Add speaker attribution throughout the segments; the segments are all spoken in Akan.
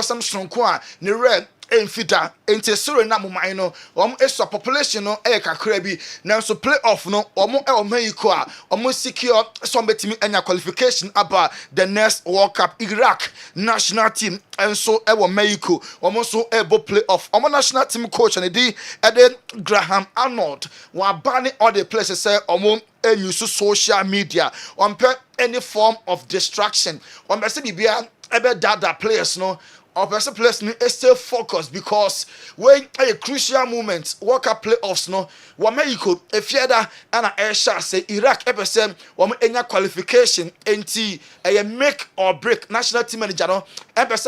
Speaker 1: some strong ne red enfita enti soro na moman no eso population no kakra bi na so playoff no mayiko a secure some betimi anya qualification about the next World Cup. Iraq national team and so mayiko so able playoff national team coach and Eden Graham Arnold wa banning all the places say use social media any form of distraction be bibia data players no or person players is still focused because when a crucial moment World Cup playoffs no Mexico if you and air shot say Iraq episode any qualification enti make or break national team manager no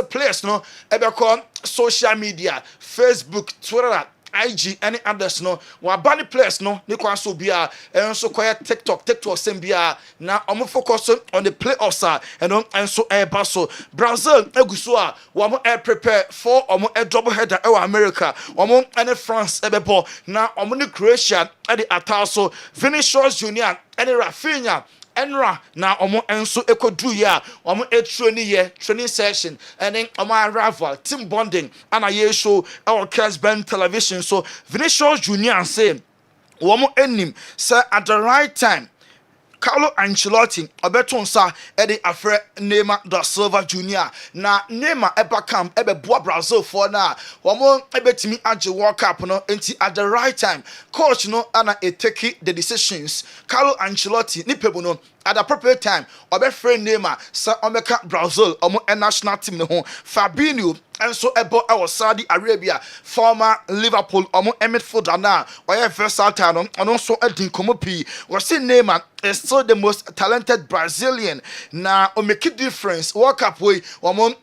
Speaker 1: players no call social media Facebook Twitter IG any others no wa bani players no ni kwa so bia and so quiet TikTok same bia na focus on the playoffs and so so Brazil eguso a wo prepare for a double header e America and France ebebo na ni Croatia e the ataso Vinicius Junior and Rafinha Enra na enso ekodu ya training session and then rival team bonding and a show our Kessben television. So Vinicius Junior say enim say at the right time Carlo Ancelotti obeton sa ede afre Neymar da Silva Junior na Neymar ebakam ebeboa Brazil for na ebetimi age World Cup no enti at the right time coach no ana take the decisions Carlo Ancelotti ni pebu no at the appropriate time obefre Neymar sa omeka Brazil national team no ho Fabinho and so ebo Saudi Arabia former Liverpool midfield na versatile no and so edin komopi we see Neymar is still the most talented Brazilian na make a difference World Cup way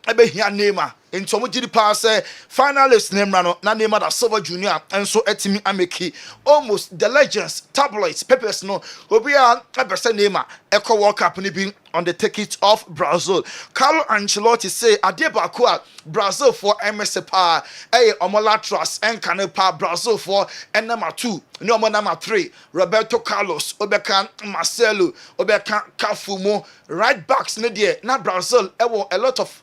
Speaker 1: ebe hia Neymar into gidi pass finalist Neymar na Neymar da Silva Junior and so etimi ameki almost the legends tabloids papers no obi a ebese Neymar echo World Cup ni bi on the ticket of Brazil. Carlo Ancelotti say Adebakwa Brazil for MSPA Omolatras and Canepa Brazil for and number 2 no number 3 Roberto Carlos Obekan Marcelo Obekan Cafumo right backs na Brazil a lot of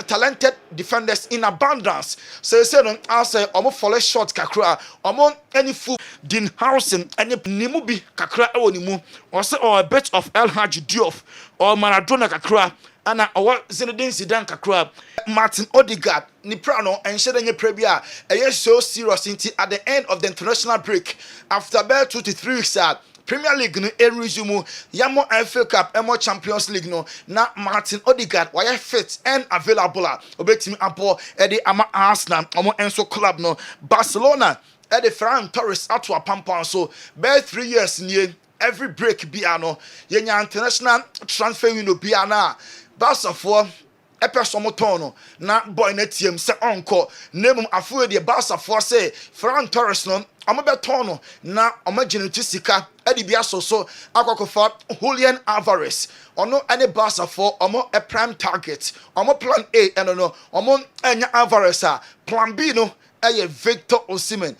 Speaker 1: talented defenders in abundance. So say no answer follow short kakra any fool Dean Harrison any nimubi kakra nimu or say a bit of El Hadji Diouf or Maradona kakra ana or Zinedine Zidane kakra Martin Odegaard ni prano and shedenye prebia so serious into at the end of the international break after about 2 to 3 weeks Premier League no resume yamo FA Cup emo Champions League no na Martin Odegaard why fit and available obetimi apo e ama Arsenal enso club no Barcelona e de Ferran Torres atwa pampan so be 3 years nie every break biano yenya international transfer window biana Barca for epesomotono na boy na tiem se onko nemum afuwe de Barca for say Ferran Torres no amabetono na omagine sika edi bia so akwakofa Julian Alvarez ono any Barca for a prime target plan A and no enya Alvarez plan B no Victor Osimhen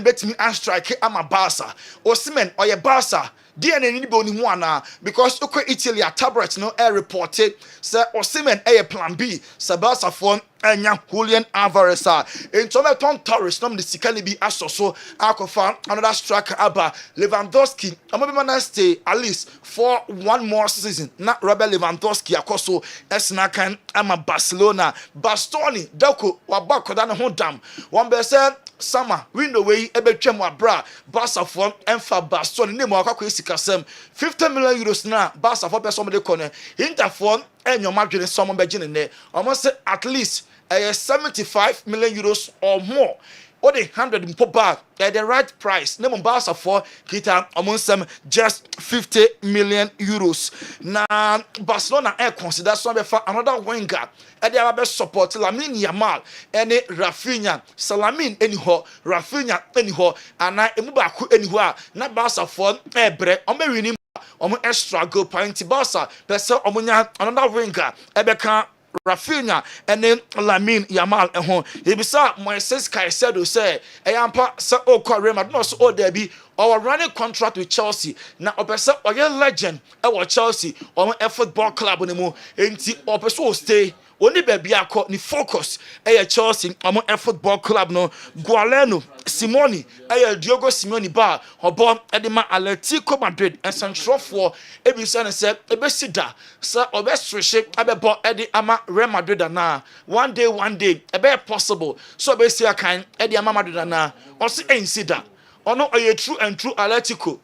Speaker 1: betimi and strike ama Barca Osimhen oye Barca DNA ni boni ho ana because ukwe Italy tablet no reported say Osimhen plan B Sabasa for enya Julian Alvarez into Tom Torres no the sikani bi asoso akofa another striker aba Lewandowski amabimana stay at least for one more season na Robert Lewandowski akoso esnakan ama Barcelona Bastoni Dako wabakoda ne ho dam one be say Summer window way ebetwam abra Barca for emfa Bastoni name akwa esikasem 50 million euros na Barca for person de corner Interfor enyo madwene some begine ne almost say at least 75 million euros or more or the 100 mpoba at the right price name Barca for kita amonsem just 50 million euros na Barcelona consider some another winger and they have support Lamine Yamal and Rafinha Salamin anyhow Rafinha anyhow and I emubaku anyhow na Barca for ebre omewini extra goal point Barca person omunya another winger ebeka Rafinha and then Lamine Yamal Hebisa Moises Caicedo say Ayampa sa Real Madrid no so there our running contract with Chelsea na opesa oye legend e Chelsea football club no mu enti opeso stay oni baby akọ ni focus Chelsea amo football club no Gualeno Simoni Diogo Simoni ba obo edema Atletico Madrid ensantrofo ebisa ne se ebesida sa obesreshe abebo edi ama Real Madrid na one day ebe possible so obesi akan edi ama Madrid na osi ensida ono true and true Atletico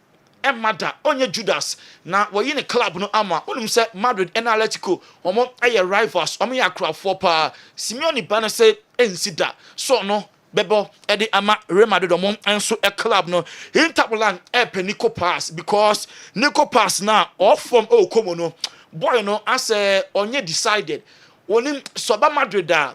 Speaker 1: Emada onye Judas na woyi ne club no ama onum se Madrid and Atletico omo rivals omo ya crafo pa Simeone bana se ensida so no bebo edi ama Real Madrid omo enso club no Interland Nico Pass because Nico Pass na off from komo no boy no as onye decided onim soba Madrid da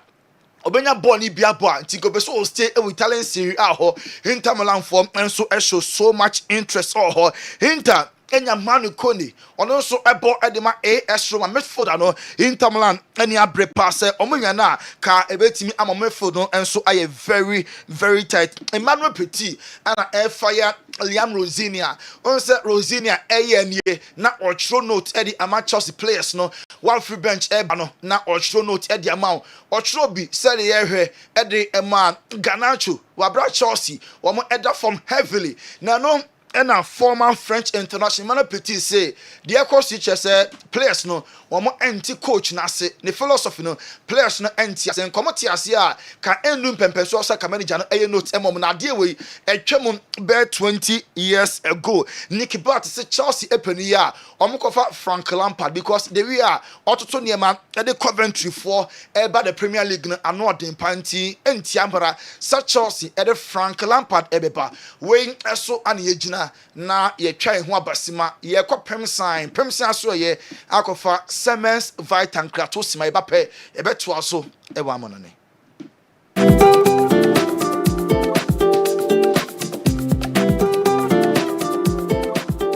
Speaker 1: obenya ball ni bia ball nti go be so stay with talent Serie A ho Inter Milan form and so show so much interest ho Inter enya Manu Kone ono so ebo edema AS Roma midfield no Inter Milan any abre pass omunya na ka ebetimi ama midfield no enso aye very very tight Emmanuel Petit ana air fire Liam Rosinia on say Rosinia nie na ochro note edi ama Chelsea players no one free bench eba no na ochro note edi ama ochro bi sele ye hwe edi ema Garnacho wabra Chelsea womo eda from heavily na no and a former French international Emmanuel Petit say the coach teacher say players no one anti coach na say the philosophy no players no anti say committee asia can endum pempeso so ka manager no e note emom na de we etwem be 20 years ago Nicky Butt say Chelsea epani ya omokofa Frank Lampard because the we are ototo niema e the Coventry for eba the Premier League no ano den panti anti ambara sa Chelsea e the Frank Lampard ebeba we eso ana yegina na ye twa ho abasima ye kopem sign so ye akofa Semens Vitan Kratos my bape ebeto aso e wa monone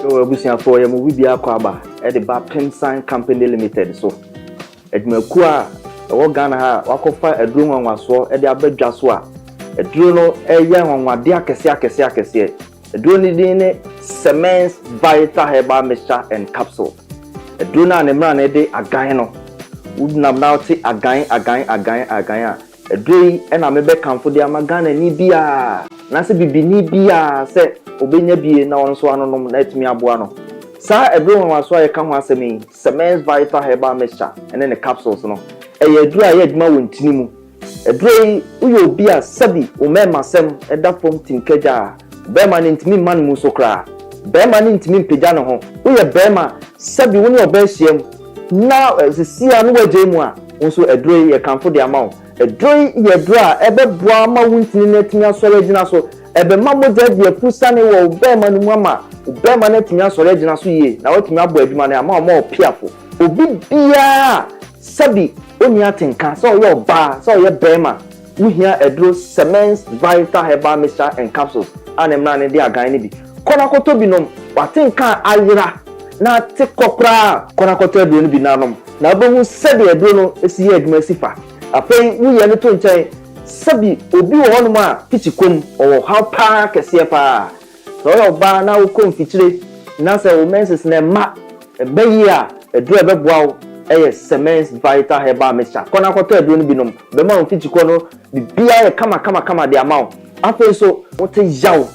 Speaker 2: so abusia for ye mo wibi akwaba e the Bapem Sign Company Limited so edmaku a wo Ghana ha wakofa eduro nwanwaso e de abadwa so a eduro no eye nwanwade akese eduro ni din Semens Vital Herbal Mixture and Capsule eduna ne mra na de agan no wudnam na oti agan a edui e na mebe kanfo de amagana ni bia na se bibini bia se obenya bie na won so anonom na etimi aboa no sa ebro nwa so ayeka ho asemi Semens Vital Herbal Mixture ene ne capsules no e yedura ye aduma wontini mu edui uyo bia sabi o mema sem eda fom tinkaja bema ne ntimi man mu so kra bema ne ntimi mpegya no ho uye bema sabi woni obehiem na sisia no wagye mu a nso edroi ye kanfo de amawo edroi ye dra ebeboa ma wuntini na timi asore gina so ebe mamoja de pusane wo bema no mu ama bema na timi asore gina so ye na watimi abo adwuma na ama o piafo obi bia sabi oni atenka so ye oba so ye bema wuhia edro Semens Vital Herbal Mixture and Capsules anemna ne de agan ne bi kona koto binom watenka ayira na te kokra kona koto ebro ne bi nanom na bohu sabi ebro no esi ye adwuma sifa afei wuye ne to nchen sabi obi wo hono ma pichikom o ha pa kese pa so yo ba na wo konfitire na se wo menses na ma ebeyi a edro ebeboa eye Semens Vital Herbal Mixture kona koto ebro ne binom be ma onfitiko no bibia ye kama de amount afei so wote yawo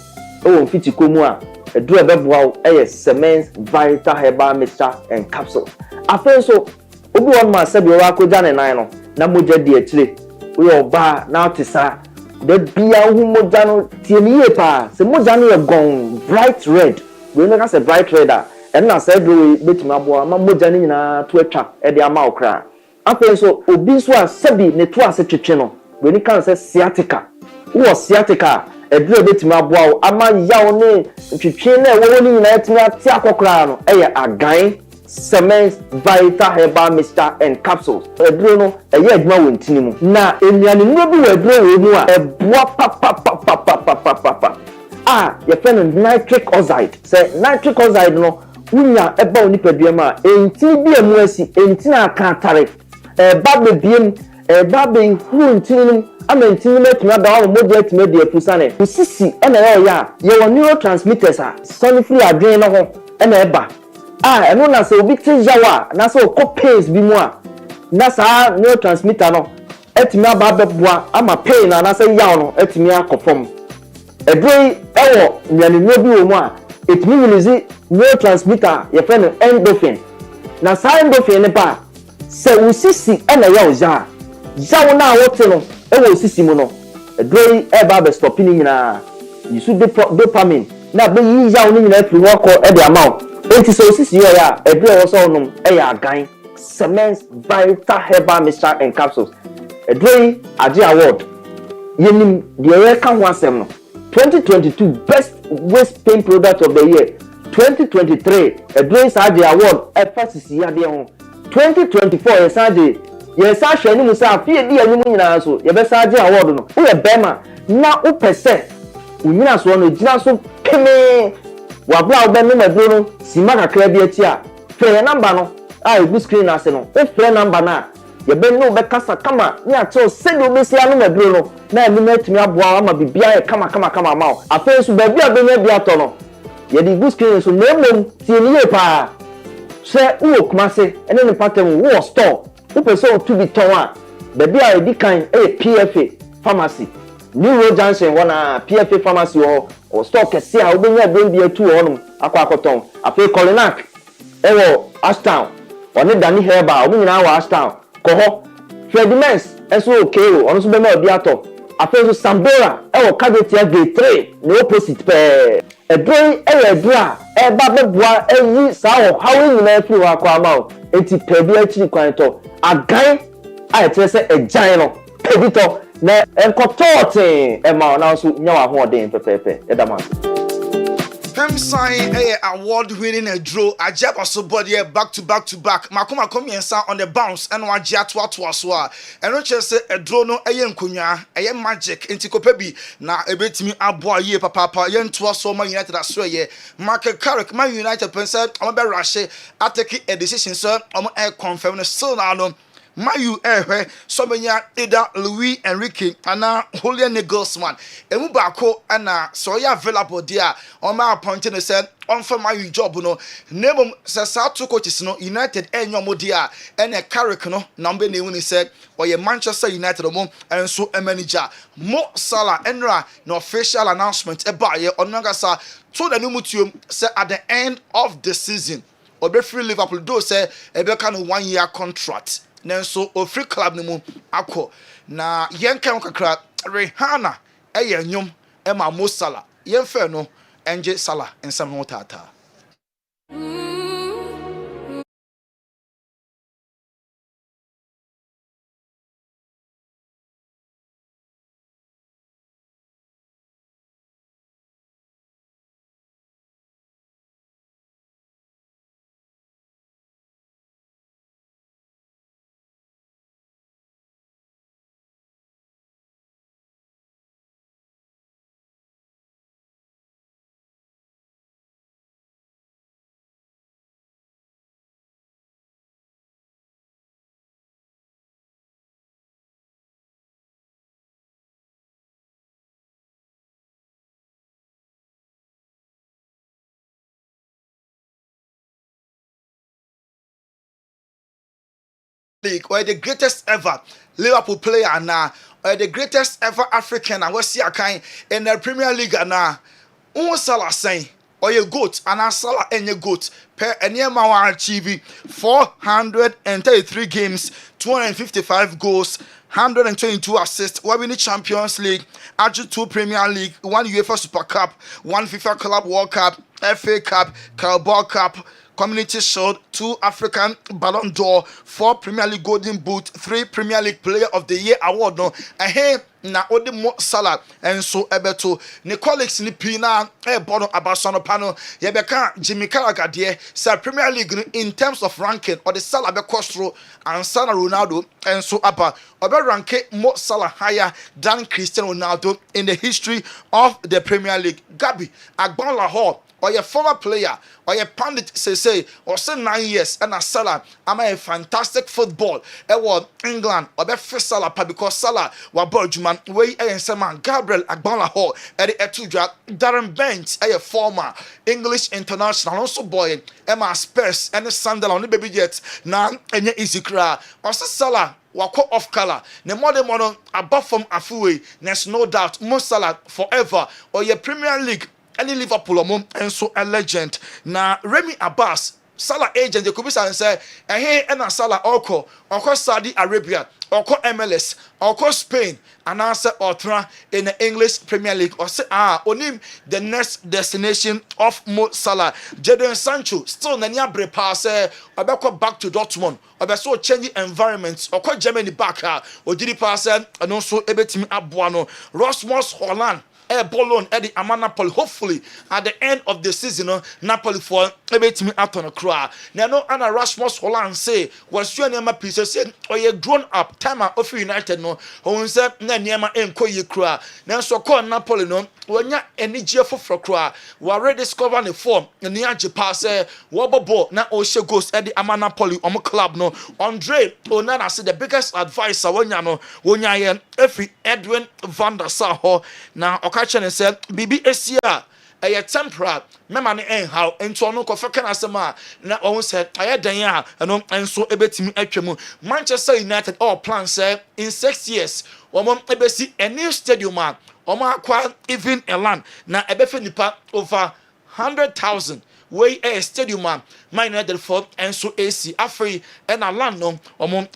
Speaker 2: o onfitiko mu a edro ebeboa eye Semens Vital Herbal Mixture and Capsules afei so obi won ma sabi wa koja ne nan no na moja di akire we oba na otisa de bia hu moja no tie ni ye pa se moja no ye gon bright red we no ka se bright red a en na se do betima abo ma moja ni nyina to atwa e de ama okra afei so obi so a sabi ne to ase twetwe no we ni kan se sciatica wo sciatica edro betima abo ama yawo ne twetwe na wo ni nyina etimi ati akokra no e ye agan Semens Vital Herbal Mixture and Capsules edro no eye adwuma wontini mu na enuane no bi wo edro wo mu a eboa pa ye fen nitric oxide say nitric oxide no unya eba onipadua ma enti bia mu asi enti na akantare ba bebiem ba be hu ntini amantini metuma da wo modya tuma de afusane usisi ena ye wo neurotransmitters a sonifree adwen no ho ena eba eno na se obi te jawa na se okọ pace bi mu a na saa neurotransmitter no etimi aba beboa ama pain na say yaw no etimi akofom edroi ewo nyanenuo bi wo mu a etimi release neurotransmitter ye friend endorphin na saa endorphin ne pa se usisi na yaw ja jaw na wote no ewo usisi mu no edroi eba be stop ni nyina yisu dopamine na be yi yaw ni nyina firi ho ko e de amount enti se usisi yo ya edroi wo so no e ya agan cement vital herbal mixture and capsules edroi age award yenim de ye ka ho asem no 2022 best waist pain product of the year 2023 edroi age award FCC ade ho 2024 yes age hwani mu sa fie di anyim nyina so ye be age award no wo ye bema na wo pese unyina so no gina so keme wa bra wo be no maduro no sima kakra bi ati a fe number no a egu screen ase no o frɛ number na ye be no be kasa kama ni ato se do be sia no maduro no na emi na atumi aboa ama bibia ye kama ma o afa so ba bia be nya bia to no ye di egu screen so na mom tie ni ye pa se wo kuma se ene ne pattern wo store wo person to be ton a ba bia e di kan PFA pharmacy New Road Junction wana PFA pharmacy o store kese a wo be nya be bia tu o no akwakoton afa Colinac ewo Ashtown oni dani herba o nyina wa Ashtown ko ho Fredimens eso okay o ono so be ma obi ato afezo Sambora ewo Kadetia Gate 3 no opposite pe edroi edra eba beboa eyi sa o hawo nyina firi wa kwa ma o enti pe bi akiri kwan to agan a etrese ejan no pedito na enkotote e ma na so nya wa ho den pepepe edama
Speaker 1: Sign a award-winning a draw. A jab also body back to back. Makoma come on the bounce and one jet to aswa. And not just a draw no a yen kunya, a yen magic into Kopebi. Now a bit me a boy ye papa yen to us so my United as well ye. Market Carrick, my United pensar I'm a rashe. I take a decision, sir. I'm a confirm so now. Mayu so many either Louis Enrique and now Julian Nagelsmann. Emu bako and so ya available there on my appointing said on for my job no name says two coaches no United and your modia and a character no number name said or your Manchester United and so a manager Mo Salah Enra no official announcement about ye on Nagasa to the new mutuum said at the end of the season or be free Liverpool do say a becan 1 year contract. Nenso o free club no mu akọ na yenkan kakra Rihanna nyom ma Mo Salah yenfa no enje Salah ensam no tata league or the greatest ever Liverpool player now or the greatest ever African and what's your kind in the Premier League now Salah saying or your goat and Salah and your goat per any amount achieve 433 games 255 goals 122 assists, one winning Champions League, Argent 2 Premier League, 1 UEFA Super Cup, 1 FIFA Club World Cup, FA Cup, Carabao Cup, Community Shield, 2 African Ballon d'Or, 4 Premier League Golden Boot, 3 Premier League Player of the Year award no. And hey, na ode Mo Salah and so ebeto ne colleagues ni pina bono abasono pano ye beka Jimmy Carragher de say Premier League in terms of ranking or the Salah be costro and Sana Ronaldo and so apa obe rank Mo Salah higher than Cristiano Ronaldo in the history of the Premier League. Gabi Agbonla Hall or your former player, or your pandit say, or say 9 years, and a Salah, am a fantastic football. England, or be first Salah, because Salah, Waborjuman, way and Saman, Gabriel Agbala Hall, Eddie Etuja, Darren Bench, a former English international, also boy, Emma Spurs, and the Sunderland, the baby jet, now, and your easy cry, or Salah. Wako off color. Ne modern mono above from Afuwe. There's no doubt. Mo Salah forever. Or your Premier League. Any Liverpool or and so a legend. Now Remy Abbas. Salah agent. You could be saying say. Hey, and Salah Oko Saudi Arabia. Oko MLS. Oko Spain. And answer Otra in the English Premier League. Or say onim the next destination of Mo Salah. Jadon Sancho still Nanya Brepa say. Obeko back to Dortmund. So changing environments or Germany back or did pass and also ebetimi abuano Rasmus Holland Bolon Eddie Amanapoli hopefully at the end of the season Napoli for ebetimi aton a cry now Anna Rasmus Holland say was your name piece said or you grown up time of United no who said Nanyama enko ye cry now so call Napoli no when ya any GF for cry we already discover the form in the Japan say Wobbo na Oshe goes Eddie Amanapoli club no Andre Onana said the biggest advisor when you know when you every Edwin van der Sar now Okachan said BBSA a temporary memani how and so no confirm asema na on said I had dan and so ebetimi atwemu Manchester United all plans say in 6 years ebesi a new stadium acquire even a land na ebefe nipa over 100,000 way a stadium man United for and so AC afri and a land no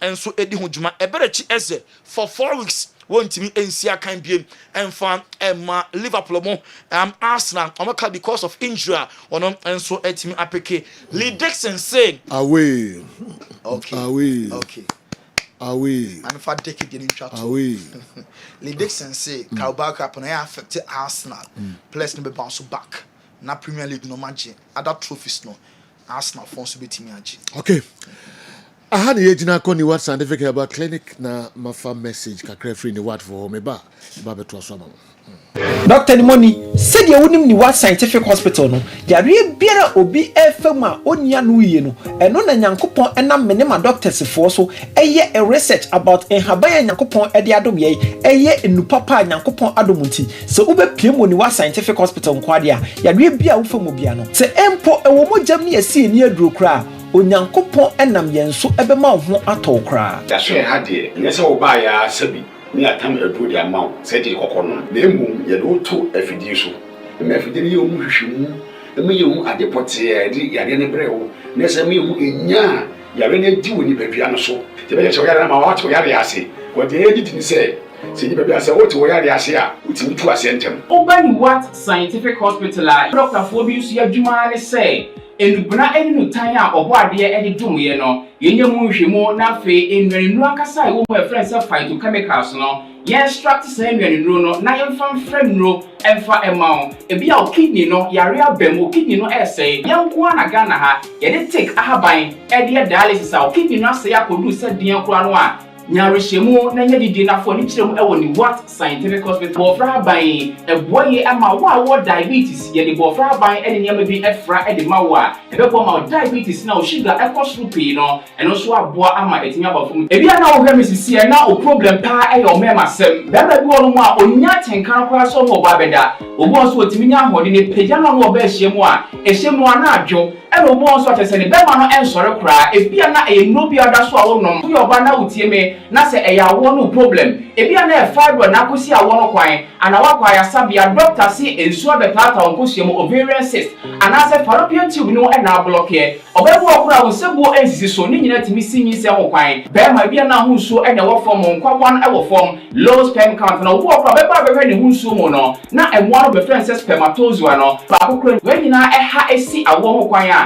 Speaker 1: and so edi hujuma eberechi eze for 4 weeks won't me NCA can be and fan Liverpool Arsenal because of injury and so etimi apeke Lee Dixon say
Speaker 3: away
Speaker 1: okay
Speaker 3: away
Speaker 1: and if I take it in chat
Speaker 3: away
Speaker 1: Lee Dixon say Carabao Cup and I affected Arsenal players no be bounce back na Premier League no magic other trophies no Arsenal phones be team agi
Speaker 3: okay I had a Niwat Niwat scientific about clinic na mafa message kakra free Niwat for me ba to asoma
Speaker 4: Dr. Nimoni said you wouldn't Niwat Scientific Hospital no there biara obi efema onia no ye no eno na nyankopon enam menema doctors for so eye a research about enhabaya nyankopon ede adom ye eye enupapa nyankopon adomunti so ubepiem Niwat Scientific Hospital nkwade a yare bia wo fam bia no se empo ewo mojam ne asi ni aduro kra onyankopon enam yenso ebema ho atokra
Speaker 5: da so ha de nyese wo ba ya sabi ni atam edu de amount say de kokono na emu ye do to afidi so me afidi ni omu hwehwemu me ye omu adepote ya de yare ne brewo na se me omu enya yare ne di woni bebia no so te be ye so yare na ma wa to yare ase wo de edit ni say se ni bebia se wo to yare ase a utimi tu ase ntem
Speaker 6: Niwat Scientific Hospital Dr. Fobius ya dwuma ne say enubuna eni no tan a obo ade e de dwumye no yenye mu hwemu na fe enwanu akasa e wo mo friends phytochemicals no ye extract say enwanu no na yemfa frem no emfa emao e bia o kidney no yare abem o kidney no essay yanko na Ghana ha ye de take ahaban e de dialysis a o kidney no say akodu se den kura no a nyarehemu na nya didi na fo ni kirem e wo Niwat Scientific Hospital bofra ban e boye ama wo diabetes ye de bofra ban e ne nyama bi efra e de mawa e be bo ma diabetes na o sugar e ko srupi no eno so aboa ama etimi abafum e bia na wo hwe misisi e na o problem pa e yo mema sem be ba bi wo no mu a onya tenkan kwa so mo ba beda obo so otimi nya hode ne pagya na wo ba hyiemu a ehyiemu ana adwo e no mo so atese ne be ma no ensore kra e bia na e no bia da so a wo nom yo ba na utie me na se eya wo no problem e bia na e fiber na kosi a wo no kwan ana wa kwa ya sabia doctor si ensuo betata onkosie mo ovarian cyst ana se fallopian tube no e na block e obebu okura wo sebu ensisi so ni nyina timi sinyi se ho kwan be ma bia na ho nsuo e na wo form nkwawan e wo form low sperm count na obu okura be ba be ne ho nsuo mo no na emo no be friend se spermatozoa no ba akokura we nyina e ha esi awo ho kwan a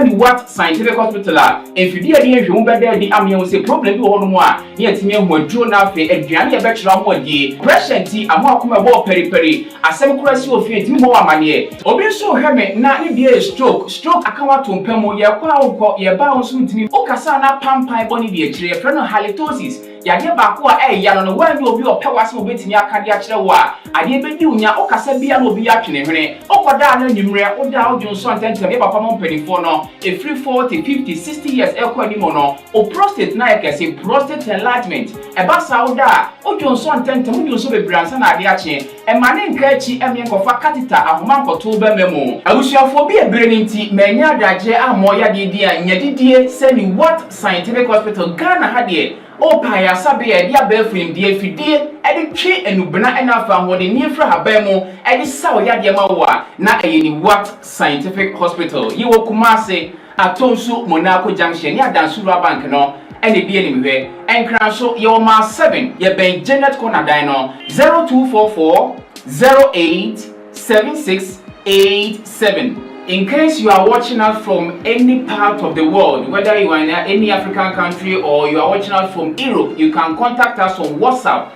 Speaker 6: Niwat Scientific Hospital enfidi ade ehwemu be da di amye wo se problem bi wo no mo a ye timi ehwo aduro na afi aduane ye be kira mo die pressure ti amo akoma bo periperi asem kura si ofie timi bo amane obi nso hweme na ne bia stroke akawa tompam ye kwa wo ye ba wo so timi o kasa na pampan boni bi akire friend halitosis yade baako a ya no wan obi o pewase obetimi akade a kire wo a ade bedi unya o kasa bia na obi atwene hwene okoda na nyimre oda odwonso antentene papa mo mpanifo no e free 40 50 60 years ekwani mo no o prostate na ekese prostate enlargement e ba sa oda odwonso antentene odwonso bebransa na ade ache e mane nka achi emye nkofa catheter ahoma nkoto ba memo abusuafo bi ebreni nti manya adaje amoya de a nyadidie se Niwat Scientific Hospital Ghana ha de o pa ya sabe e dia ba frim de afidie e de twe enubena ena fa ho de niefra haban mu e de saw ya de ma wo na e Niwat Scientific Hospital yi wo Kumase Atonsu Monaco Junction ya Dansura Bank no ene bi ene mehwe enkran so ye o ma 7 ye ben Janet Corner dan no 0244 087687. In case you are watching us from any part of the world, whether you are in any African country or you are watching us from Europe, you can contact us on WhatsApp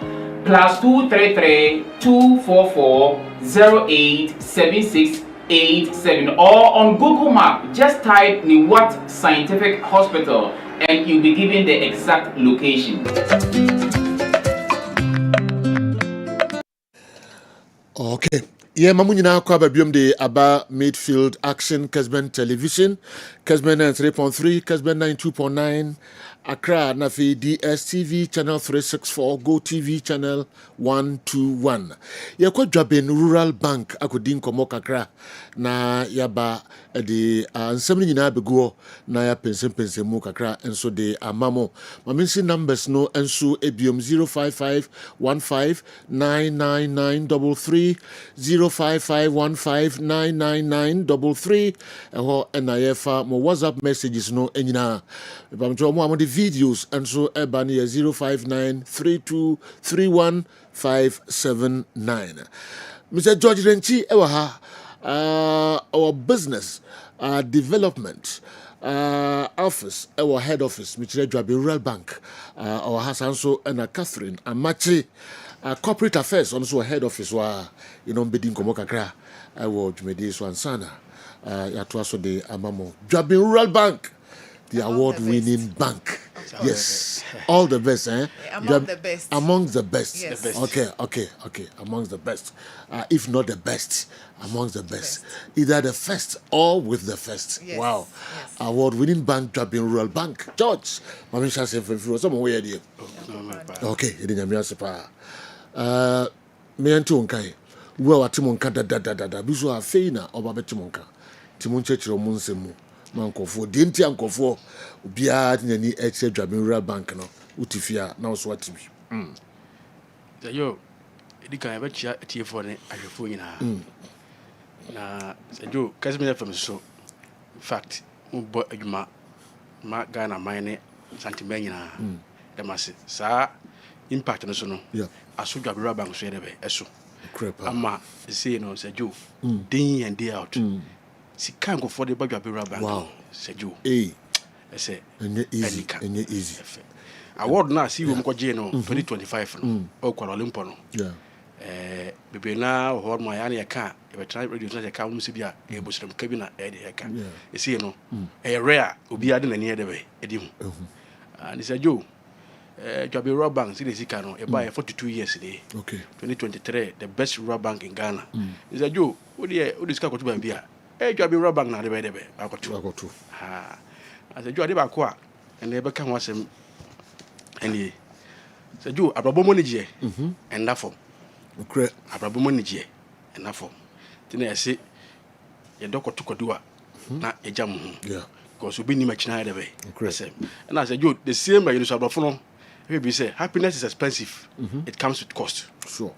Speaker 6: +233 244 087687 or on Google Map. Just type Niwat Scientific Hospital and you'll be given the exact location.
Speaker 3: Okay. Yeah, mamu nyina kwa babiom de aba Midfield Action Kessben Television, Kessben 3.3, Kessben 92.9, Accra na fi DSTV channel 364, Go TV channel 121. Ya kwa Juaben Rural Bank akodin komo kakra na yaba de nsem nyina beguo na ya pense mu kakra enso de amamo. Maminsi numbers no enso ebiom 05515999933 05515999933 eho na yefa mo WhatsApp messages no enyina bamjo mo amode videos enso eba ne 05932315579. Mr. George Renchi ewa ha our business development office, our head office, Michelle Juaben Rural Bank, our Hasanso and Catherine Amachi, corporate affairs, also a head office, bedin Komokakra, I will Jumedi Swansana, Yatuaso de Amamo, Juaben Rural Bank, the award-winning bank. Yes, all the best, eh?
Speaker 7: Among the best.
Speaker 3: Among the best.
Speaker 7: Yes.
Speaker 3: The best. Okay. Amongst the best. If not the best, amongst the best. Either the first or with the first.
Speaker 7: Yes.
Speaker 3: Wow.
Speaker 7: Yes.
Speaker 3: Award-winning bank, Juaben Rural Bank. George, Mami Shase for some way idea. Okay, it didn't mean sepa. Me and Tunkai. Well, what Timonka da. Bisu a feina or Babetimonka. Timonche Munsemu. Mankofo denti ankofo bia nyani eche Juaben Rural Bank no utifia na so watibi
Speaker 8: yo edika ebe chia tiefo ne ahwefo nyina na sejo Kessben FM so fact mo adwuma ma Ghana mine sentiment nyina demase sa impact no so no aso Juaben Rural Bank so edebe eso ama say no sejo day and day out si kan go for the Juaben Rural Bank.
Speaker 3: Wow.
Speaker 8: Seju.
Speaker 3: I
Speaker 8: say
Speaker 3: easy.
Speaker 8: Award na si wo mko je no 2025 no. O kwala Olimpo no.
Speaker 3: Yeah.
Speaker 8: Bebe na ho ma ya na ya ka e be try radio na ka wo mse bia e bosrem ka bi na e de ka. E see no. E rare obi ade na ne e de be e di hu. And Seju Juaben Rural Bank si sika no e buy 42 years dey.
Speaker 3: Okay.
Speaker 8: 2023 the best rural bank in Ghana. Seju o de sika ko to ba bia Juaben Rural Bank na de be akoto as a Juaben ba ko a ene be ka ho asem ene Seju abrabo monije and that form abrabo monije and that form tina ese ye dokoto kodua na ejam ho because obi ni machina de be asem and as Seju the same you so abrafo no we say happiness is expensive. It comes with cost.
Speaker 3: Sure.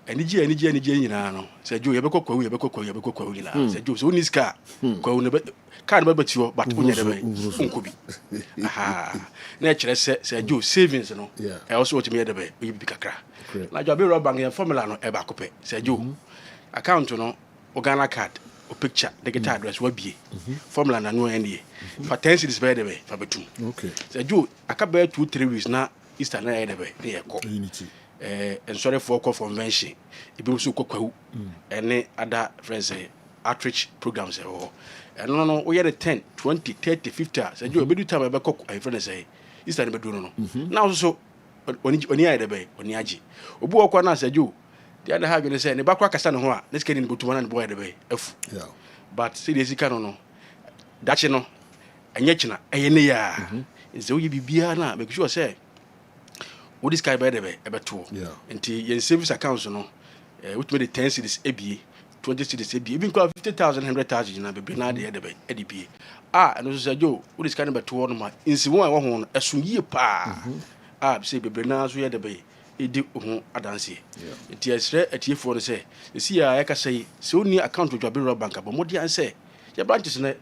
Speaker 8: Enije nyina no Seju ye bekokwa nyina Seju so ni ska kwa ne card ba batiwo but unya de be unkobi na kire Seju savings no e also what me de be yi bi kakra na Juaben Rural Bank ya formula no e ba kope Seju account no Ghana card o picture digital address wa bie formula na no ene for 10 cedis be de be fa betum
Speaker 3: okay
Speaker 8: Seju akaba 2-3 weeks na Easter na de be ne yeko and sorry for convention ibi so kwakwahu ene other friends outreach programs and no we had 10 20 30 50 say you be do time be kok friends say Easter be do no now so oni aye debe oni agi obu okwa na asajo the other have you say ne bakwa kasa ne ho a ne skeni botuma na ne boy debe afu but see the sika no dachi no anya kina eye ne ya nse wo bibia na make sure say wo this guy by debe ebeto nti yen service accounts no which made the 10 cities ebie 20 cities ebie even call 50,000 100,000 na be na de debe edibie and also Joe wo this kind beto no ma nsi wo a wo ho esun yie pa say be na so ye debe edi ho adanse nti esre atiefo no say esi ya ya ka say se oni account Juaben bank abo modi an say your branches na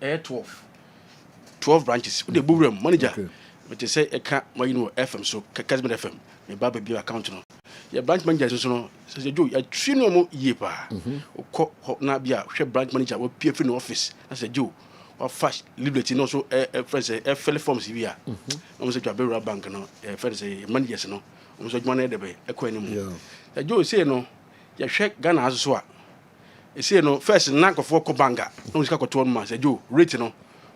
Speaker 8: 12 branches wo de buwram manager but say e ka mo FM so Kessben FM me baba bi account no your branch manager so no say Joe ya twi no mo yie pa ko na bia hwe branch manager wo pie fi no office na say Joe wa fast liberty no so friends fill forms bia no say Juaben bank no friends managers no no so dwuma na de be ekwa ni mu say Joe say no ya hwe Ghana aso so a say no first na kofo ko banga no sika ko to no ma say Joe rate no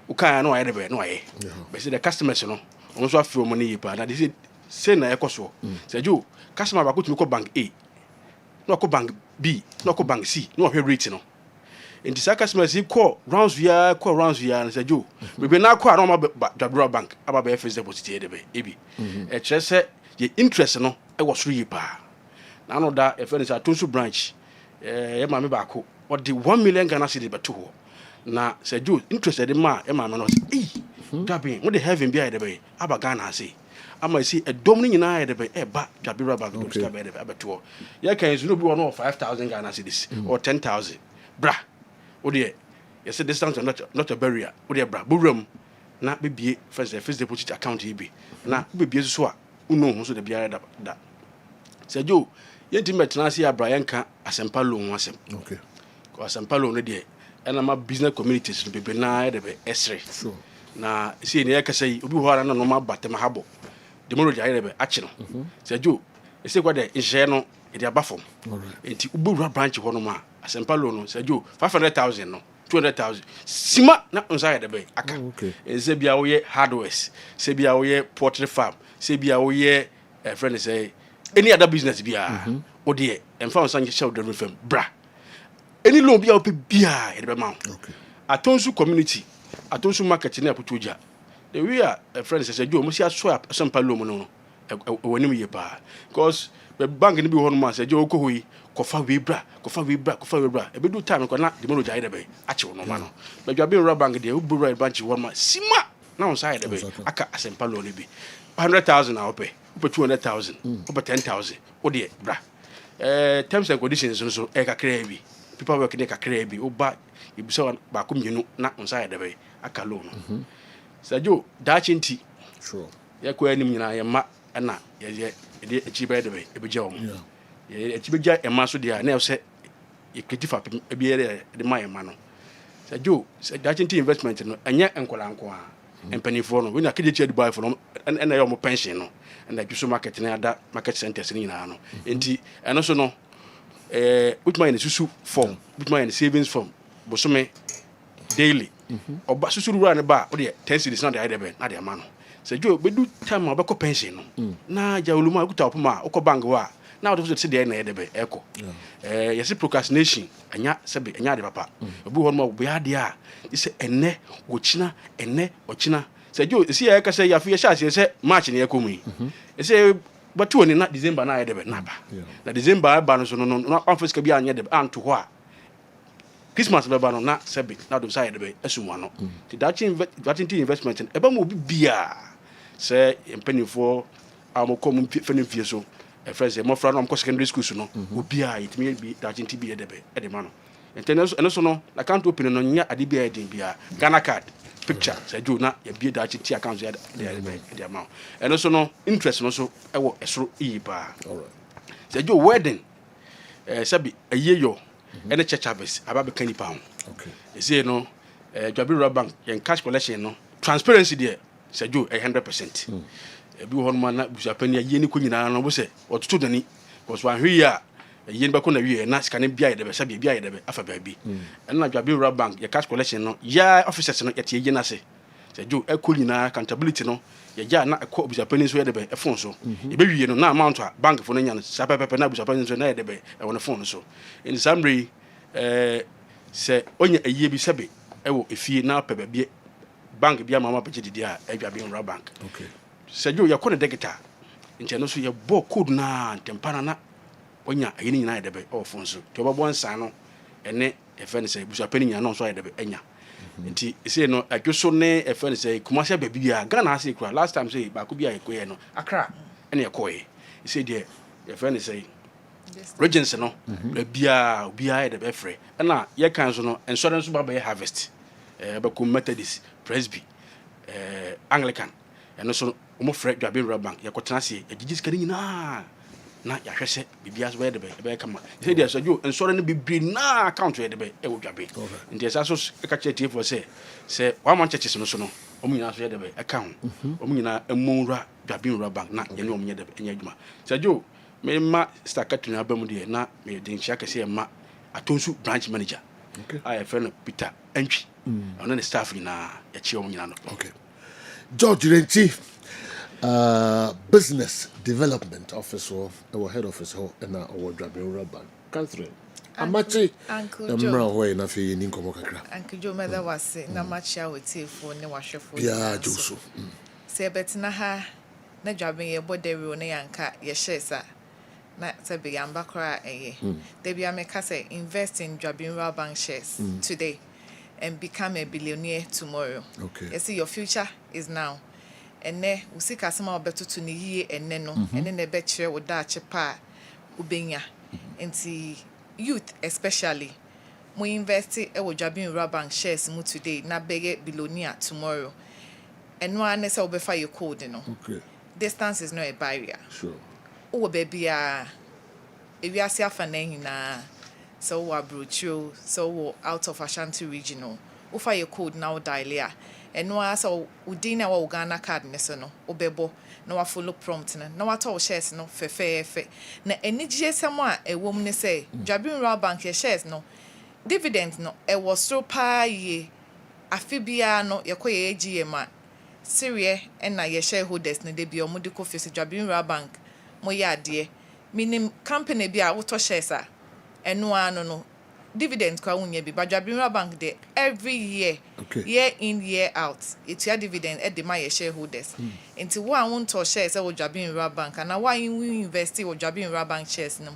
Speaker 8: uka no aye de be no aye be say the customers no on so afio mo ni yipa na they say na ekoso say Joe customer ba ko tumi ko bank A no ko bank B no ko bank C no hwe rate no enti sa customers ko rounds via say Joe we be na ko ara ma Juaben bank aba be first deposit e de be ebi e kire say ye interest no e wo soro yipa na no da e fere say Atonsu branch e ma me ba ko o de 1 million Ghana cedi beto ho na say Joe interest de ma e ma me no Juaben mo de heaven bia de be aba Ghana say ama see a dom ni nyina de be e ba Juaben bank do ska be de beto ye kan so no bi no 5,000 Ghana cedis or 10,000 bra o de you say distance not a barrier o de bra buwram na bebie first deposit account e bi na bebie so a uno ho so de biara da say Joe yenti metena se ya Brian ka Asempa loan ho asem ko Asempa loan no de ena ma business communities no bebe na de be esre na see ne yakasa yi obi ho ara na no ma batem habo de mo roja de be achi no say Joe e say kwa de nhye no e de abafom enti ubura branch ho no ma Asempa loan no say Joe 500,000 no 200,000 sima na onsa de be aka e say bia wo ye hardwares say bia wo ye poultry farm say bia wo ye friend say any other business bia o de emfa onsa nye show de fam bra any loan bia o pe bia e be ma Atonsu community Atonsu market na apotoja the we are friend say Joe mo si aso Asempa loan no woni me ye pa because the bank ni bi ho no ma say Joe ko hoyi kofa we bra e be do time ko na de mo roja de be achi no ma no but Juaben bank de u buru branch ho ma sima na on side de be aka Asempa loan bi 100,000 na ope 200,000 over 10,000 o de bra terms and conditions so e ka kra bi people work dey ka kra bi o ba ibisa ba ko mienu na on side de be aka loan Sajo da chinti ya ko anim nyina ya ma na ye de achibe de be e be jawo ye achibe ja e ma so dia na se e kredifa e bi de ma e ma no Sajo da chinti investment no anya enkola nko a empanifo no we na kede chi buy for no na yo mo pension no na juso market na ada market centers ni na no enti eno so no with my susu form with my savings form bosome daily oba susu rura ne ba o de 10 cedis na de idebe na de ma no se Joe bedu time obako pension no na ja oluma akuta opoma ukọ bank wa na o de se de na idebe eko yesi procrastination anya sebe anya de papa obu ho no bo ya de a ise enne wochina enne ochina se Joe isi ya ka se ya fi ya sha se march ne ekomu ise batu oni na December na idebe na ba na December ba no so no na office ka bi anya de anto ho a Christmas be ba no na sebe na do side be asumwa no ti dachi investment e ba mo bibia se empanifo amokom fenifie so e friends e mo fra no am secondary school so no obia itimi bi dachi bi edebe e de ma no eno so no account open no nya ade bia edin bia Ghana card picture se Joe na ye bi dachi account ya de ma eno so no interest no so e wo esoro ipa alright se Joe wedding sabi ayeyo any church service aba be kanipa ho okay say no Juaben bank yen cash collection no transparency there say Joe 100% bi ho no na busuapani aye ni ko nyina no bo se otutu dani because wan hwe ya aye ni ba ko na hwe na sika ne bia de be sabi bia de be afa ba bi na Juaben bank ye cash collection no ya officers no yete ye na se sɛ jo ɛkɔ nyinaa accountability no yɛgya na ɛkɔ abusapani so yɛde bɛ ɛfon so yɛbɛwie no na amount a bank fo no nya no saa pɛpɛpɛ na abusapani so na yɛde bɛ ɛwɔ no phone no so in summary sɛ ɔnya ayie bi sɛbe ɛwɔ efie na pɛ baabi bank bi ama ma pɛgye didi a ɛdwa bi nra bank
Speaker 3: okay
Speaker 8: sɛ jo yɛkɔ ne degita nkyɛn no so yɛbɔ code na ntempana na ɔnya ayi ne nyinaa yɛde bɛ ɛwɔ phone so to ɔbɛbɔ nsa no ɛne ɛfɛ ne sɛ abusapani nyinaa no so yɛde bɛ ɛnya nti say no adwoso ne ɛfɛ ne sɛ kumase baabi bia Ghana ha sɛ kura last time say baako bi a yɛkɔɛ no Accra ɛne yɛkɔɛ say deɛ yɛfɛ ne sɛ regency no bia obia yɛde bɛ frɛ ɛna yɛkan so no insurance ba bɛ harvest bɛkɔ Methodist Presby Anglican ɛno so ɔmo frɛ Juaben Rural Bank yɛkɔtena se yɛgyegye sika nyinaa na yɛhwɛ sɛ bibia so bɛyɛ de bɛ kama sɛ deɛ sɛ jo nsɔre no bibiri na account yɛ de bɛ ɛwɔ Juaben nti ɛsa so ɛka kyerɛ tie for sɛ wama churches no so no ɔmo nyinaa so yɛ de bɛ ɛka ho ɔmo nyinaa ɛmo wura Juaben Rural Bank na yɛne ɔmo nyɛ de bɛ ɛnyɛ adwuma sɛ jo me ma star katuna aba mu deɛ na me de nhyia kɛse ma atonsu branch manager a yɛfrɛ no Peter Entwi ɔno ne staff nyinaa yɛkyerɛ ɔmo nyinaa no
Speaker 3: okay George Renchi business development officer our head office ho na our Juaben Rural Bank Catherine amachi mra ho na fe ni nkomo kakra
Speaker 7: Uncle Joe mother was na machi awete fo ne wahwefo
Speaker 3: ya joso
Speaker 7: se betina ha na Juaben ye bodere ne yanka ye shesa na se be yamba kra they be ameka say invest in Juaben Rural Bank shares today and become a billionaire tomorrow.
Speaker 3: Okay.
Speaker 7: You see, your future is now. And ne usika sama obeto to ni yie enne no enne ne betre wo da chepa ubenya. Enti youth especially mo invest e wo Juaben Rural Bank shares mu today na bege billionaire tomorrow. And no ane se obefa your code no.
Speaker 3: Okay.
Speaker 7: Distance is not a barrier.
Speaker 3: Sure.
Speaker 7: O baby if you are safe na so we brocho so we out of Ashanti regional ofa your code now dial ya and no asa udina wa Ghana card ne so no obebo na wa follow prompt na wa to shares no fe na eni gsem a ewom ne say Juaben Rural Bank your shares no dividend no e was so pa ye afibia no yekoye agm a serie na your shareholders ne de bi omo de ko face Juaben Rural Bank mo ya ade minim company bi a woto shares a eno ano no dividend kwa unye bi Juaben Rural Bank de every year year in year out it your dividend e de my shareholders nti wo an wonto shares e wo Juaben Rural Bank na why you invest wo Juaben Rural Bank shares no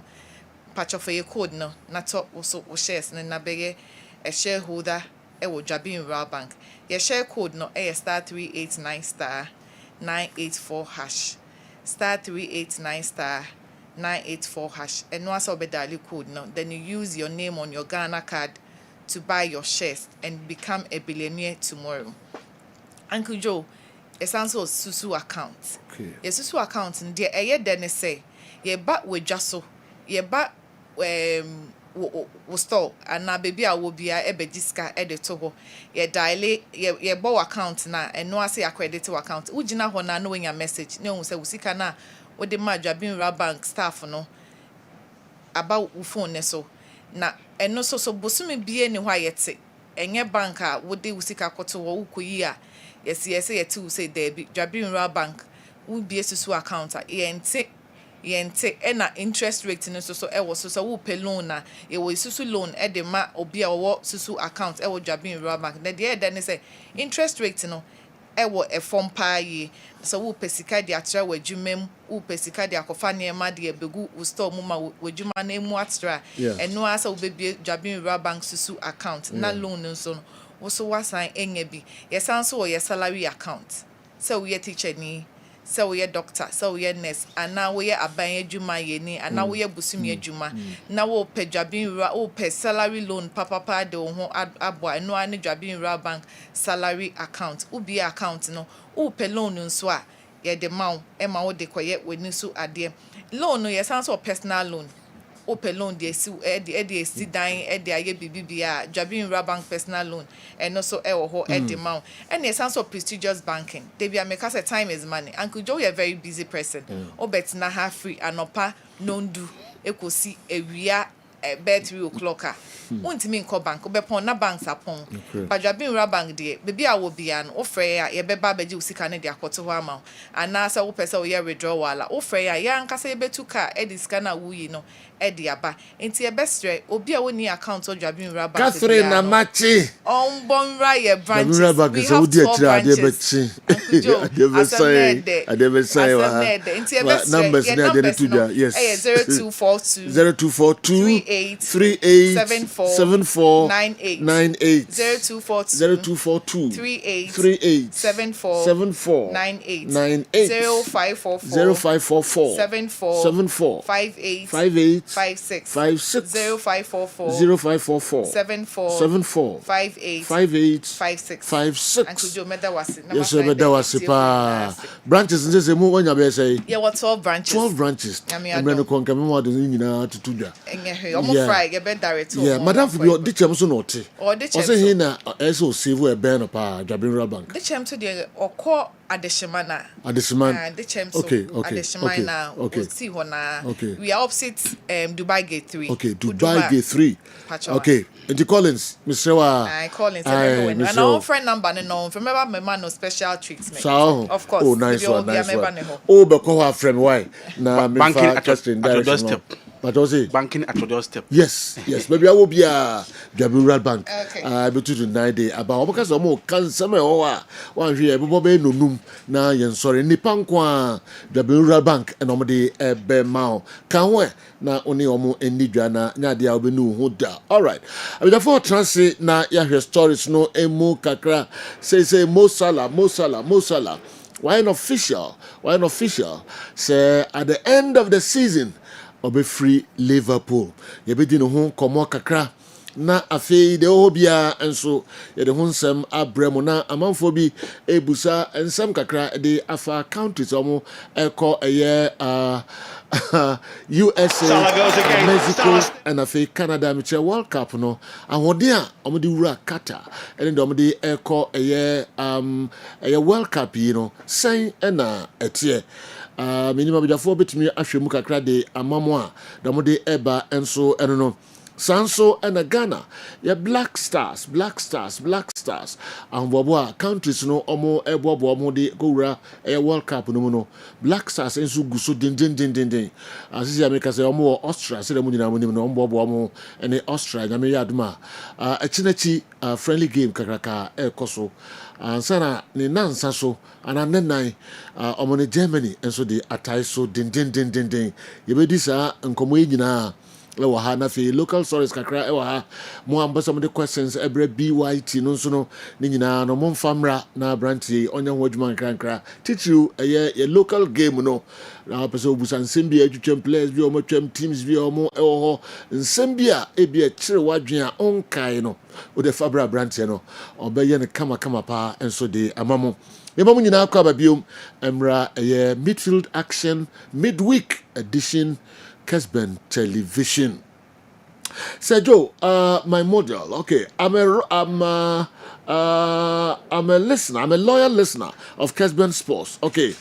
Speaker 7: patch of your code no na to also wo shares na bege a shareholder e wo Juaben Rural Bank your share code no e star 389 star 984 hash star 389 star 984 hash and no asa obedali code no then you use your name on your Ghana card to buy your shares and become a billionaire tomorrow. Uncle Joe, it's also Susu account.
Speaker 3: Okay.
Speaker 7: Yes, Susu account and dear eye then say ye back with Jasso ye back wo store and na baby a wo bia ebe diska e de to ho ye dial ye bow account na and no asa accredited account ugina ho na no nya message ne hu say usika na wo de ma Juaben Rural Bank staff no about wo phone ne so na eno so bosumi bie ne ho ayete enye bank a wo de usika koto wo ukoyi a yes yete wo say there Juaben Rural Bank wo bie susu account a yente na interest rate no so e wo so wo pay loan na e wo susu loan e de ma obi a wo susu account e wo Juaben Rural Bank na de ne say interest rate no e wo e form pa yi so wo pesika de atra wa dwumam wo pesika de akofa ne ma de begu wo store mu ma wo dwuma na mu atra eno asa wo bebie Juaben Rural Bank susu account na loan nso no wo so wasan enya bi yesan so wo your salary account so we teacher ni so we doctor so we nurse ana we aban adwuma ye ni ana we busumi adwuma na wo pe Juaben Rural wo pe salary loan papa de wo ho abo eno ane Juaben Rural Bank salary account ubi account no wo pe loan nso a ye de mawo e ma wo de koye weni so ade loan no yesan so personal loan open loan de si e si dan e de aye bibibia Juaben Rural Bank personal loan and also e wo ho e de ma and e sounds of prestigious banking they be make us time is money. Uncle Joe you a very busy person o bet na ha free anopa nondu ekosi ewia bed 3 o'clock a wontimi nkɔ bank wobɛpɔn na banks apɔn but Juaben rural bank de baby a wo bia no ofrɛ a yɛbɛba abɛgye wo sika ne de akɔto hɔ ama ana sɛ wo pɛ sɛ wo yɛ withdrawal a ofrɛ a yɛn ankasa yɛbɛtu ka edi sika na wo yi no edi aba enti yɛbɛsrɛ obi a woni account of Juaben rural bank
Speaker 3: Catherine na machi
Speaker 7: Bonra ye branches.
Speaker 3: Juaben rural bank
Speaker 7: We
Speaker 3: so
Speaker 7: have
Speaker 3: di
Speaker 7: 12
Speaker 3: atira ade
Speaker 7: branches.
Speaker 3: numbers na de to dia yes
Speaker 7: 0242
Speaker 3: 0242 38 74 98 0242 38 74 98 0544 74 58 56 0544 74 58 56 yes meda wase pa branches nse mu wanya be say
Speaker 7: yeah what 12 branches
Speaker 3: 12 branches emre no konka me mo de nyina tutuda
Speaker 7: enye omo fry ge be direct
Speaker 3: yeah madam for the chem so no te
Speaker 7: o de chem
Speaker 3: so he na eso save e be no pa Juaben rural bank
Speaker 7: de chem to de okọ adeshimana
Speaker 3: adeshimana
Speaker 7: de chem so
Speaker 3: okay
Speaker 7: adeshimana
Speaker 3: okay
Speaker 7: see hona
Speaker 3: okay
Speaker 7: we are opposite Dubai Gate 3
Speaker 3: okay Dubai Gate 3 okay and the Collins Mr. Wa
Speaker 7: I Collins and our friend number no remember my man no special treatment
Speaker 3: so
Speaker 7: of course
Speaker 3: oh nice one oh be call her friend why na me fa question
Speaker 8: doorstep
Speaker 3: but also
Speaker 8: banking at your doorstep
Speaker 3: yes maybe I will be a Juaben rural bank
Speaker 7: okay
Speaker 3: be to 9 day about because omo kan sama o wa hwe ebo be nonum na yen sorry nipa nkwa Juaben rural bank and omo de ebe ma kan we na oni omo eni dwa na nya de a obenu hu da all right I be for transit na ya hwe stories no emu kakra say Mo Salah why an official say at the end of the season obe free Liverpool yebedi no ho komo kakra na afei de obia enso ye de ho nsem abremo na amanfo bi ebusa ensem kakra de afa countries omo eko eye UPSA Mexico and afei Canada Mitchell World Cup no ahode a omo de wura Qatar and de omo de eko eye World Cup yi no sen na etie minimum bidafo betimi ahwemu kakra de amamo a damo de eba enso eno no Sanso and Ghana ya Black Stars and bobo countries no omo ebobo omo de gowura World Cup no Black Stars enso guso din asisi America say omo Austria say dem nyina mo nim no bobo omo ene Austria nyame ya aduma echinachi friendly game kakraka ekoso ansana ni nansa so ananenan omo ne Germany enso de atai so din yebedi sa nkomo nyina ewa ha na fe local stories kakra ewa ha mo amba some the questions ebre BYT no so no ni nyina no mo famra na branch onya ho adwuma krankra titiri ye local game no na pese obusa nsembia atwetwem players bi o mo twem teams bi o mo ewo ho nsembia e bi a kire wadwen a onkai no o de fabra branch no obeye ne kama pa enso de amamo yemamu nyina akwa babiom emra midfield action midweek edition Kessben television. Sergio, my model. Okay, I'm a listener. I'm a loyal listener of Kessben Sports. Okay,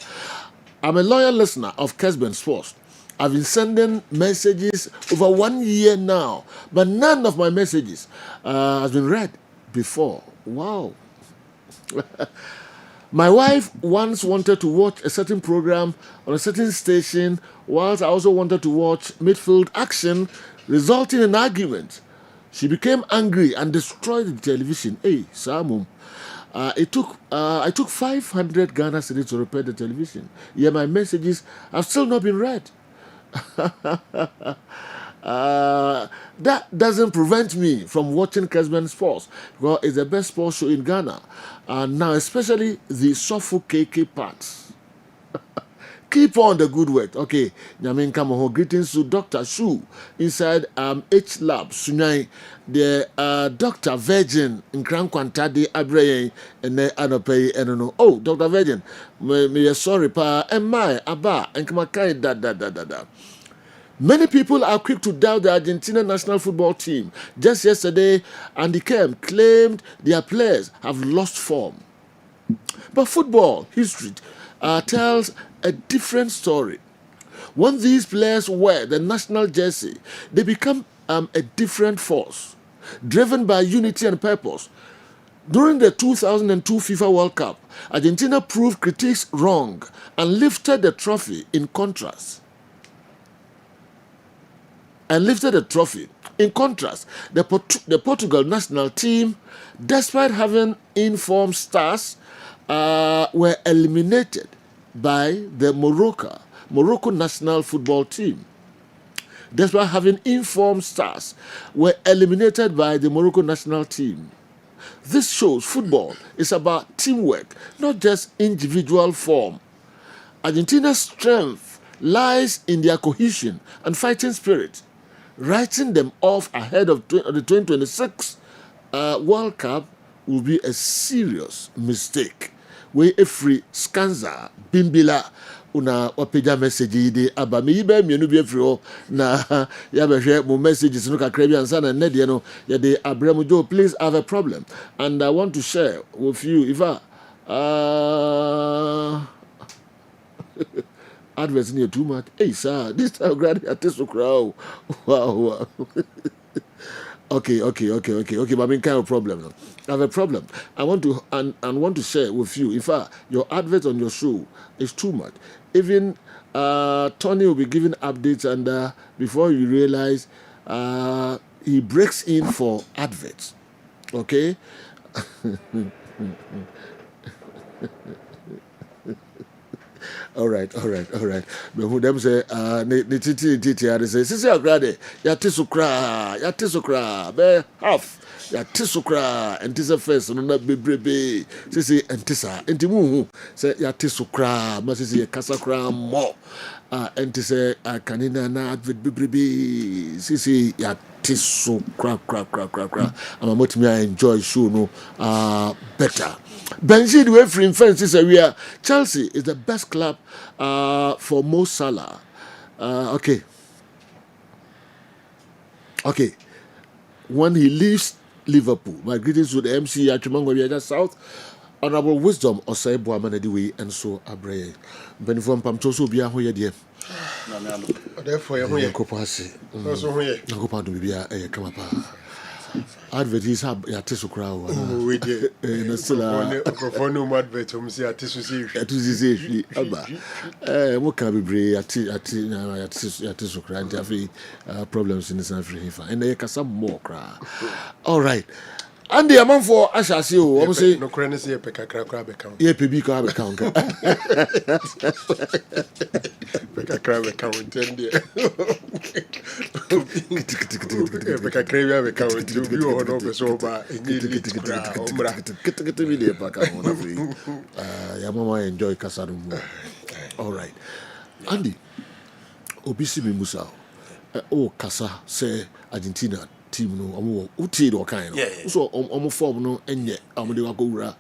Speaker 3: I'm a loyal listener of Kessben Sports. I've been sending messages over 1 year now, but none of my messages has been read before. Wow. My wife once wanted to watch a certain program on a certain station, whilst I also wanted to watch midfield action, resulting in argument. She became angry and destroyed the television. Hey, Samum. I took 500 Ghana cedis to repair the television. Yet my messages have still not been read. That doesn't prevent me from watching Kessben Sports because it's the best sports show in Ghana. And now, especially the suffocating parts. Keep on the good work. Okay, Nyamin Kamaho, greetings to Dr. Shu inside H Lab, Sunyai, the Dr. Virgin in Grand Quantadi Abreye and Anope and oh, Dr. Virgin, me sorry, pa, and my Abba, and Kamakai da. Many people are quick to doubt the Argentina national football team. Just yesterday, Andy Kemp claimed their players have lost form. But football history tells a different story. When these players wear the national jersey, they become a different force, driven by unity and purpose. During the 2002 FIFA World Cup, Argentina proved critics wrong and lifted the trophy in contrast. In contrast, the Portugal national team, despite having informed stars, were eliminated by the Morocco national football team. Despite having informed stars, were eliminated by the Morocco national team. This shows football is about teamwork, not just individual form. Argentina's strength lies in their cohesion and fighting spirit. Writing them off ahead of the 2026 World Cup will be a serious mistake. We free Scanza, Bimbila, una wapeja message de aba me yiba mienu bi afri ho na ya behwe mo messages no kakra bi ansa na nede no ya de abramo jo, please, I have a problem and I want to share with you if adverts near too much. Hey sir, this time grad at this crowd. Wow. Okay, but I mean kind of problem now. I have a problem. I want to share with you. If your advert on your show is too much, even Tony will be giving updates, and before you realize, he breaks in for adverts. Okay. All right. But who them say, ne titi, they say, Sisi agrade, ya tisukra, be half, ya tisukra, and tisa first, no na bebrebe, Sisi, and tisa, and timu, say, ya tisukra, masisi, ya kasakra, mo, and tisa, kanina na advert bebrebe, Sisi, ya tisukra, I'm a motive, I enjoy show, no, better. Benji, the way free fences area, Chelsea is the best club for Mo Salah. Okay. When he leaves Liverpool, my greetings to the MC Achimango South, Honorable Wisdom Osei Boamanediwe, and so Abre. Benifom Pamtoso Bia Hoya dear.
Speaker 9: Therefore, you're
Speaker 3: Nagopa do Bia come up. Advertise ya teso crowd.
Speaker 9: we did.
Speaker 3: Na sila
Speaker 9: Microphone advert say atisu
Speaker 3: say aba. Mo ka bebre ya teso crowd afi problems in this Africa. And they can some more cra. All right. And the amount for Ashasi o say
Speaker 9: no crane say peka crab account.
Speaker 3: Yeah, PB crab account.
Speaker 9: Peka crab account there. Peka crab account you no be so ba enyi omra.
Speaker 3: Get video back on. Ya mama enjoy Kasarum. All right. Andy Obisi Musa. Oh Kasa say Argentina team no omo uti do kan no so omo form no enye omo de wakowura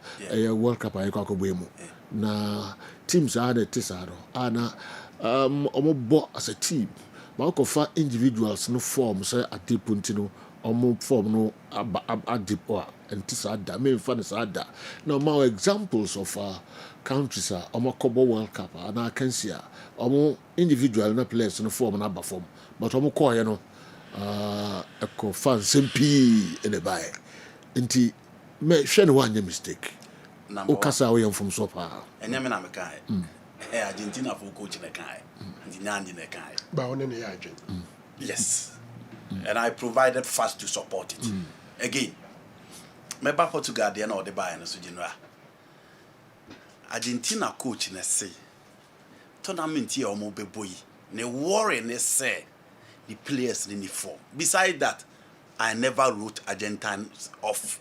Speaker 3: World Cup ay kwakobwe mu na teams are the tisado ana omo bo as a team ma ko fa individuals no form say adepunti no omo form no adipo and tisada me fa tisada now more examples of countries omo kobo World Cup ana can see omo individual na players no form na ba form but omo ko ye no a fan simpi in the buy. Inti me share one mistake. Okasa we from so far.
Speaker 5: Enya me na me kai. Argentina for coach na kai. Ndi nyandi na kai.
Speaker 9: Ba one ne agent.
Speaker 5: Yes. And I provided fast to support it. Again, me ba Portugal there na o de buy na so general. Argentina coach na say tournament here o mo beboyi. Ne worry ne say the players in the form. Besides that, I never wrote Argentines off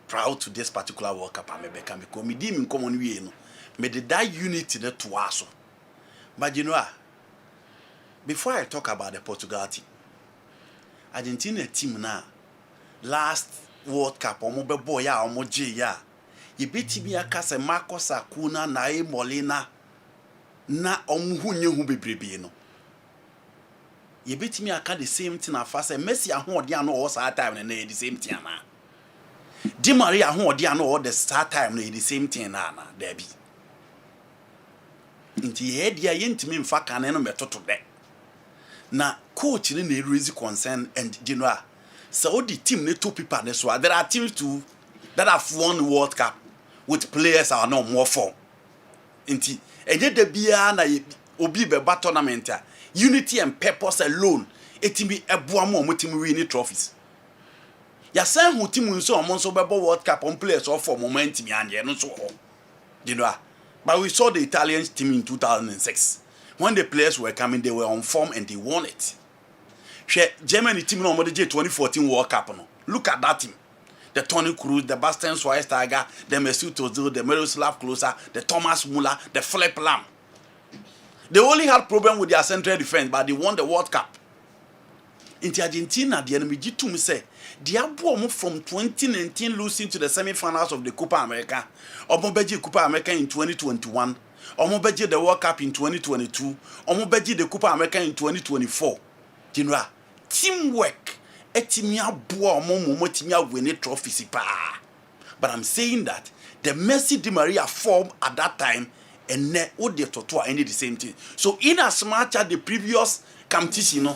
Speaker 5: proud to this particular World Cup. I become because me dim in common way no. Me the that unity that to us. But you know, before I talk about the Portugal team, Argentina team now last World Cup omo be boy ya omo je ya. Ye beti bi aka se Marcos Acuna na Molina na omo hunye hu bebrebe no. You bet me I can the same thing as fast and Messi who dia no all start time and the same thing na. Di Maria who dia no all the start time and the same thing na there be. Inti ye dia yentimi mfa kan no metoto de. Na
Speaker 10: coach ni raise concern and so the team need two people this one. There are teams too that have won World Cup with players are no more form. Inti enye de bia na obi be ba tournament unity and purpose alone etimi eboa mo motimi win trophies. Ya san hu team nso omo nso be World Cup on players of for momentum and no so ho. But we saw the Italian team in 2006. When the players were coming, they were on form and they won it. Germany team no the 2014 World Cup. No. Look at that team. The Toni Kroos, the Bastian Schweinsteiger, the Mesut Ozil, the Miroslav Klose, the Thomas Müller, the Philipp Lahm. They only had problem with their central defense, but they won the World Cup. In Argentina, the enemy G2 say they are from 2019 losing to the semi-finals of the Copa America, Omobeji Copa America in 2021, Omobeji the World Cup in 2022, Omobeji the Copa America in 2024. General, teamwork, etimia boa momotimia win trophy pa. But I'm saying that the Messi Di Maria form at that time and ne Ode Totoa ended the same thing. So in as much as the previous competition,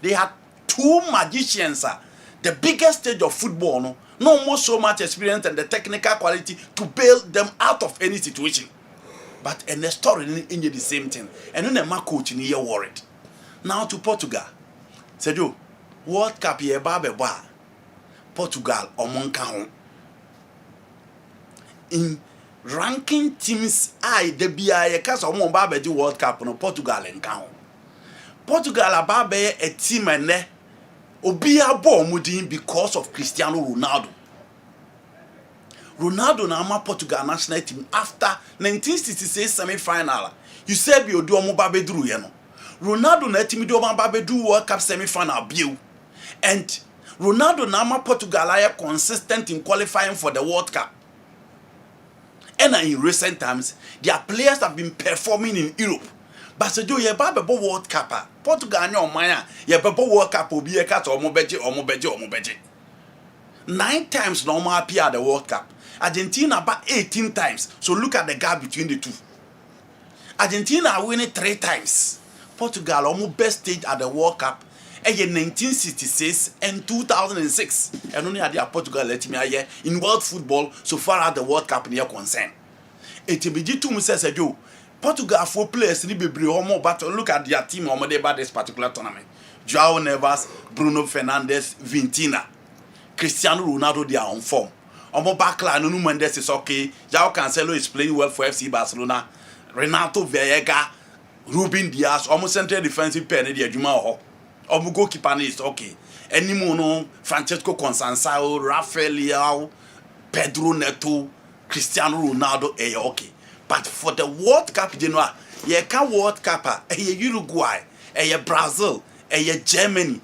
Speaker 10: they had two magicians, the biggest stage of football, no more so much experience and the technical quality to bail them out of any situation. But and the story in the same thing. And then the coach in here worried. Now to Portugal. Said you, World Cup here ba Portugal or Monca. In ranking teams, the BIA cast of Mombabe World Cup on Portugal and count. Portugal ababe a team and ne Obia bo mudin because of Cristiano Ronaldo. Ronaldo na ama Portugal national team after 1966 semi-final. You said you do Mobabe Drew, you know. Ronaldo na team do Mobabe do World Cup semi-final bill. And Ronaldo na ama Portugal are consistent in qualifying for the World Cup. And in recent times, their players have been performing in Europe. But so you have a World Cup. Portugal no maya, you have a World Cup will be a cat or mobeje. 9 times normal appear at the World Cup. Argentina about 18 times. So look at the gap between the two. Argentina winning 3 times. Portugal almost best stage at the World Cup. In 1966 and 2006. And only had Portugal let me here in world football so far as the World Cup near concern. It will be to says you. Portugal 4 players ni bebre homo but look at their team homo they this particular tournament. João Neves, Bruno Fernandes, Vintina. Cristiano Ronaldo they are on form. Omo backline Nuno Mendes is okay. João Cancelo is playing well for FC Barcelona. Renato Veiga, Ruben Dias, omo central defensive pair ni adwuma ho. Omo goalkeeper is okay. Animo no Francesco Conceição, Rafael Leao, Pedro Neto, Cristiano Ronaldo okay. But for the World Cup, you know, World Cup, Uruguay, Brazil, Germany,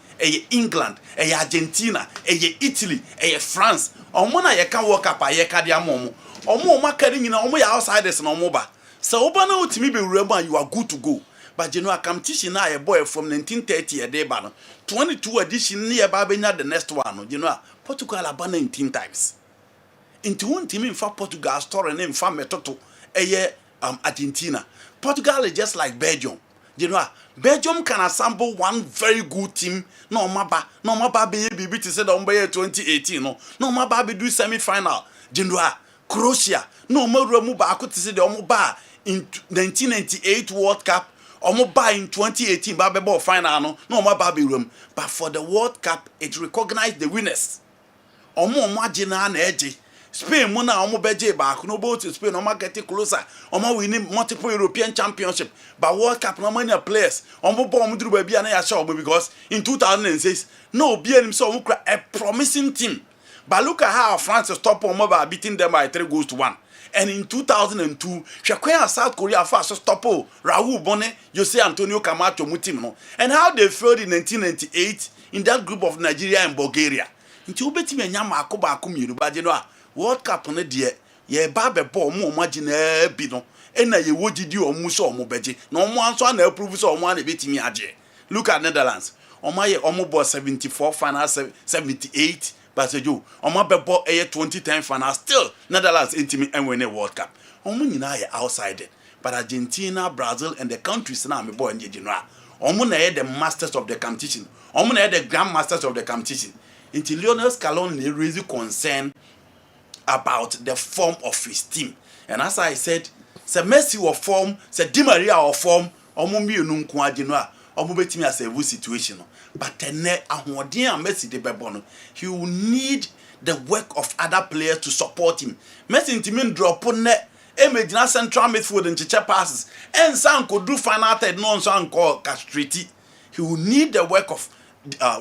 Speaker 10: England, Argentina, Italy, France. Omona World Cup, Diamomo. Omo carrying in Omo outsiders no moba. So Obana ultimately be remember you are good to go. But you know, I come teaching now a boy from 1930 a day ban. 22 edition near Babena the next one. You know, Portugal about 19 times. Into one team in fact Portugal story name from Metoto. Argentina. Portugal is just like Belgium. You know, Belgium can assemble one very good team. No maba be to say the 2018. No maba be do semi-final. You know, Croatia. No more I could say the Omoba in 1998 World Cup. Omoba in 2018 Babebo final. No maba be room. But for the World Cup, it recognized the winners. Omo margina and edgy. Spain muna omo beje back no boat to Spain omo get closer omo winning multiple European championship but World Cup no many players omo ball mudru ba bia na ya show because in 2006 no bia nim so a promising team but look at how France stopped omo by beating them by 3-1 and in 2002 Shakwa South Korea first stop Raoul Bonne Jose Antonio Camacho mutim no and how they failed in 1998 in that group of Nigeria and Bulgaria until beti me nya mako ba ko miru ba je no World Cup on the dear, ye babe ball more margin bino, and ye would do or muso or beji. No one so and approves or one bit me aje. Look at Netherlands. On my almost 74 final 78, but you on my ball a 2010 final still Netherlands intimate and win a World Cup. On me outside it. But Argentina, Brazil, and the countries now me boy in the general. Omo na the masters of the competition. Omo na the grandmasters of the competition. Until Lionel Scaloni raised concern about the form of his team. And as I said, se Messi or form, se Di Maria or form, omo mi enu nko ade no a omo betimi asave situation no. But ene ahoden a Messi de bebo no, he will need the work of other players to support him. Messi intimi drop ne imagine central midfield and cheche passes and san could do final third non san call castrati. He will need the work of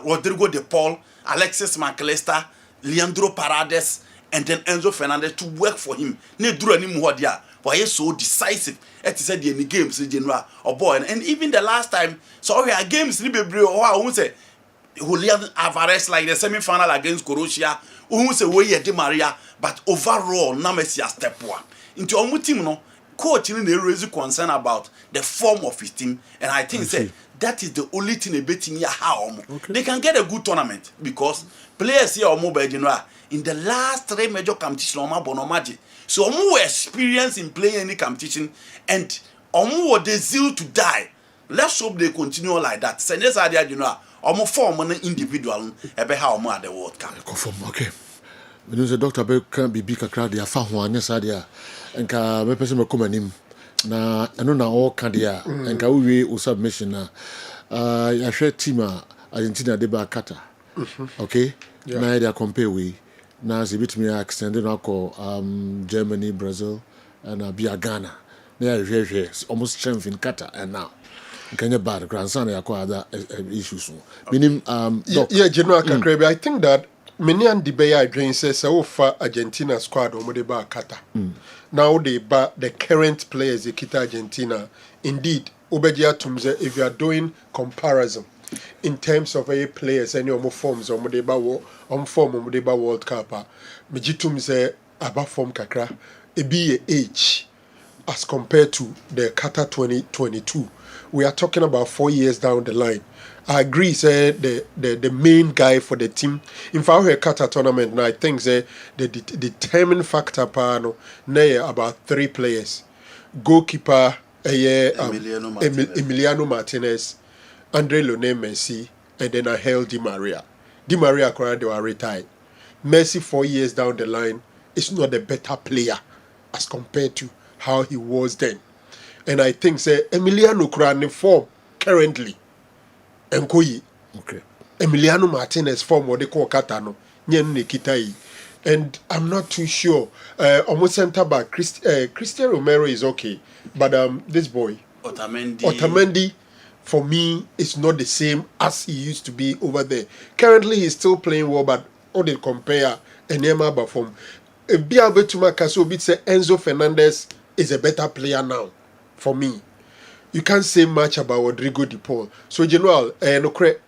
Speaker 10: Rodrigo de Paul, Alexis McAllister, Leandro Paredes, and then Enzo Fernandez to work for him. Ne drew any more there. Why he so decisive? It said the games in general or boy, and even the last time, so here games ni bebre or I won't say Julian Alvarez like the semi-final against Croatia, who say way Di Maria, but overall na Messi a step one. Into our team no coach in the raise concern about the form of his team, and I think say that is the only thing a betting here how they can get a good tournament because players here are mobile general in the last 3 major competitions on Bonomaji. So more experience in playing any competition and more the zeal to die. Let's hope they continue like that. Send us idea, you know, form an individual ebe how more at the World Cup.
Speaker 3: Okay. When the doctor can be big crowd, they are far one yes idea. And my person will come in na eno na all candia and ka we submission na ya share team Argentina de ba kata. Okay? Na they compare we na ze bit me extend na ko Germany, Brazil and Ghana. Na ya almost strength in Qatar and now Kenya bad grandson ya ko other issues. Meaning
Speaker 9: General Kakrebi, I think that many and the Bay Adrian says so far Argentina squad or Modeba Kata. Now they ba the current players Kita Argentina. Indeed, Obedia Tumze, if you are doing comparison in terms of a players any more forms or Modeba on form of Modeba World Cup, Mejitumze above form Kakra, a be age as compared to the Qatar 2022. We are talking about 4 years down the line. I agree, say the main guy for the team. In fact, we Qatar tournament now. I think say the determining factor pano about 3 players: goalkeeper, Emiliano Martinez, Andre Lionel Messi, and then Angel Di Maria. Di Maria they were retired. Messi 4 years down the line is not a better player as compared to how he was then. And I think say Emiliano Crane form currently. Enkoyi.
Speaker 3: Okay.
Speaker 9: Emiliano Martinez form what they call Katano. Nyen Kitai. And I'm not too sure. Almost center back. Christian Romero is okay. But this boy. Otamendi for me is not the same as he used to be over there. Currently he's still playing well, but all they compare Enema Bafom. Biabetuma Kaso bit say Enzo Fernandez is a better player now. For me. You can't say much about Rodrigo de Paul. So, General,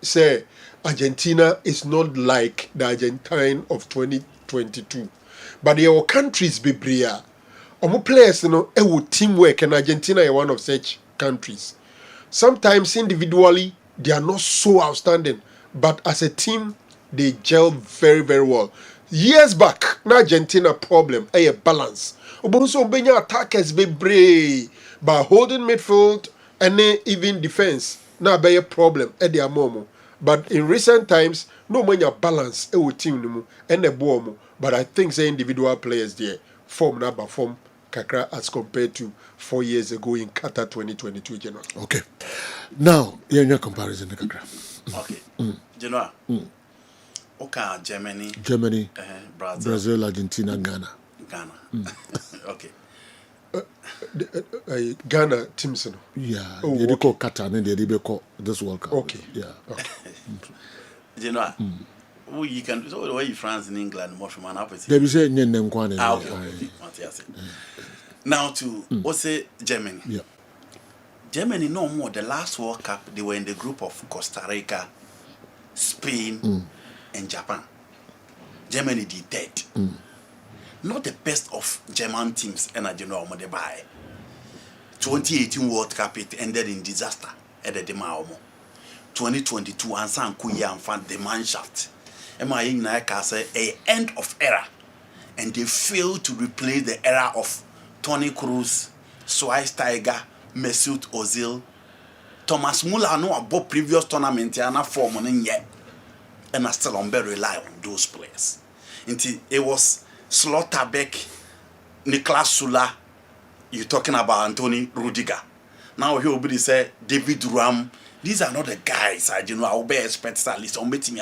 Speaker 9: say Argentina is not like the Argentine of 2022. But your countries be bria. Omo players, teamwork, and Argentina is one of such countries. Sometimes individually, they are not so outstanding. But as a team, they gel very, very well. Years back, na Argentina problem, a balance. Oboso Benya attackers be brave. By holding midfield and even defense, now be a problem at their moment. But in recent times, no money balance a team and a bomb. But I think the individual players there form number form Kakra as compared to 4 years ago in Qatar 2022 General.
Speaker 3: Okay. Now, you're in your comparison, Kakra.
Speaker 10: Okay. General. Okay,
Speaker 3: Germany, Brazil, Argentina, Ghana.
Speaker 10: Okay.
Speaker 9: Ghana teams.
Speaker 3: Yeah, they call Qatar and they call this World Cup.
Speaker 9: Okay.
Speaker 3: Yeah.
Speaker 9: Okay.
Speaker 10: You know, you can so the way you France in England more from an opposite.
Speaker 3: They be say name kwane.
Speaker 10: Okay. Now to say Germany.
Speaker 3: Yeah.
Speaker 10: Germany no more the last World Cup they were in the group of Costa Rica, Spain, and Japan. Germany did third. Not the best of German teams, and I don't know what they buy. 2018 World Cup it ended in disaster at the Demaomo. 2022 and San Kuya and found the Mannschaft. MI in say a end of era, and they failed to replace the era of Toni Kroos, Schweinsteiger, Mesut Ozil, Thomas Muller no about previous tournament and a form on yet. And I still on rely on those players. It was Slotterbeck, Niklas Sula, you're talking about Anthony Rudiger. Now he will be say David Ram. These are not the guys I will be expect at least on betting me.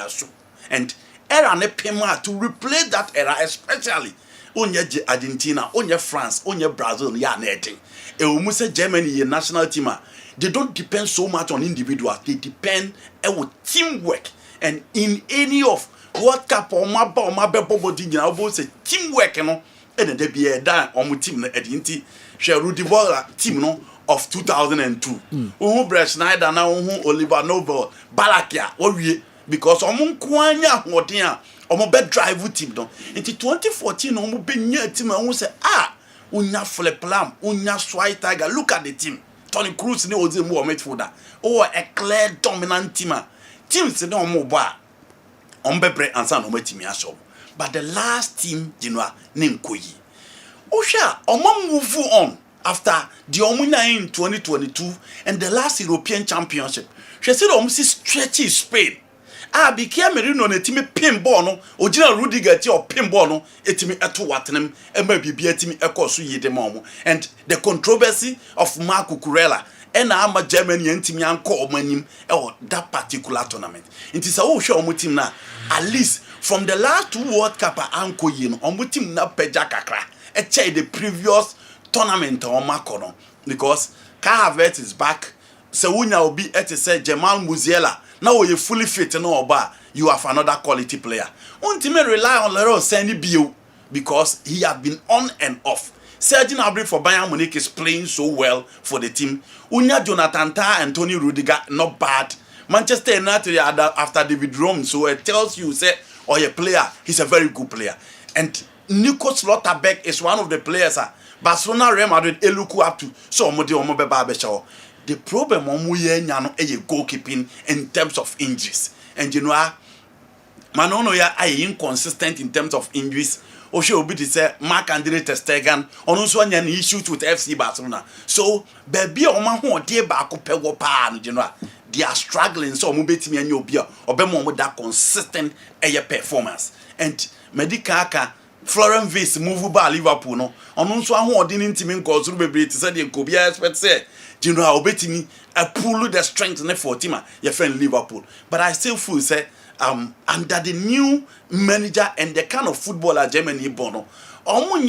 Speaker 10: And era ne pema to replace that era, especially onye Argentina, onye France, onye Brazil, yeah, netting. E will say Germany, a national team. They don't depend so much on individuals. They depend on teamwork. And in any of World Cup or my body, you know, say teamwork, you know, and there be a dime on my team at the Rudy Bola team, no, of 2002. Brett Schneider now, Oliver Noble, Balakia, because kwanya hodia bed drive team no. Into 2014, be near team and say, unya Fleplam, unya Swai Tiger. Look at the team. Tony Cruz ne was more midfielder. Oh, a clear dominant team. Teams no more bar. Ombebre and San Ometimi Asom. But the last team, you know, name Koyi. Osha, move on after the Omuna in 2022 and the last European Championship. She said, stretchy Spain. Became Merino on a team pinball, no, original Rudiger or pinball, no, etimi eto watenem, and maybe be a team echo suye de momo. And the controversy of Marco Curella and I'm Germany and Timmy and call manim or that particular tournament. It is a whole show team now. At least from the last 2 World Cup anko yin on team na peja kakra. The previous tournament on Makono because Advert is back. So we now be at say Jamal Musiala. Now you fully fit in all bar, you have another quality player. Ultimately rely on Leroy Sandy Bio because he has been on and off. Sergio Gnabry for Bayern Munich is playing so well for the team. Unya Jonathan Tah and Tony Rudiger not bad. Manchester United after David Rome, so it tells you say a player, he's a very good player. And Nico Slotterbeck is one of the players. Barcelona, Real Madrid, Eluku up to so the problem goalkeeping in terms of injuries. And you know, Manono ya inconsistent in terms of injuries. Oshe obi to say Marc-Andre ter Stegen on also an issues with FC Barcelona. So baby ho de ba ko pewo pa no general. They are struggling so mo betimi anya obi obemo mo that consistent performance. And Medicaka Florent Vase move by Liverpool no. On also ho de ntimi nko zuru bebre to say the Kobe expect say General obetimi pull the strength for team your friend Liverpool. But I still feel say under the new manager and the kind of footballer Germany born,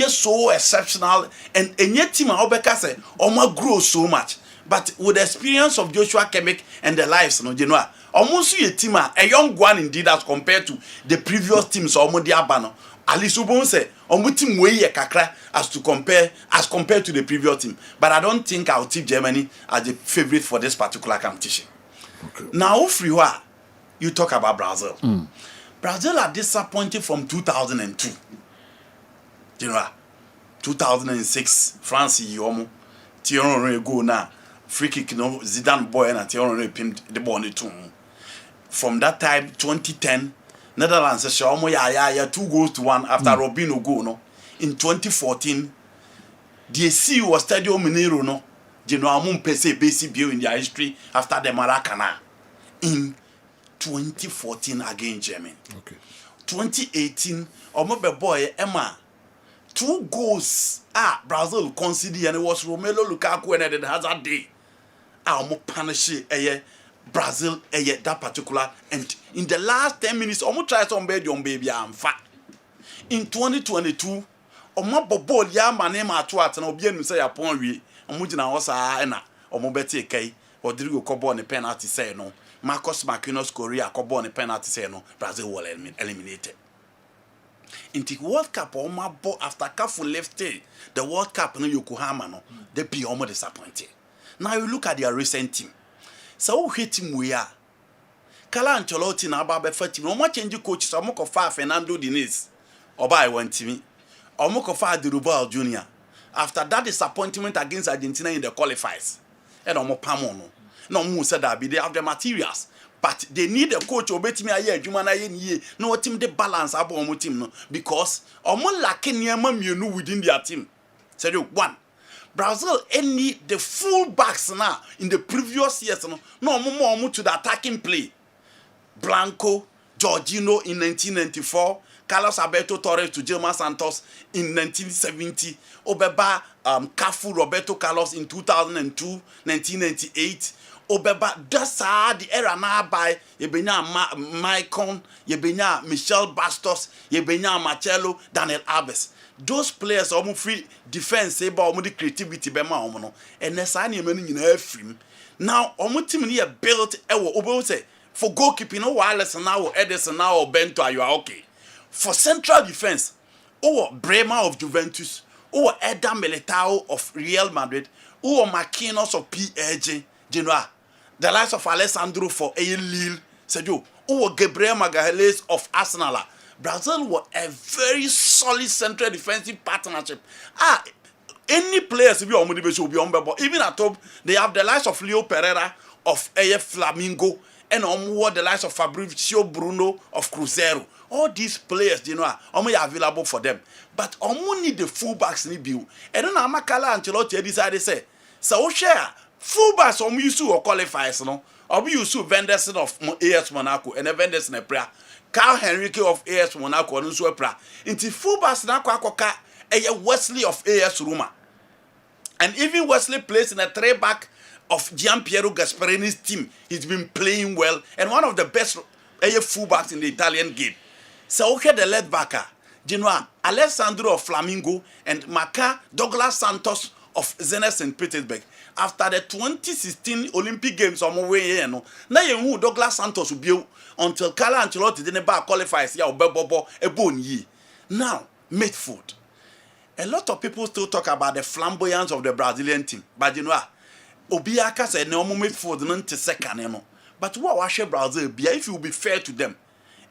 Speaker 10: so exceptional and yet team Obeka say grow so much. But with the experience of Joshua Kimmich and the lives, no, you know, almost a team, a young one indeed as compared to the previous teams Diabano. At least Ubon say team way kakra as compared to the previous team. But I don't think I'll tip Germany as the favorite for this particular competition. Okay. Now Friwa, you talk about Brazil. Brazil are disappointed from 2002. You know, 2006, France yomo Thierry go now. Free kick no Zidane boy and Thierry pinned the ball on the tomb. From that time, 2010, Netherlands ya 2-1 after Robinho go no. In 2014, the DC was Stadio Mineiro no. General Mumpese basic view in their history after the Maracana. In 2014 again Germany. Okay. 2018, Omobe boy Emma 2 goals. Brazil conceded and it was Romelu Lukaku and it has a day. Omo punish Brazil that particular and in the last 10 minutes Omo try some baby am fat. In 2022, Omo ball ya mane ma to at na obi anu say yapon wie. Omo gina ho sa na Omo beti kai Rodrigo Kobo ne penalty say no. Marcus Marquinhos Correa kobo on the penalty say no. Brazil were eliminated. In the World Cup, after Cafu left the World Cup no Yokohama no, they be almost disappointed. Now you look at their recent team. So who hit him we are? Carlo Ancelotti na Ababe team. No more change coach. So mo kofa Fernando Diniz. Oba I want me. Omo kofa Durubal Jr. After that disappointment against Argentina in the qualifiers, and omo Pamono. No more said that they have the materials, but they need a coach obetimi aye adwuma na ye niye na o team the balance abo omo team no because omo lacking niam mienu within their team. Say one Brazil any the full backs now in the previous years no more to the attacking play. Blanco, Jorginho in 1994, Carlos Alberto Torres to Gilmar Santos in 1970, Obeba Cafu Roberto Carlos in 2002, 1998. Obeba that's the era now by Yebenya Maicon, Yebenya Michel Bastos, Yebenya Marcelo, Daniel Alves. Those players are free defense, about the creativity, bema and the signing in every. Now, team here built for goalkeeping, no wireless now, Edison now, or Bento, you are okay. For central defense, Bremer of Juventus, Eder Militao of Real Madrid, Marquinhos of PSG, Genoa. The likes of Alessandro for Lille, Sergio, Gabriel Magalhaes of Arsenal. Brazil were a very solid central defensive partnership. Any players will be on, but even at top, they have the likes of Leo Pereira of Flamingo and the likes of Fabrizio Bruno of Cruzeiro. All these players, are available for them. But need the fullbacks in view. And then Amakala Ancelotti decided to say, so share. Fullbacks used to qualifiers, no? Or we used to Venderson of AS Monaco and a Venderson a prayer. Carl Henrique of AS Monaco and also a prayer. Into fullbacks na kwaka a Wesley of AS Roma. And even Wesley plays in a three-back of Gianpiero Gasparini's team. He's been playing well and one of the best fullbacks in the Italian game. So okay, the left backer, Genoa, Alessandro of Flamingo and Maka Douglas Santos of Zenit St. Petersburg. After the 2016 Olympic Games on way now you Douglas Santos will be until Carlo Ancelotti didn't qualify now midfield. A lot of people still talk about the flamboyance of the Brazilian team, but Obiaka said no midfield not second but what was Brazil if you will be fair to them,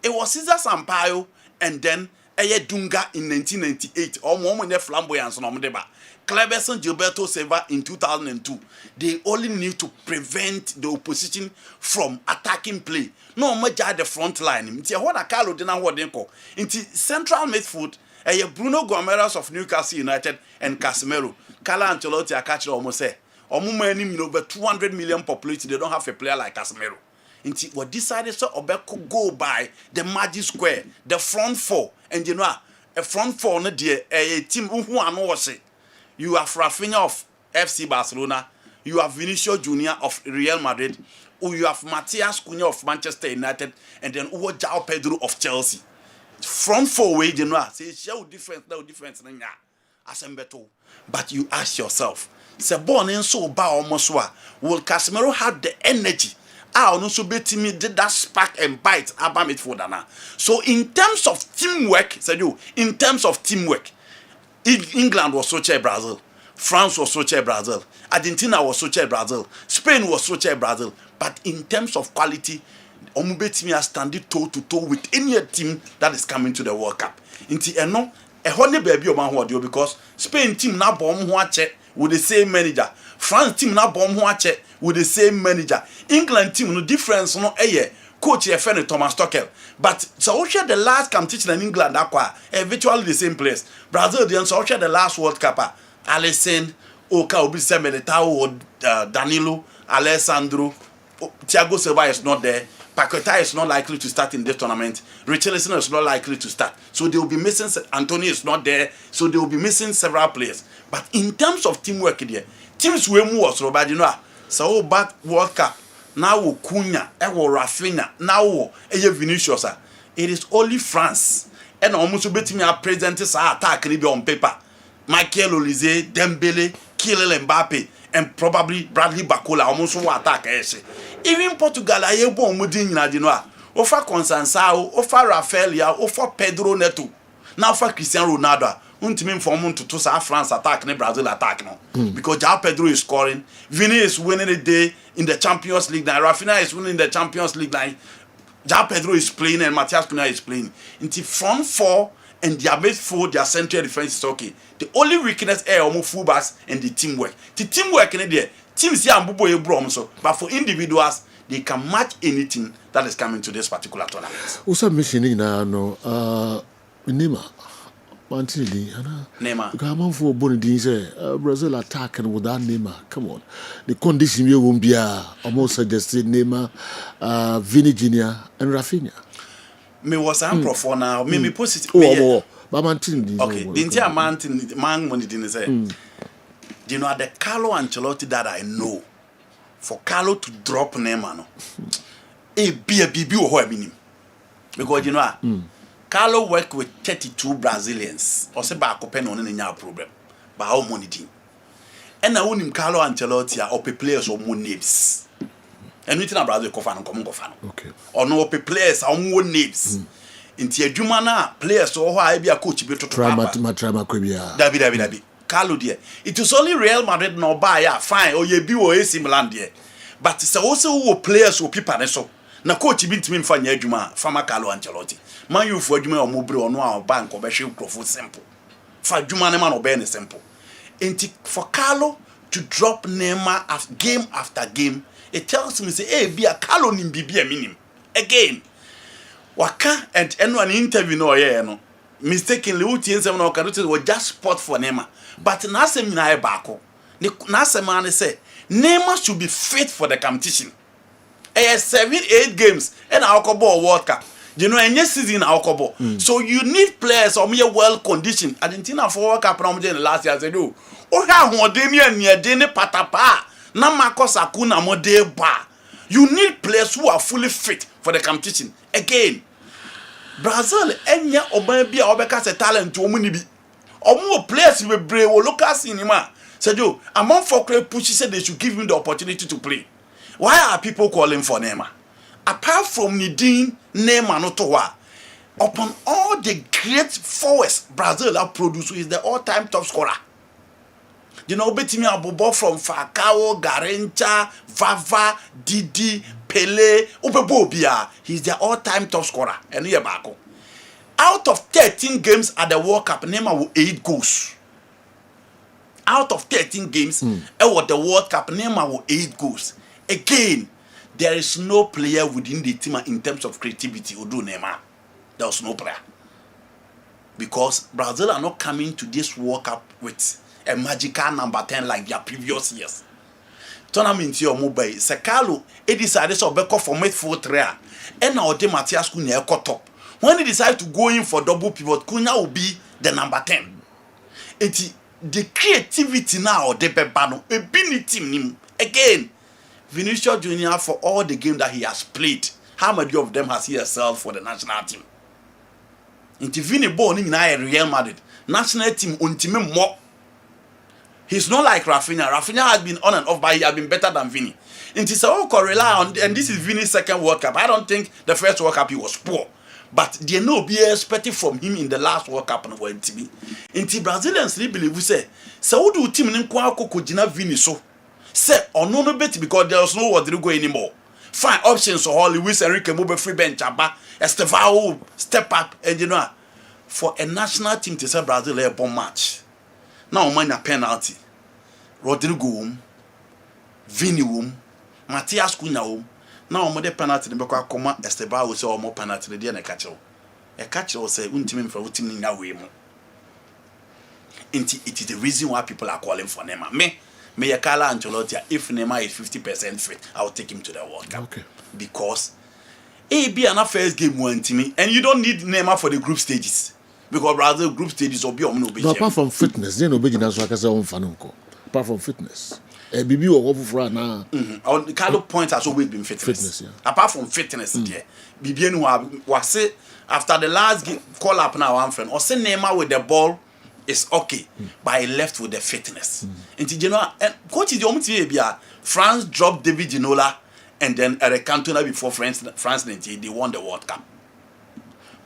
Speaker 10: it was Cesar Sampaio and then Dunga in 1998 or more the flamboyance no deba. Cleberson Gilberto Silva in 2002. They only need to prevent the opposition from attacking play. No more the front line. Into central midfield, Bruno Gomes of Newcastle United and Casemiro. Carlo Ancelotti Akachi almost say, over 200 million population, they don't have a player like Casemiro. Into what decided so Obeko go by the magic square, the front four, and a front four no dear a team who are no say. You have Rafinha of FC Barcelona. You have Vinicius Junior of Real Madrid. Or you have Matias Cunha of Manchester United. And then João Pedro of Chelsea. Front four way, say show difference, no difference. Asembeto. But you ask yourself, Sebon and so ba almost will Casemiro have the energy? Also bet me did that spark and bite about it for Dana. So in terms of teamwork, in terms of teamwork, England was so chair Brazil, France was so chair Brazil, Argentina was so chair Brazil, Spain was so chair Brazil. But in terms of quality, Omubetimi has standing toe to toe with any team that is coming to the World Cup. Inti eno a honey baby oman because Spain team na bomb huache with the same manager, France team na bomb huache with the same manager, England team no difference no coach friend Thomas Tuchel. But so the last competition in England virtually the same place. Brazil the so the last World Cup. Alisson, Oka Obise Militao, Danilo, Alessandro, Thiago Silva is not there. Paqueta is not likely to start in this tournament. Richarlison is not likely to start. So they will be missing. Antonio is not there. So they will be missing several players. But in terms of teamwork, there teams will move. So back World Cup. Now Cunha, Rafinha, now Vinicius. It is only France. And almost bet me a present attack on paper. Michael Olise, Dembele, Kylian Mbappe, and probably Bradley Bacola almost attack. Even Portugal, I have born within Nadinoa. Offer Consansao, offer Rafaelia, offer Pedro Neto. Now for Cristiano Ronaldo. Untimin for to France attack, Brazil attack no. Because João Pedro is scoring, Vini is winning the day in the Champions League now, Rafinha is winning the Champions League now, João Pedro is playing and Matias Cunha is playing. Into front four and their midfield, their central defense is okay. The only weakness is fullbacks and the teamwork. The teamwork in there, teams here and so, but for individuals, they can match anything that is coming to this particular tournament.
Speaker 3: Usa mission no Nima. Mantini, Anna.
Speaker 10: Neymar.
Speaker 3: Come on for Bonnie say Brazil attack and with that Neymar. Come on. The condition you won't be almost suggested Neymar, Vini Jr. and Rafinha.
Speaker 10: Me was am for now. Me positive.
Speaker 3: Oh, but Mantini.
Speaker 10: Okay, the entire man when didn't say. You know the Carlo Ancelotti that I know. For Carlo to drop Neymar, no. A BB or minim. Because you know, Carlo worked with 32 Brazilians. Or say back open on any problem. But how money team? And I want him Carlo Ancelotti or players or more names. And we tell Brazil Kofano come Kofano.
Speaker 3: Okay.
Speaker 10: Or no players or more names. Into a Jumana players or who I be a coach be to
Speaker 3: Trama Kwebia.
Speaker 10: David. Carlo dear. It was only Real Madrid no buy fine or ye be or AC Milan dear. But it's also who players who people so. Na coach been to me for Juma, Farmer Carlo Ancelotti. Man you for Juma or Mobile or no bank or Bashir Crawford simple. For Juma man or Ben simple. And for Carlo to drop Neymar game after game, it tells me say, hey, be a Carlo nimbi a minim. Again. Waka and anyone interview no yeah no. Mistakenly UTN7 or Caruti were just spot for Neymar. But Nasem na bako. Nasem say Neymar should be fit for the competition. 7-8 games and alcohol World Cup. You know, and yes season alcohol. So you need players or me well conditioned. Argentina for World Cup last year said do. Oh ha ho Demian near Dene patapa. Na Marcos Acuna mode ba. You need players who are fully fit for the competition. Again, Brazil enya oban bia obeka se talent o mu ni bi. Omo players we brave o local cinema. Said you among for push said they should give him the opportunity to play. Why are people calling for Neymar? Apart from Nidin, Neymar not to upon all the great forwards Brazil have produced, is the all-time top scorer. You know, betting me abobo from Falcao, Garrincha, Vava, Didi, Pele, Ubebobia. He's the all-time top scorer. And here back. Out of 13 games at the World Cup, Neymar will 8 goals. Out of 13 games at the World Cup, Neymar will 8 goals. Again, there is no player within the team in terms of creativity who do Neymar. There was no player. Because Brazil are not coming to this World Cup with a magical number 10 like their previous years. Tournament your mobile. Sekalo, he decided to back off for midfield rare. And now the Matias Cunha cut top. When he decided to go in for double pivot, Cunha will be the number 10. The creativity now, the Bebano, a bini team again. Vinicius Junior for all the games that he has played, how many of them has he excelled for the national team? Into Vini born in Real Madrid national team ultimate more. He's not like Rafinha. Rafinha has been on and off, but he has been better than Vini. Into so rely on, and this is Vini's second World Cup. I don't think the first World Cup he was poor, but they know be expected from him in the last World Cup and went to be. Into Brazilians believe we say, so do team in Kujina Vini so. Say or no bet because there was no what to go anymore. Fine options so Holly Luis Enrique move free bench aba Estevao step up and you know for a national team to say Brazil a bomb match. Now man a penalty. Rodrigo Vini Matias Cunha now mo de penalty be kwa koma Estevao say o mo penalty dey na catch. E catch say untimi mfa utimi nya we mo. It is the reason why people are calling for Neymar. Me Carlo Ancelotti, if Neymar is 50% fit, I will take him to the World Cup.
Speaker 3: Okay.
Speaker 10: Because it be an first game one team, and you don't need Neymar for the group stages. Because Brazil group stages will be on no.
Speaker 3: Apart from fitness, they no be na so akasa on fanunko. Apart from fitness. Bibi wo for na.
Speaker 10: Carlo point has always been fitness. Yeah. Apart from fitness there. Bibi no was say after the last game, call up now one friend or say Neymar with the ball is okay, but he left with the fitness. And coach is the only team France dropped David Ginola and then Eric Cantona before France 98, they won the World Cup.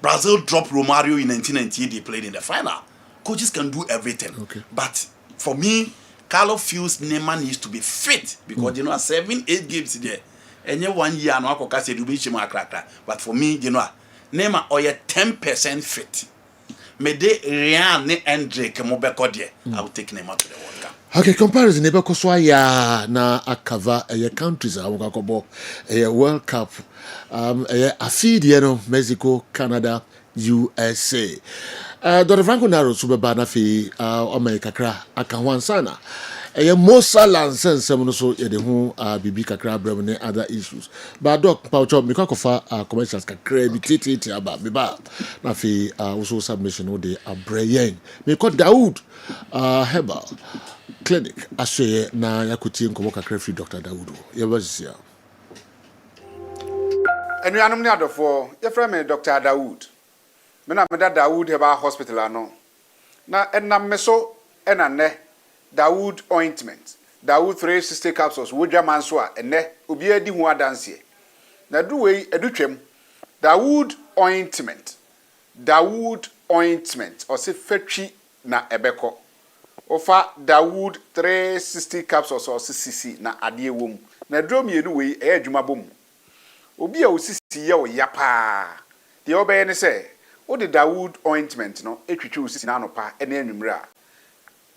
Speaker 10: Brazil dropped Romario in 1998, they played in the final. Coaches can do everything. Okay. But for me, Carlo feels Neymar needs to be fit because 7-8 games there. And 1 year but for me, Neymar or 10% fit. Me de Rian ne Hendrick Mobeko de. I will take Neymar to the World Cup.
Speaker 3: Okay, comparison Nebeko Swaya na akava countries a wakakobo World Cup. Afidi Mexico, Canada, USA. Dr. Franco Naro subaba na fi o kakra aka ho ansana. Mosa lansen no so ye de ho bibi kakra brem ne other issues. But doc paucho me kwakofa commercials kakra bi titi aba me ba na fi also submission o de abrayen. Me ko Daoud Herbal Clinic asye na yakuti nkomo kakra fi Dr. Daoud. Ye bazisia.
Speaker 11: Enuanom ne adofo ye frɛ me Dr. Daoud. Me na me da Daoud Herbal Hospital ano. Na enam me so enane Daoud ointment. Daoud 360 capsules wodwa manso a ene obi adi hu adanse. Na duwei edutwam. Daoud ointment. Daoud ointment o se fatwi na ebeko. Ofa Daoud 360 capsules o se sisi na ade ewom. Na drum yenu wei e adwuma bom. Obi a osisi ye o yapa. De obeye ne se wo de Daoud ointment no etwitwe osisi na anopa ene anwumre a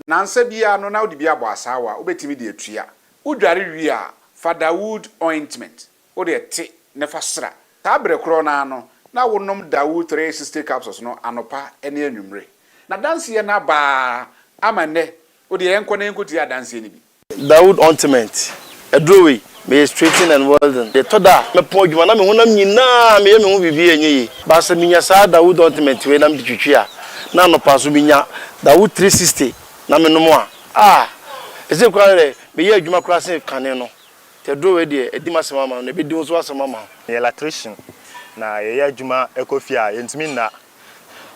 Speaker 11: nansa bia no na wo de bia bo asawa wo betimi de atua wo dware wi a fa Daoud ointment wo de te ne fa sra ta bre kro na no na wo nom Daoud 360 capsules no anopa ene anwumre na danse ye na ba amane wo de enko na enko ti adanse ni bi
Speaker 12: Daoud ointment edrowe me straighten and welding the toda me po djuma na me honam nyina me ye me ho bibi enyi ba se minya sa Daoud ointment we na me twitwi a na no pa so minya Daoud 360 na me no mo a eze kwa re me ye adwuma kra se kane no te drowe de edima se mama na be di so asema mama
Speaker 13: ye electrician na ye adwuma ekofia yentimi na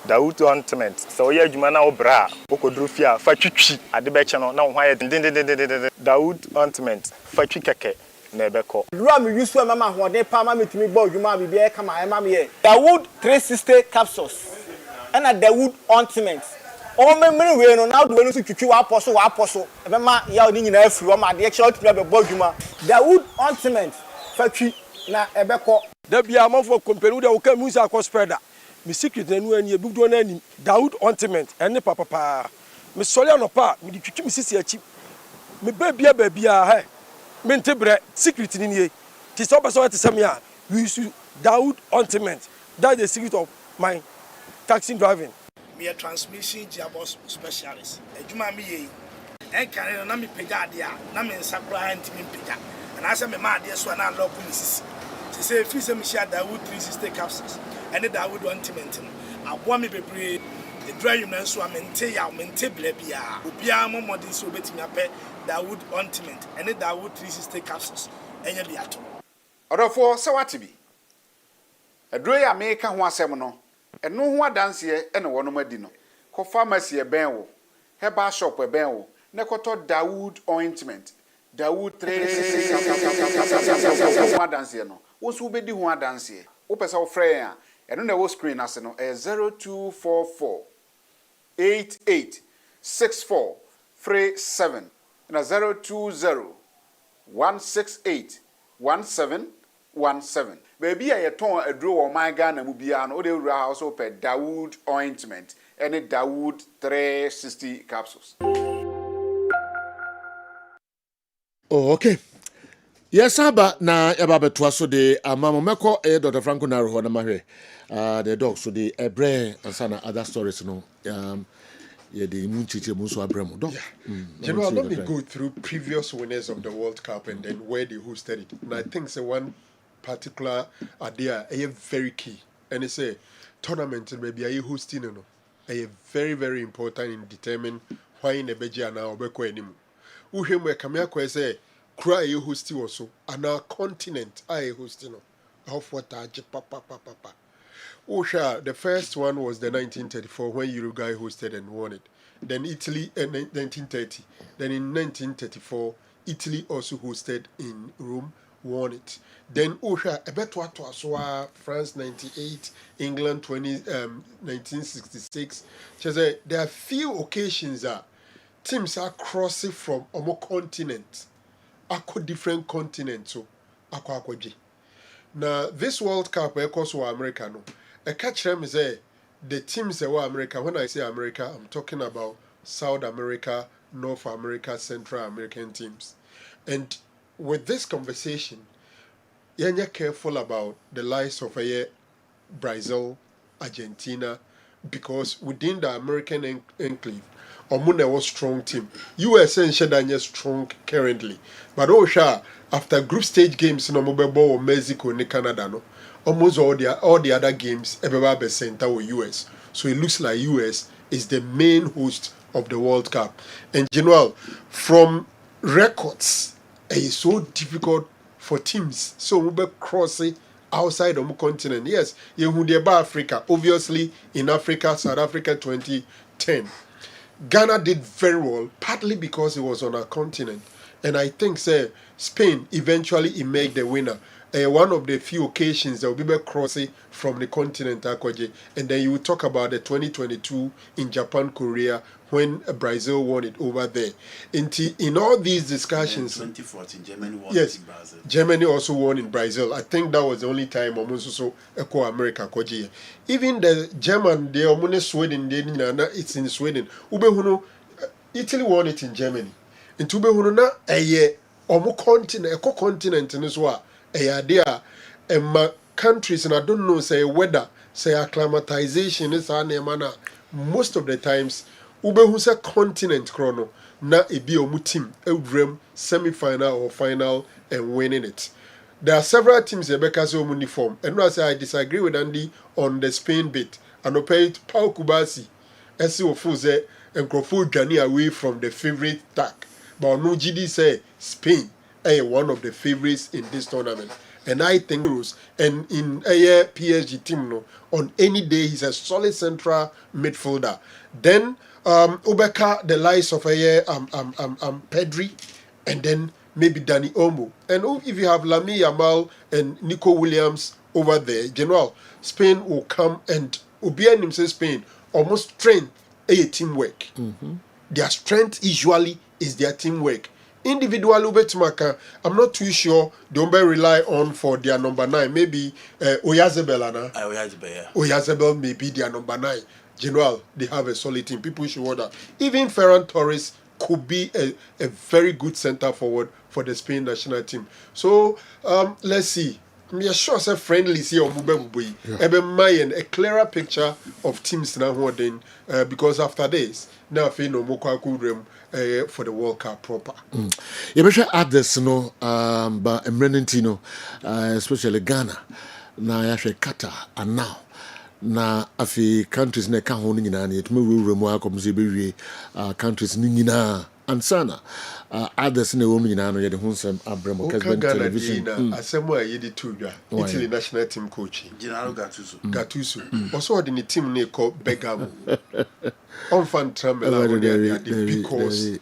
Speaker 13: Daoud ointment so ye adwuma na obra okodru fia fa twitwi ade be che no na wo hwa ye den Daoud ointment fa twi keke na ebeko
Speaker 14: dura me yusu mama hoden pa ma metumi gba odwuma bibi e kama e ma me ye Daoud 360 capsules and Daoud ointment o memre we no na do we no so twitwi wa aposo e be ma ya oni nyina afiri o ma de che otumi be gba odwuma Daoud ointment fa twi na ebeko
Speaker 15: da bia amafo company da wo ka musa akọ spreader me secret na nu ani ebudo na ani Daoud ointment ene papa me sole anopa me di twitwi me sisi achi me babia he Mentebre secret ni nie. Ti so person to say me a we use Daoud ointment. That's the secret of my taxi driving.
Speaker 16: Me a transmission gearbox specialist. Ejuma me ye. En kan na me pega ade a na me nsakura antimi pega. And I say me ma ade so na lock me sisi. Ti say free say me share Daoud 360 capsules. And the Daoud ointment. Abo me bebre the dry na so amente ya mente bla bia. Obi a mo modern so betimi apɛ Daoud ointment and the Daoud 360 capsules. Enya bi ato.
Speaker 11: Odofo se wate bi. Aduro ya me ka ho asɛm no. Eno ho adanse e ne wono madi no. Ko pharmacy e ben wo. Herbal shop e ben wo. Ne koto Daoud ointment. Daoud 360 adanse no. Wo so bedi ho adanse. Wo pesa wo frɛ ya. Eno na wo screen ase no 0244 88 64 37 na 020 168 1717 baby a yeton aduro wo man Ghana mu bia no o de wura house o pe Daoud ointment and Daoud 360 capsules.
Speaker 3: Oh, okay. Yes, Aba na yaba beto so de amamo meko Dr. Franco Naro ho na mahwe. The dog so de ebre ansana other stories no. Yeah, the Munchiche Muso Abramo.
Speaker 9: General, let me go through previous winners of the World Cup and then where they hosted it. And I think it's one particular idea very key. And it's a tournament maybe are you hosting no? Very, very important in determining why in the Beja now Beko anymore. Uhem where Kamia say cry you hosting also and our continent I hosting of what papa. Osha, the first one was the 1934 when Uruguay hosted and won it. Then Italy in 1930. Then in 1934, Italy also hosted in Rome, won it. Then Osha, Ebetwa France 98, England 1966. There are few occasions that teams are crossing from a continent, different continents. So, now this World Cup, because we are American. A catch them is the teams that were America. When I say America, I'm talking about South America, North America, Central American teams. And with this conversation, you're careful about the likes of Brazil, Argentina, because within the American enclave, Omuna was strong team. USA and Shedanya strong currently. But after group stage games no Mobile or Mexico and Canada no, almost all the other games everywhere center with US. So it looks like US is the main host of the World Cup. And general, from records, it is so difficult for teams. So we be crossing outside of the continent. Yes, you about Africa. Obviously, in Africa, South Africa 2010. Ghana did very well, partly because it was on our continent. And I think, say, Spain eventually emerged the winner. One of the few occasions that will be crossing from the continent, Akwaje. And then you will talk about the 2022 in Japan, Korea, when Brazil won it over there. In all these discussions...
Speaker 10: 2014, Germany won
Speaker 9: yes,
Speaker 10: in Brazil.
Speaker 9: Germany also won in Brazil. I think that was the only time almost also echo America, Akwaje. Even the German, the Omune Sweden, it's in Sweden. Italy won it in Germany. In Tube na omo continent in Israel. There countries, and I don't know, say weather, say acclimatization is our most of the times, who say continent chrono, na ebi omu team, dream semi-final or final and winning it. There are several teams in Becca's uniform, and I say I disagree with Andy on the Spain bit. And I paid Pau Kubasi, Esi Ofuze, and Crawford Journey away from the favorite tag. But no GD say Spain one of the favorites in this tournament. And I think and in a PSG team no, on any day he's a solid central midfielder. Then Ubeka the likes of Pedri, and then maybe Danny Olmo. And if you have Lami Yamal and Nico Williams over there, General, Spain will come and Obian himself Spain almost train a teamwork. Their strength usually is their teamwork. Individual Ubetumaka, I'm not too sure. Don't rely on for their number 9. Maybe Oyazabel, Oyazabel may be their number 9. General, they have a solid team. People should order. Even Ferran Torres could be a very good center forward for the Spain national team. So let's see. I'm sure it's a friendly see on Mube a clearer picture of teams now because after this, now I feel no more for the World Cup proper.
Speaker 3: You better add this, no, but Emrenentino, especially Ghana, na yashe Qatar, and now. Na afi countries ne ka ho nyina na yetuma wuru mu akomze bewie countries nyina ansana others ne wo nyina no yede ho nsem abramo Kessben television
Speaker 9: asemo a yede tudwa Italy national team coach
Speaker 10: General
Speaker 9: Gattuso also the team ne call Bergamo on fan tramela because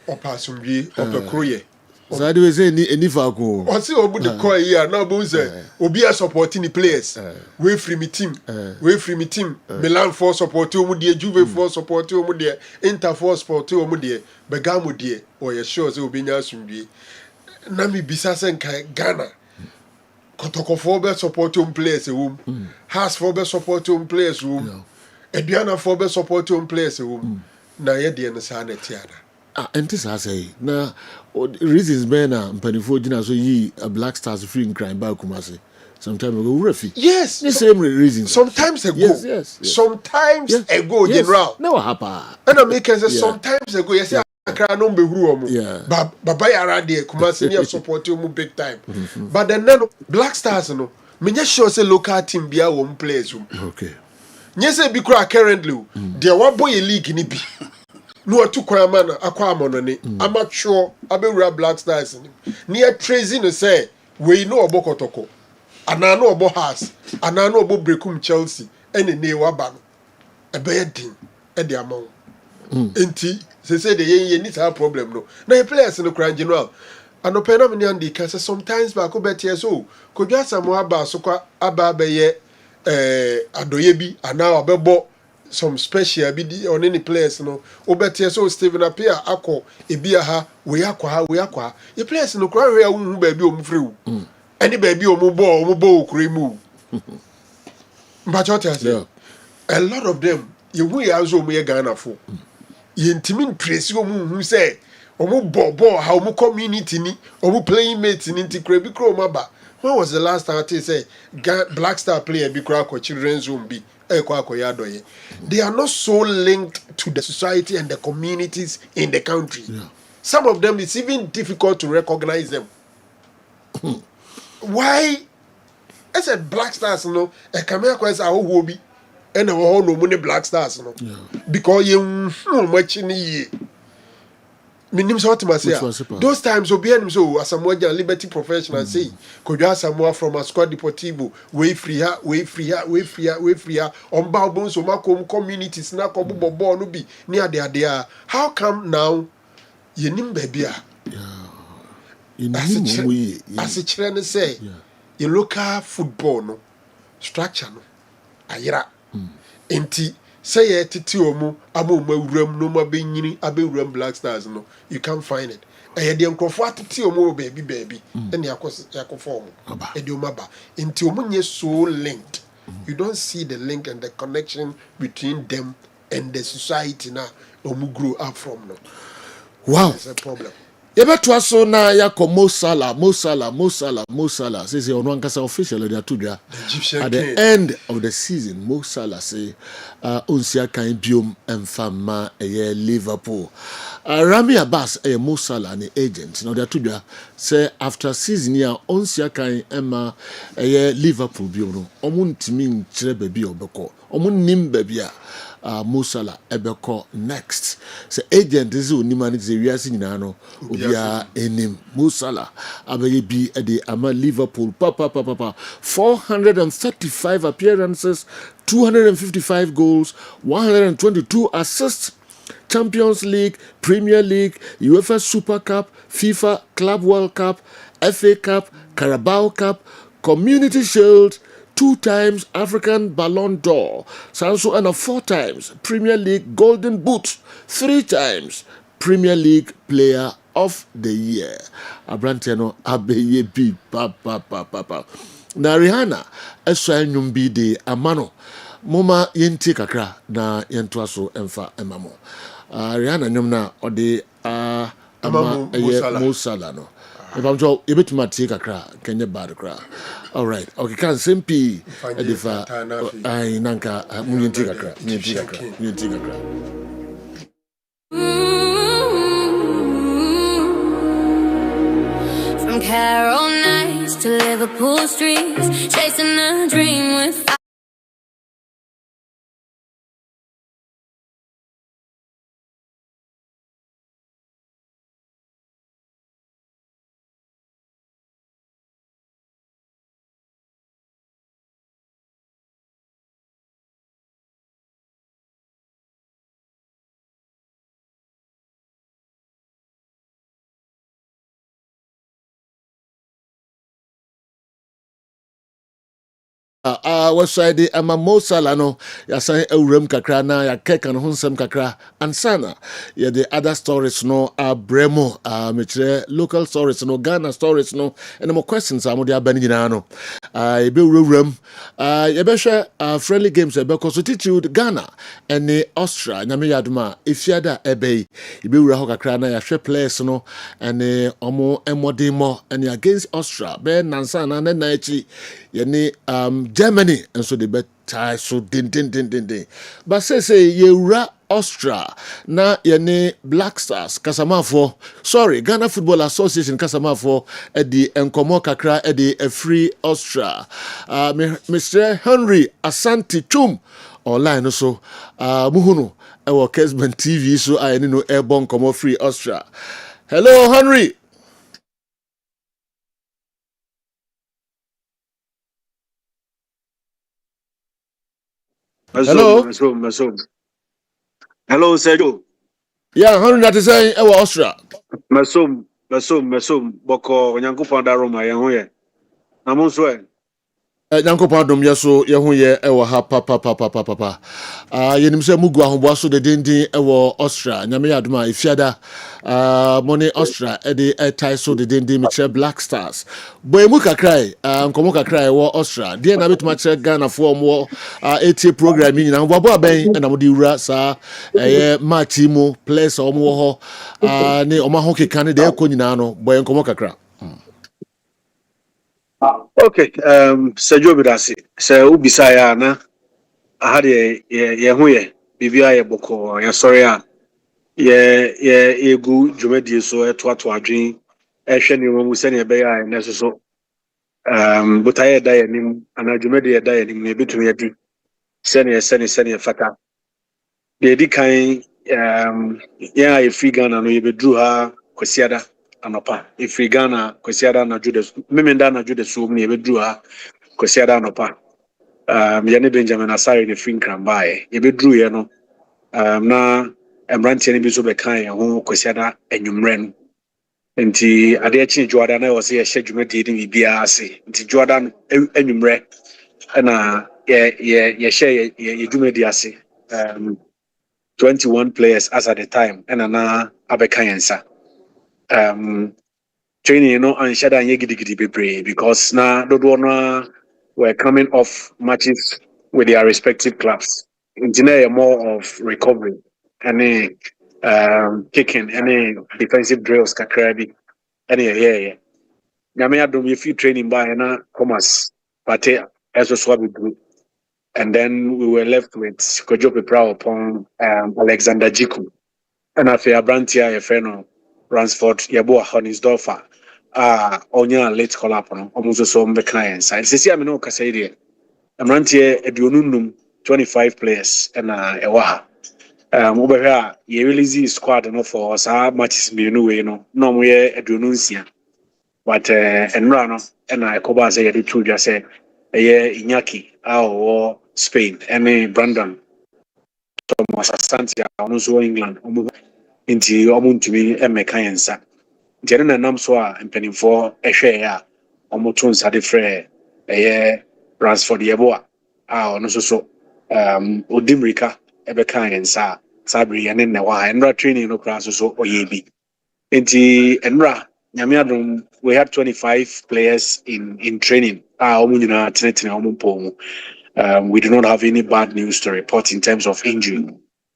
Speaker 9: opasumbi opekroye
Speaker 3: so do we say any fako
Speaker 9: o se obu de call here na obu say obi are supporting the players we free me team Milan for support omu de Juve for support omu de Inter for support omu de Bergamo de o ye sure say obi nya asumbi na mi bisa say nka Ghana Kotoko for be support omu players Has for be support omu players Ediana for be support omu players na ye de na sa na tiada
Speaker 3: and this I say now reasons being mpanifo gina so yi Black Stars free in crime by Kumasi sometime ago refi
Speaker 9: yes
Speaker 3: the same reason
Speaker 9: sometimes ago
Speaker 3: yes.
Speaker 9: Sometimes ago general
Speaker 3: no hapa
Speaker 9: and I make say sometimes ago yes akra no be huru omo baba yara de Kumasi near support omo big time but then Black Stars no me sure say local team bia wo players
Speaker 3: okay
Speaker 9: nyese bi kura currently there one boy league ni bi no atu kwama na akwa amono ni amateur abewura Black Stars ni e trazy no say we no obokotoko ana no obo has ana no obo brekum Chelsea ene ne waba no ebe din e de amon enti say the ye ni sa problem no na e players no kran general anope na me andi ka say sometimes ba ko betie so ko dwa samu aba so kwa aba be adoye bi ana obebo some special be on any players no obetie so Steven Apia akọ ebia ha we akwa the players no kra we hu ba bi o mu free wu any ba bi o mu bo okure mu but what I say a lot of them you we azo mu ye Ghana fo ye ntimi trace o mu hu say o mu bo ha o mu community ni o mu playing mate ni ntikra bi kro maba. When was the last time I say Black Star player be crack or children's room be They are not so linked to the society and the communities in the country. Some of them, it's even difficult to recognize them. Why? I said Black Stars, no, a camera quest our hobby, and our whole no money Black Stars, no, because you much in ye. Minim so those times will be so as a more liberty professional say, could you ask someone from a squad deportivo, way free, on Balbon, so Macom communities, na Kobo Bonubi, near there. How come now? You nim baby. As a children say, your local football no structure no ayra. Enti say titi omo amo mawuram no mabenyini abewuram Black Stars no you can't find it. De nkrofo atiti omo baby ene yakofo omo e de omaba enti omo nye so linked. You don't see the link and the connection between them and the society now omo grow up from no.
Speaker 3: Wow,
Speaker 9: that's a problem.
Speaker 3: Yebetwa so na yako Mo Salah says on one kasa official they atudra at the end of the season. Mo Salah say unsia kan biom emfama eye Liverpool. Rami Abbas Mo Salah ni agent now they atudra say after season ya unsia kan ema eye Liverpool biom no omuntimi nkyere baby obeko omunnim baby a Mo Salah ebeko next. So agent is unimani ze wiase nyina no obia enim Mo Salah abaye bi ede ama Liverpool papa 435 appearances, 255 goals, 122 assists, Champions League, Premier League, UEFA Super Cup, FIFA Club World Cup, FA Cup, Carabao Cup, Community Shield, 2 times African Ballon d'Or, Sanso and 4 times Premier League Golden Boot, 3 times Premier League Player of the Year. Abranteno abeye bi papa. Na Rihanna eswa nyum bi de amano. Moma yenti kakra na yentoa so emfa emamo. Rihanna nyum na ode ama Mo Salah no. If I'm sure you bet my take a crack, can you bad crack? All right, okay, can simply edifa I nanka munyin take a crack, munyin take a crack.
Speaker 17: From Carol nights to Liverpool streets, chasing a dream with
Speaker 3: What's the Mo Salah no ya san ewurem kakra na ya keka no honsem kakra ansana ya the other stories no abremo mechire local stories no Ghana stories no and more questions amodi abani nyina no ebe wuram ya be hwe friendly games ebe constitute Ghana and Austria nyame yaduma efiada ebe ebe wura ho kakra na ya hwe players no and omo emodimo and against Austria be nansana na echi yani Germany and so they bet tie so din. But say Yura Austria na yene Black Stars Kasamafo. Sorry, Ghana Football Association Kasamafo edi enkomo kakra edi a free Austria. Mr. Henry Asante Chum online so muhunu ewo Kessben TV so ayene no airborne komo free Austria. Hello Henry. Hello.
Speaker 18: Hello, Sergio.
Speaker 3: Yeah, 197 ewa Austria.
Speaker 18: Masom. Boko Nyankopon da Roma ye ho ye. Namun so e.
Speaker 3: Nyankopon dom ye so ye ho ye ewa ha papa. Yenim se mugu ahombo so de dindin ewa Austria. Nyame yadoma ifiada money Austria e de tie so de dindin me Black Stars. Boy mu kakrai nkomo kakrai wo Austria. De na betuma che Ghana fo mo AT program nyina ho babo aben na mo di wura sa match mu players o mo ho ne o ma ho keka ne de ekọ nyina no boy nkomo kakra.
Speaker 18: Okay, Sergio Bidasi. Se ubisa ya na aha de ye ho ye bibia ye boko ye sorry a ye egu dwumadi so etoato adwen ehwe ne mu se ne be ya ne so butaye da ye nim ana dwumadi ye da ye nim ne betumi yadi se ne fata de di kan ya ye free Ghana no ye bedru ha kwasiada anopa e free Ghana kwasiada na jude memenda na jude so ne ye bedru ha kwasiada anopa yɛne Benjamin Asare ne free nkrambae ye bedru ye no na emrantie ne bi so bɛka yɛn ho kwasiada anwummerɛ no nti ade akyi Juaben na wɔse yɛhyɛ dwumadi ne bibia ase nti Juaben anwummerɛ na yɛhyɛ yɛ dwumadi ase 21 players as at the time na abɛka yɛn sa training no anhyɛ da nyɛ gidigidi bebree because na dodoɔ no were coming off matches with their respective clubs nti na yɛ more of recovery ɛne kicking ɛne defensive drills kakra bi ɛne yɛyɛɛyɛ nyame adom yɛfi training baeɛ na Thomas Pate ɛsoso abɛduru and then we were left with Kojo Pepra upon Alexander Jiku and after Abrantia Yefeno Ransford Yabo Honisdorfer onya late call up no almost so the clients I say I know Kasaidia Abrantia Edunum 25 players and Ewaha over here you release squad no for us matches me no we Edununsia but and run and I coba say the two just say Iñaki or Spain and Brandon Thomas Asante also England nti omuntumi emeka yensa nti na nam so a mpanimfo ehwe ya omoto nsa de frɛ Ransford yebo a ono so odimrika ebeka yensa sabri yene ne wa enra training no kra so oyebi nti enra nyame adom we had 25 players in training omunyina tenetene omumpo we do not have any bad news to report in terms of injury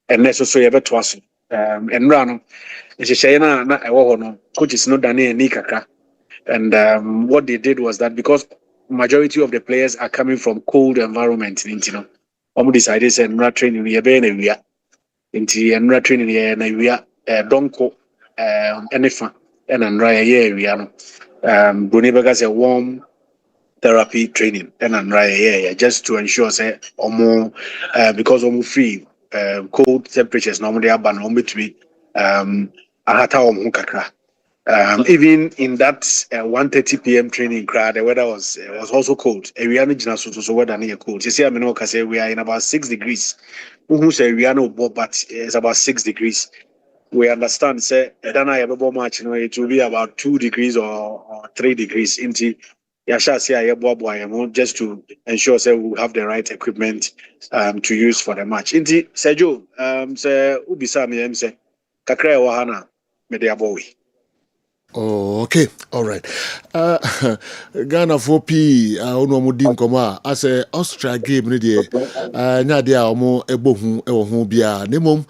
Speaker 18: and let's also have to us enra no na ewo no coaches no dane ni kakra and what they did was that because majority of the players are coming from cold environment you know decided say enra training ye be na wia nti enra training ye na wia donko enefa and enra ye wia no Bruni Bega say warm therapy training and just to ensure say because free cold temperatures normally are ban between ahata kakra even in that 1:30 p.m. training crowd the weather was also cold we are not so weather near cold you see we are in about 6 degrees who say we are no but it's about 6 degrees we understand say match it will be about 2 degrees or 3 degrees into just to ensure say we have the right equipment to use for the match inti Sergio say ubisa me say kakra wa hana me de abowi.
Speaker 3: Oh, okay, all right. Ghana 4P, ono mudi nkoma as a Austria game ni de nya de a omo ebohu ewo ho bia nemom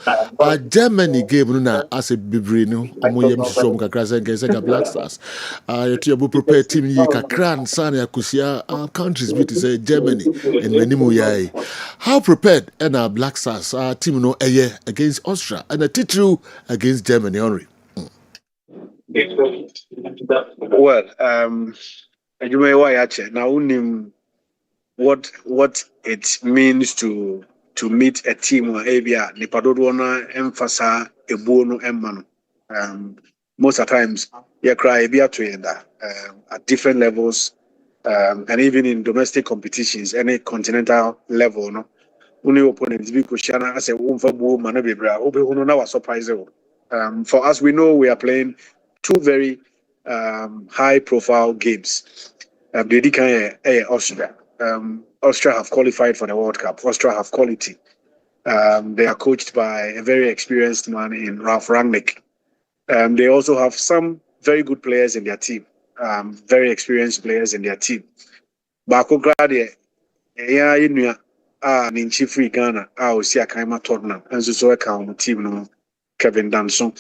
Speaker 3: Germany game no na as a bibiri no omo yem shom kakra senga Black Stars. You to prepare team yi kakra nsa na akusia countries bit say Germany and menimu yai. How prepared and Black Stars team no against Austria and a titru against Germany only.
Speaker 18: Well, you may why now unim what it means to meet a team or abia nipadodo na emphasize ebuo no emma no most of the times you cry abia to at different levels and even in domestic competitions any continental level no uni opponents be kushana as a umfa buo mana bebra obehuno na was surprise for us we know we are playing two very high profile games Austria. Austria have qualified for the World Cup. Austria have quality. They are coached by a very experienced man in Ralf Rangnick. They also have some very good players in their team. Very experienced players in their team. Bako grade ninchi free Ghana osi akaima Tottenham and so account team no Kevin Danson.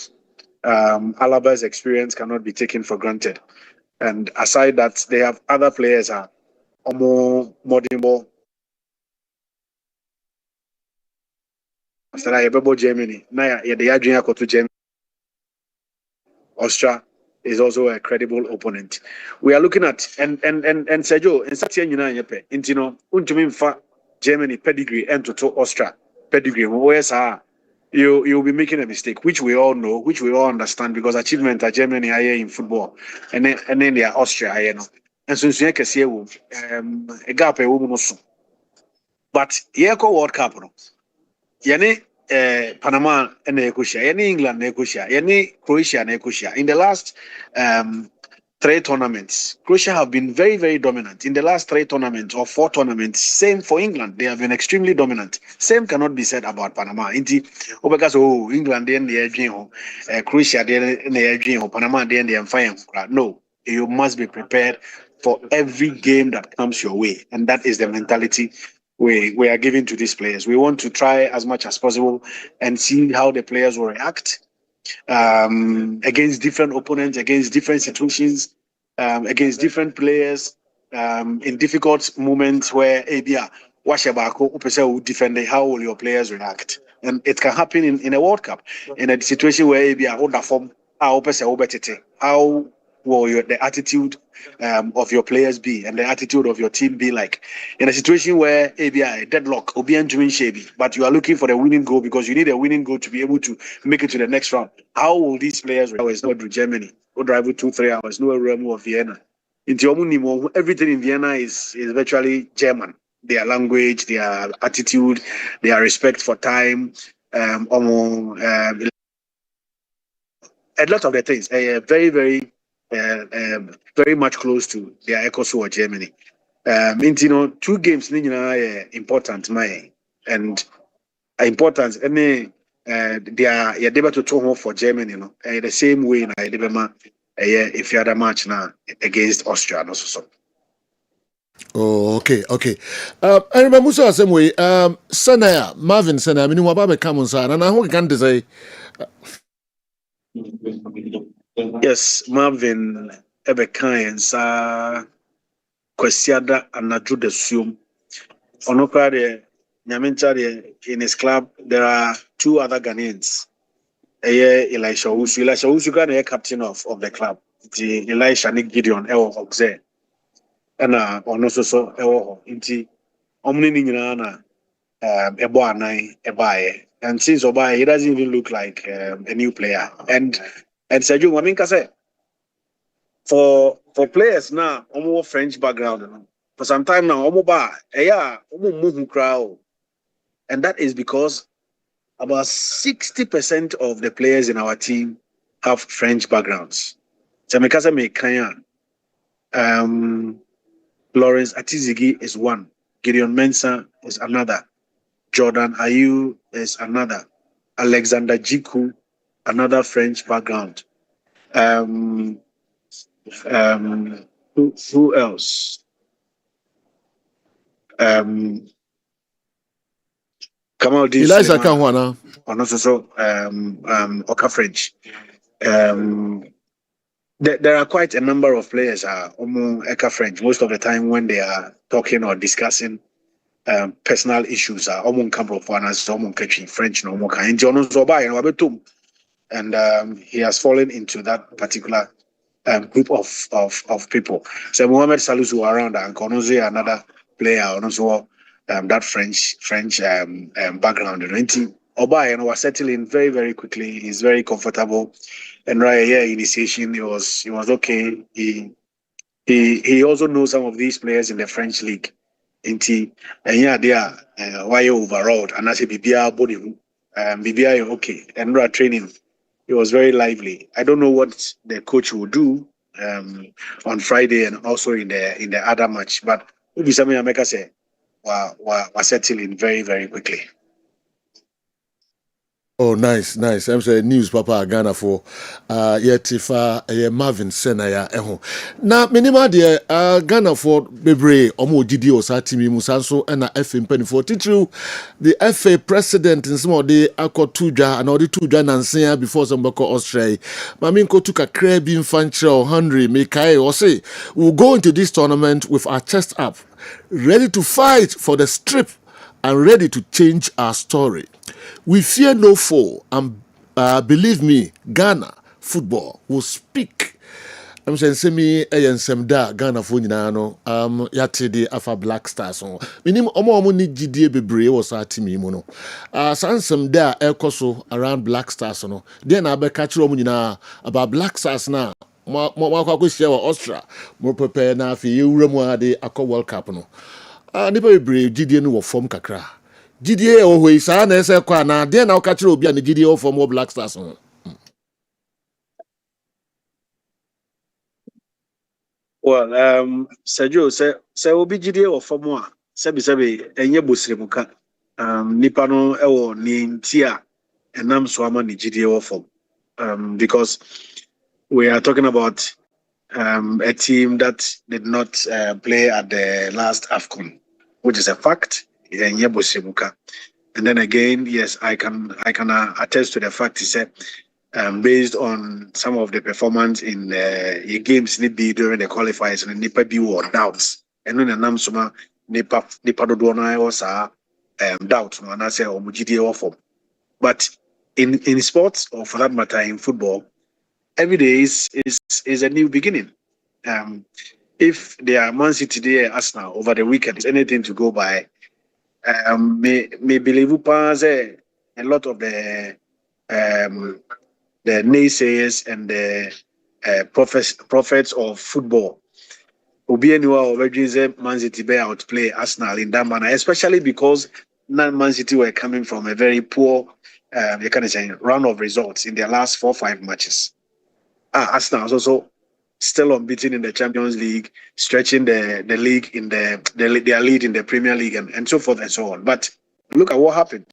Speaker 18: Alaba's experience cannot be taken for granted. And aside that, they have other players more modern ball after that yɛbɛbɔ Germany na yɛde yɛadwene akɔto Germany. Austria is also a credible opponent. We are looking at and Sergio in Satia Yuna Yepe, Intino, Untuminfa, Germany pedigree and to Austria pedigree. Where's you'll be making a mistake, which we all know, which we all understand, because achievement at Germany are in football, and then they are Austria, you know. And so you can see a gap a woman also. But Yeko World Cup, Yane Panama and Ecusia, any England Ecusia, any Croatia and Ecusia. In the last 3 tournaments, Croatia have been very, very dominant. In the last 3 tournaments or 4 tournaments, same for England. They have been extremely dominant. Same cannot be said about Panama. Inti, because England then they are Croatia then they are Panama then they are fine. No, you must be prepared for every game that comes your way, and that is the mentality we are giving to these players. We want to try as much as possible and see how the players will react against different opponents, against different situations, against different players, in difficult moments where Washabako UPSA will defend. How will your players react? And it can happen in a World Cup, in a situation where how will the attitude of your players be and the attitude of your team be like in a situation where ABI deadlock but you are looking for the winning goal because you need a winning goal to be able to make it to the next round. How will these players not do Germany or drive 2-3 hours no realm of Vienna into everything in Vienna is virtually German, their language, their attitude, their respect for time, a lot of the things very very much close to their echoes or Germany. 2 games important, and importance they are able to turn for Germany, the same way if you had a match now against Austria also.
Speaker 3: Oh, okay. I remember so same way. Sanaya, Marvin Sanaya, mini wababe kamunsa, and I hope can say.
Speaker 18: Yes, Marvin Ebekai and Kwesiada Anadru de Sum. Onokade Nyamincha in his club, there are 2 other Ghanaians. Elisha Usu got a captain of the club. The Elisha Nick Gideon Oxe. And also so Inti Omni Nina Eboanai Ebaye. And since Obaye, he doesn't even look like a new player. And Sergio Maminka said, for players now, almost French background, for some time now, crowd, and that is because about 60% of the players in our team have French backgrounds. Lawrence Atizigi is one, Gideon Mensah is another, Jordan Ayew is another, Alexander Jiku, another French background. Who else? Kamal D.
Speaker 3: Eliza Kanwana.
Speaker 18: Also, Oka French. There are quite a number of players Eka French most of the time when they are talking or discussing personal issues French and he has fallen into that particular group of people. So Mohamed Salisu around and Konoze, another player also that French background. Obai was settling very, very quickly. He's very comfortable. And right here, initiation, he was okay. He also knows some of these players in the French league. And they are why overall, and I say Bibia body, Bibia okay. And right training, he was very lively. I don't know what the coach will do on Friday and also in the other match, but maybe something America say was settling very, very quickly.
Speaker 3: Oh, nice. I'm saying news, Papa Ghana for Yetifa Marvin Senaya Eho. Now, minima de Ghana for Bebre Omo Didi Osatimi Musanso and FA Penny for Titru, the FA president in some of the Ako Tuja and all the Tuja Nansia before some Boko Australia. Maminko took a crab in Fancho Henry Mekai or say, we'll go into this tournament with our chest up, ready to fight for the strip and ready to change our story. We fear no foe, and believe me, Ghana football will speak. I'm saying, semi and some da Ghana for no yate de afa Black Stars on. Minim omo ni GDA bebre was our team mono. Some da ekoso around Black Stars no. Then I be catch nyina about Black Stars na. Mo kwa share Austria. Mo prepare na fi Euro ade akọ World Cup no. Nipa bebre GDA no wo form kakra. GDA o hoi sa na ese kwa na then na catch obi an GDA o form Black Stars no.
Speaker 18: Well, Sergio, say obi GDA or form sebi enye bosremuka. Nipa no ewo ni ntia enam so ama ni GDA or form. Because we are talking about a team that did not play at the last AFCON, which is a fact. Enye bosremuka. And then again, yes, I can attest to the fact is that based on some of the performance in games maybe during the qualifiers and nipa be or doubts. And then nam suma nipa do na was doubt no and I say omugidi form. But in sports, or for that matter in football, every day is a new beginning. If there are Man City there Arsenal over the weekend, is anything to go by. May believe a lot of the naysayers and the prophets of football will be anywhere already Man City be outplay Arsenal in that manner, especially because Man City were coming from a very poor run of results in their last 4-5 matches. Arsenal is also still unbeaten in the Champions League, stretching the league in their lead in the Premier League and so forth and so on. But look at what happened.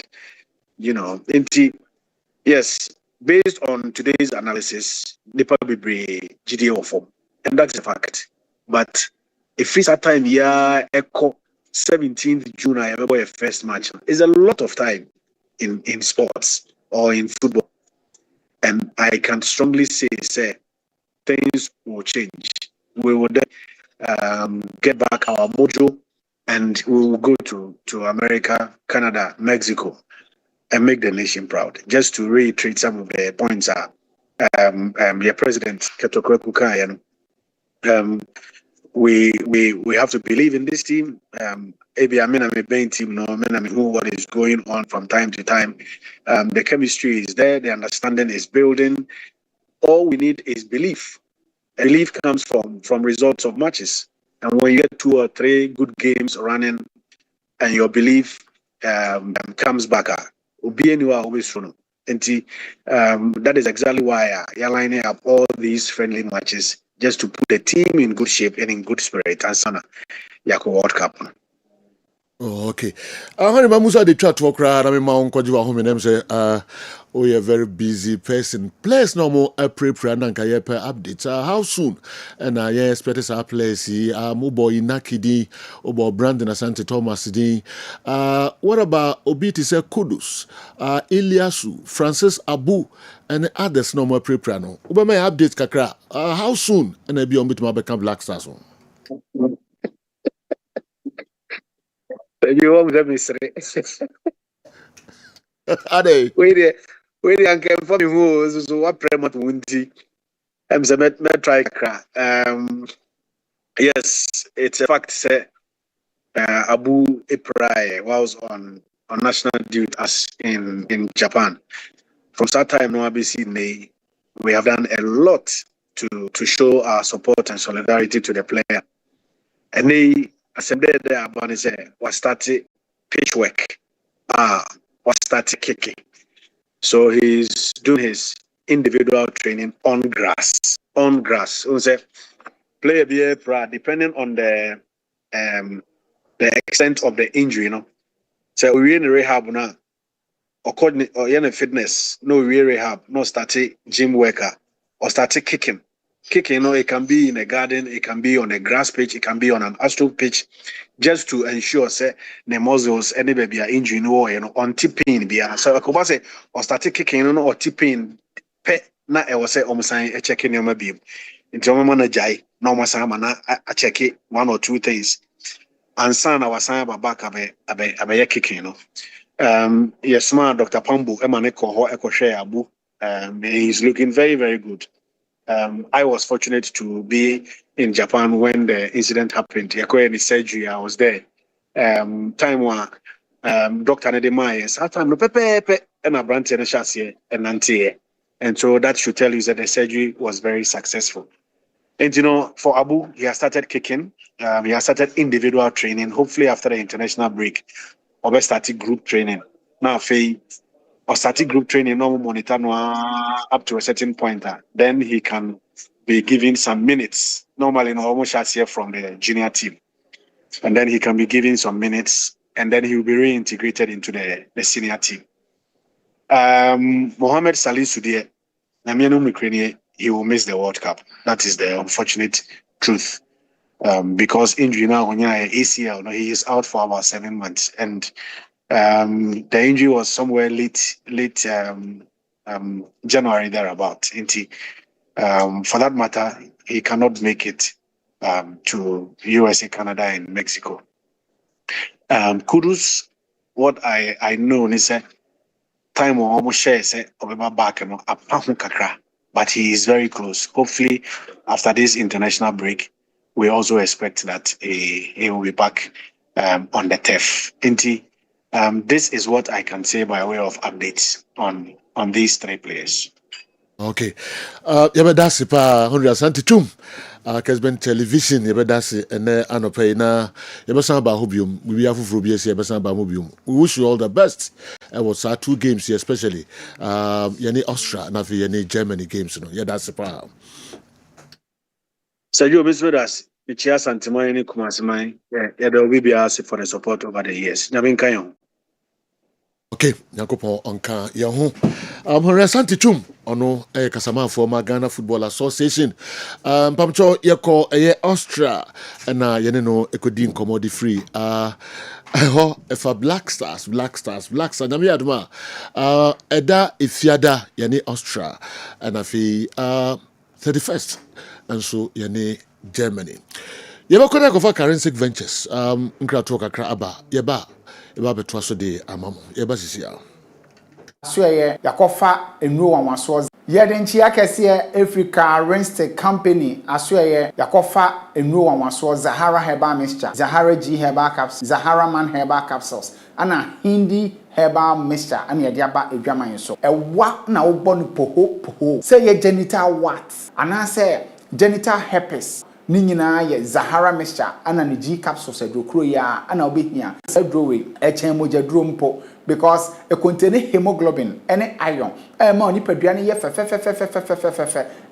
Speaker 18: Yes, based on today's analysis, Nipa Bibre GDA form, and that's a fact. But if it's a time, echo 17th June, I remember a first match. It's a lot of time in sports or in football, and I can strongly say things will change. We will then get back our mojo, and we will go to America, Canada, Mexico, and make the nation proud. Just to reiterate some of the points your president Ketokwe Kukai, we have to believe in this team. Maybe I'm a main team, no, who what is going on from time to time. The chemistry is there, the understanding is building. All we need is belief. And belief comes from results of matches. And when you get 2 or 3 good games running, and your belief comes back, that is exactly why you're lining up all these friendly matches just to put the team in good shape and in good spirit. And Sana, Yako World Cup.
Speaker 3: Oh, okay. Honey, Musa, the chat walk around. I mean, my uncle, you are home and say, oh, you're a very busy person. Place no more a pre-prayer and updates. How soon? And yeah, expect our place. Mubo Inakidi, Obo Brandon Asante Thomas. What about Obiti say Kudus, Iliasu, Francis Abu, and others no more pre-prayer? No, Obama updates kakra. How soon? And I be on bit my become Black Stars.
Speaker 18: You want them to say,
Speaker 3: are they?
Speaker 18: Wait, I can for me who so what prema to windy. I'm the try crack. Yes, it's a fact. Say Abu Iprai was on national duty as in Japan. From that time, no ABC, we have done a lot to show our support and solidarity to the player. And they Asempa there about was started pitch work. Was started kicking. So he's doing his individual training on grass. So say player be depending on the extent of the injury, So we in rehab now. According or in fitness, no rehab, no started gym worker or started kicking. Kicking, it can be in a garden, it can be on a grass pitch, it can be on an astro pitch, just to ensure say the muscles any baby are injury on tipping be so I could say or started kicking or tipping na I was say almost a checking your maybe into my manager no masama na I check it 1 or 2 things ansa na wasan aba back abe kicking no. Yes, ma Dr. Pambu emaneko ho ekohwe abu. He's looking very, very good. I was fortunate to be in Japan when the incident happened. Yakoye surgery, I was there. Time one, Dr. Nedemai, that time no pepe and a branch and a chassis and nantie. And so that should tell you that the surgery was very successful. And you know, for Abu, he has started kicking. He has started individual training. Hopefully, after the international break, or started group training. Now, or static group training, no monitor no up to a certain point. Then he can be given some minutes. Normally, no almost shots here from the junior team, and then he can be given some minutes, and then he will be reintegrated into the senior team. Mohamed Salih Sudie, he will miss the World Cup. That is the unfortunate truth. Because injury now on ACL, he is out for about 7 months, and the injury was somewhere late January thereabout. For that matter, he cannot make it to USA, Canada, and Mexico. Kudus, what I know is that time will almost share back but he is very close. Hopefully, after this international break, we also expect that he will be back on the turf. This is what I can say by way of updates on these three players.
Speaker 3: Okay. Yabadasi pa 172. Kessben television yabadasi ene anope na yabasan ba hobium. We have for BS yabasan ba hobium. We wish you all the best. It was our 2 games here especially. Yani Austria na fi yani Germany games no. Yadasi pa.
Speaker 18: Sergio Bisvedas, the chair Santimai ni Kumasimai. Yeah, there will be asked for the support over the years. Nabin Kayon.
Speaker 3: Okay, Nyankopon onka yahu. Horesanti chum ono kasama for Ghana Football Association. Pamcho yako Austria na yene no ekodi nkomodi free. Ho efa Black Stars nyame aduma. Eda ifiada yene Austria na fi 31st and so yene Germany. Yeba kona kofa Currency Ventures nkra to kakra aba yeba beto so de amam yeba sisia
Speaker 19: so ye yakofa enuro wanwaso ye de nchi akese Africa Renstek Company aso ye yakofa enuro wanwaso Zahara Herbal Mixture, Zahara G Herbal Capsules, Zahara Man Herbal Capsules ana Hindi Herbal Mixture ana ye de aba edwaman so ewa na wo bonu poho say ye genital warts ana say genital herpes ni nyina ye Zahara Mixture ana ni G capsules edokro ya ana obehia edrowe echen moja dro mpo because it contains hemoglobin and iron ma oni paduane ye fe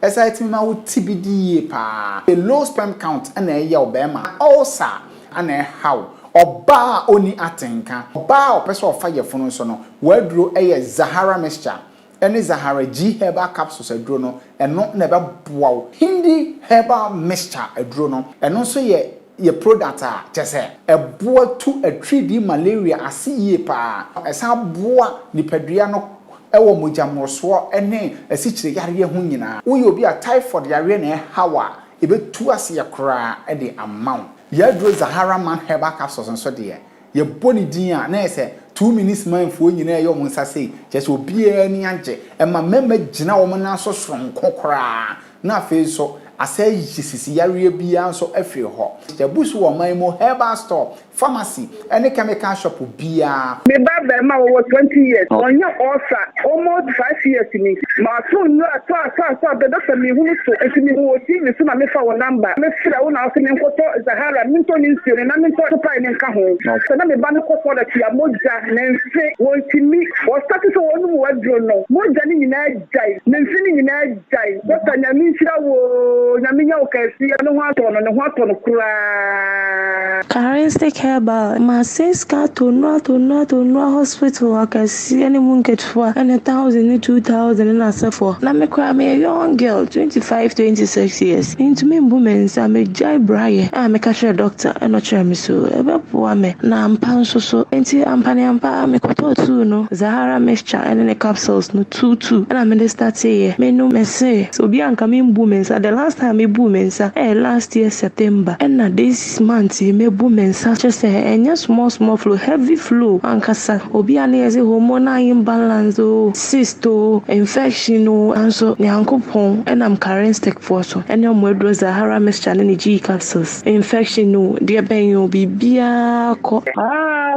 Speaker 19: exciting ma wo TBD pa a low sperm count ana ye obema also ana how oba oni atenka oba opese ofa ye funu so no wadro eye Zahara Mixture any Zahara G Herbal Capsules adro no eno na be boa Hindi Herbal Mixture adro no eno so ye product chese eboa to a 3D malaria asiye pa esa boa nipadua no ewo mojamroso ene asichire yare hu nyina wo ye obi a typhoid yare na hawa ebetu ase yakra e de amount yadro Zahara Man Herbal Capsules nso de ye boni din a na ese 2 minutes man fo nyina ye omo nsase chese obi ani age e ma mema gina wo na so sonko kra na fe so asay sisi yare bia so afri ho jabusu wo man mo herbal store pharmacy any chemical shop bia
Speaker 20: me baba ma wo 20 years onye osa almost 5 years ni ma so no asa the doctor me hu so etimi wo ti me so na me fa wo number me fra wo na so me nkoto Zahara minto ni nsiri na minto to pa ni nka ho so na me ba me ko for that ya moja na nse wo timi wo start so wo nu wo adro no moja ni nyina jai na nse ni nyina jai doctor nya mi nsira wo nyaminya ukasi no ho atono kura
Speaker 21: Currency Herbal Maseska to no hospital akasi any munketwa and 1,000 2,000 na sefo na me kwa me young girl 25-26 years into me women am a jai braye am a cashier doctor and no chere me so ebepo me na ampa so enti ampa me koto tu no Zahara Mixture and the capsules no 2 and am dey start here me no me say so bi anka me women at the last last time me boom mensa last year September and na this month me boom mensa just enya small flow heavy flow ankasa obi ana yeze hormonal imbalance o cyst o infection o anso nyankopon and am current stick for so and am wedro Zahara mixture ne G capsules infection no de ben yo bibia ko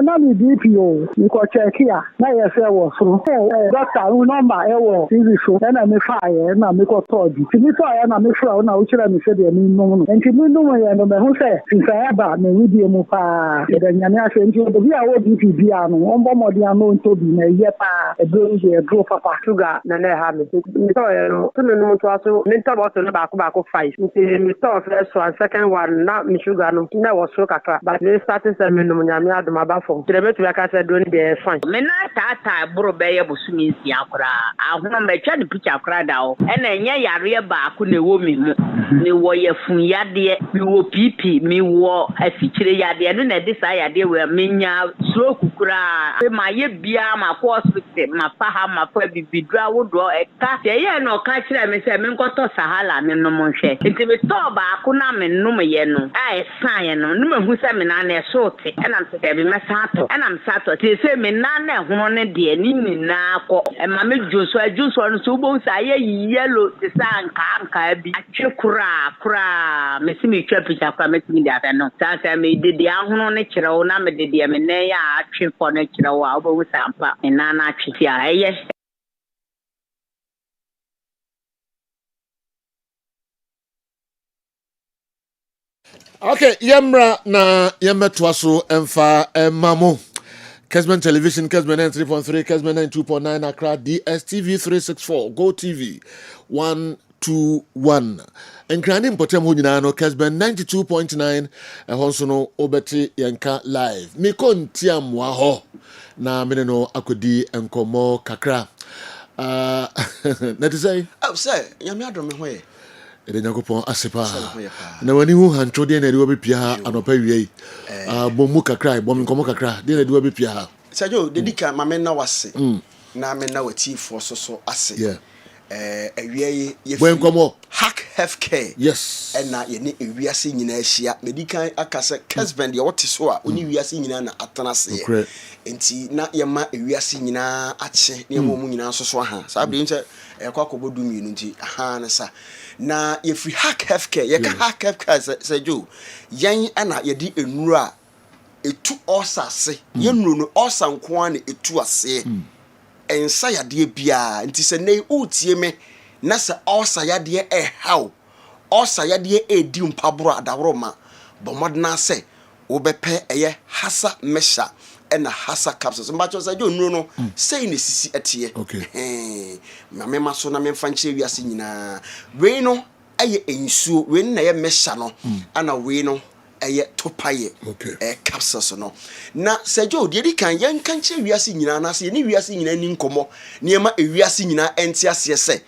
Speaker 20: na me DPO me ko check here na yese wo so doctor who number e wo TV so na me fire na me ko toji ti me fire na me fra na o kira me se de me no enti me no ye no me hu se sinsa ba me wudi mu pa e da nyame ase enti o bi a wo DP bia no on bo modi ano nto bi na ye pa e bro je bro papa sugar na na ha me to ye no to me no to aso me to bo to no ba ko 5 enti me to first one second one na me sugar no na wo so kakra but me starting se me no nyame adoma ba fo trebetu ya ka se do ni be fine
Speaker 2: me na tata bro be ye bosumi nsi akra ahuna me twa de picture akra da o e na nya yare ba ko na wo mi mu ni wo ye fun yade mi wo pipi mi wo afikire yade no na de sa yade we menya stroke kura ma ye bia ma ko hospital ma fa ha ma fa bibidura wo do e ka ye ye no ka kire me se me nkoto sahala me no mo hwe nti me to ba ko na me no me ye no a e san ye no me hu se me na na so te e na me se be me sato e na me sato te se me na na hono ne de ni na ko e ma me juso no so bo sa ye yellow te san ka bi atwe kura me si me twa picture kura me ti da no sa me de de ahono ne kire wo na me de de me ne ya atwe fo ne kire wo a bo Asampa na na atwe ya eye
Speaker 3: Okay, yemra na yemetwaso emfa emamo. Kessben Television, Kessben 3.3, Kessben 2.9, Accra, DSTV 364, Go TV 121. Enkrani mpotem ho nyina no Kessben 92.9 ehonso no obeti yenka live. Miko ntiam wa ho na mene no akodi enkomo kakra. Let us say,
Speaker 8: oh say, nyame adome ho ye.
Speaker 3: Ede nyakopon asepa. Na wani hu hantro de na de obepia anopa wie. Bomu kakra, bom nkomo kakra, de na de obepia.
Speaker 8: Sajo, dedika mame na wase. Na me na wati fo so ase.
Speaker 3: Yeah.
Speaker 8: Ewie ye
Speaker 3: fi
Speaker 8: hack healthcare.
Speaker 3: Yes.
Speaker 8: Na ye ne ewiase nyina ahia. Medical akase Kessben de wote so a oni wiase nyina na atana se. Enti na ye ma ewiase nyina ache na ye mo nyina so aha. Sabe nche ekwakobodu mienu nti aha na sa. Na ye free hack healthcare ye ka hack healthcare Sajo. Yan ana ye di enura etu osase. Ye nuru no osanko an etu ase. Ensa yade bia nti se nei utie me na se osa yade haw osa yade edi mpabro adawro ma bomodna se obepe eye hasa mesha ena hasa capsules mbacho se jo nuro no sei ne sisi etie ma mema so na memfa nche wiase nyina we no eye ensuo we na ye mesha no ana we no eye topaye capsules no na sejo de di kan yen kan che wiase nyina na se ni wiase nyina ni nkomo niema wiase nyina enti ase se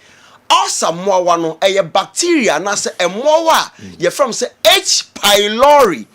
Speaker 8: osamoa no eye bacteria na se emoa ye from se H pylori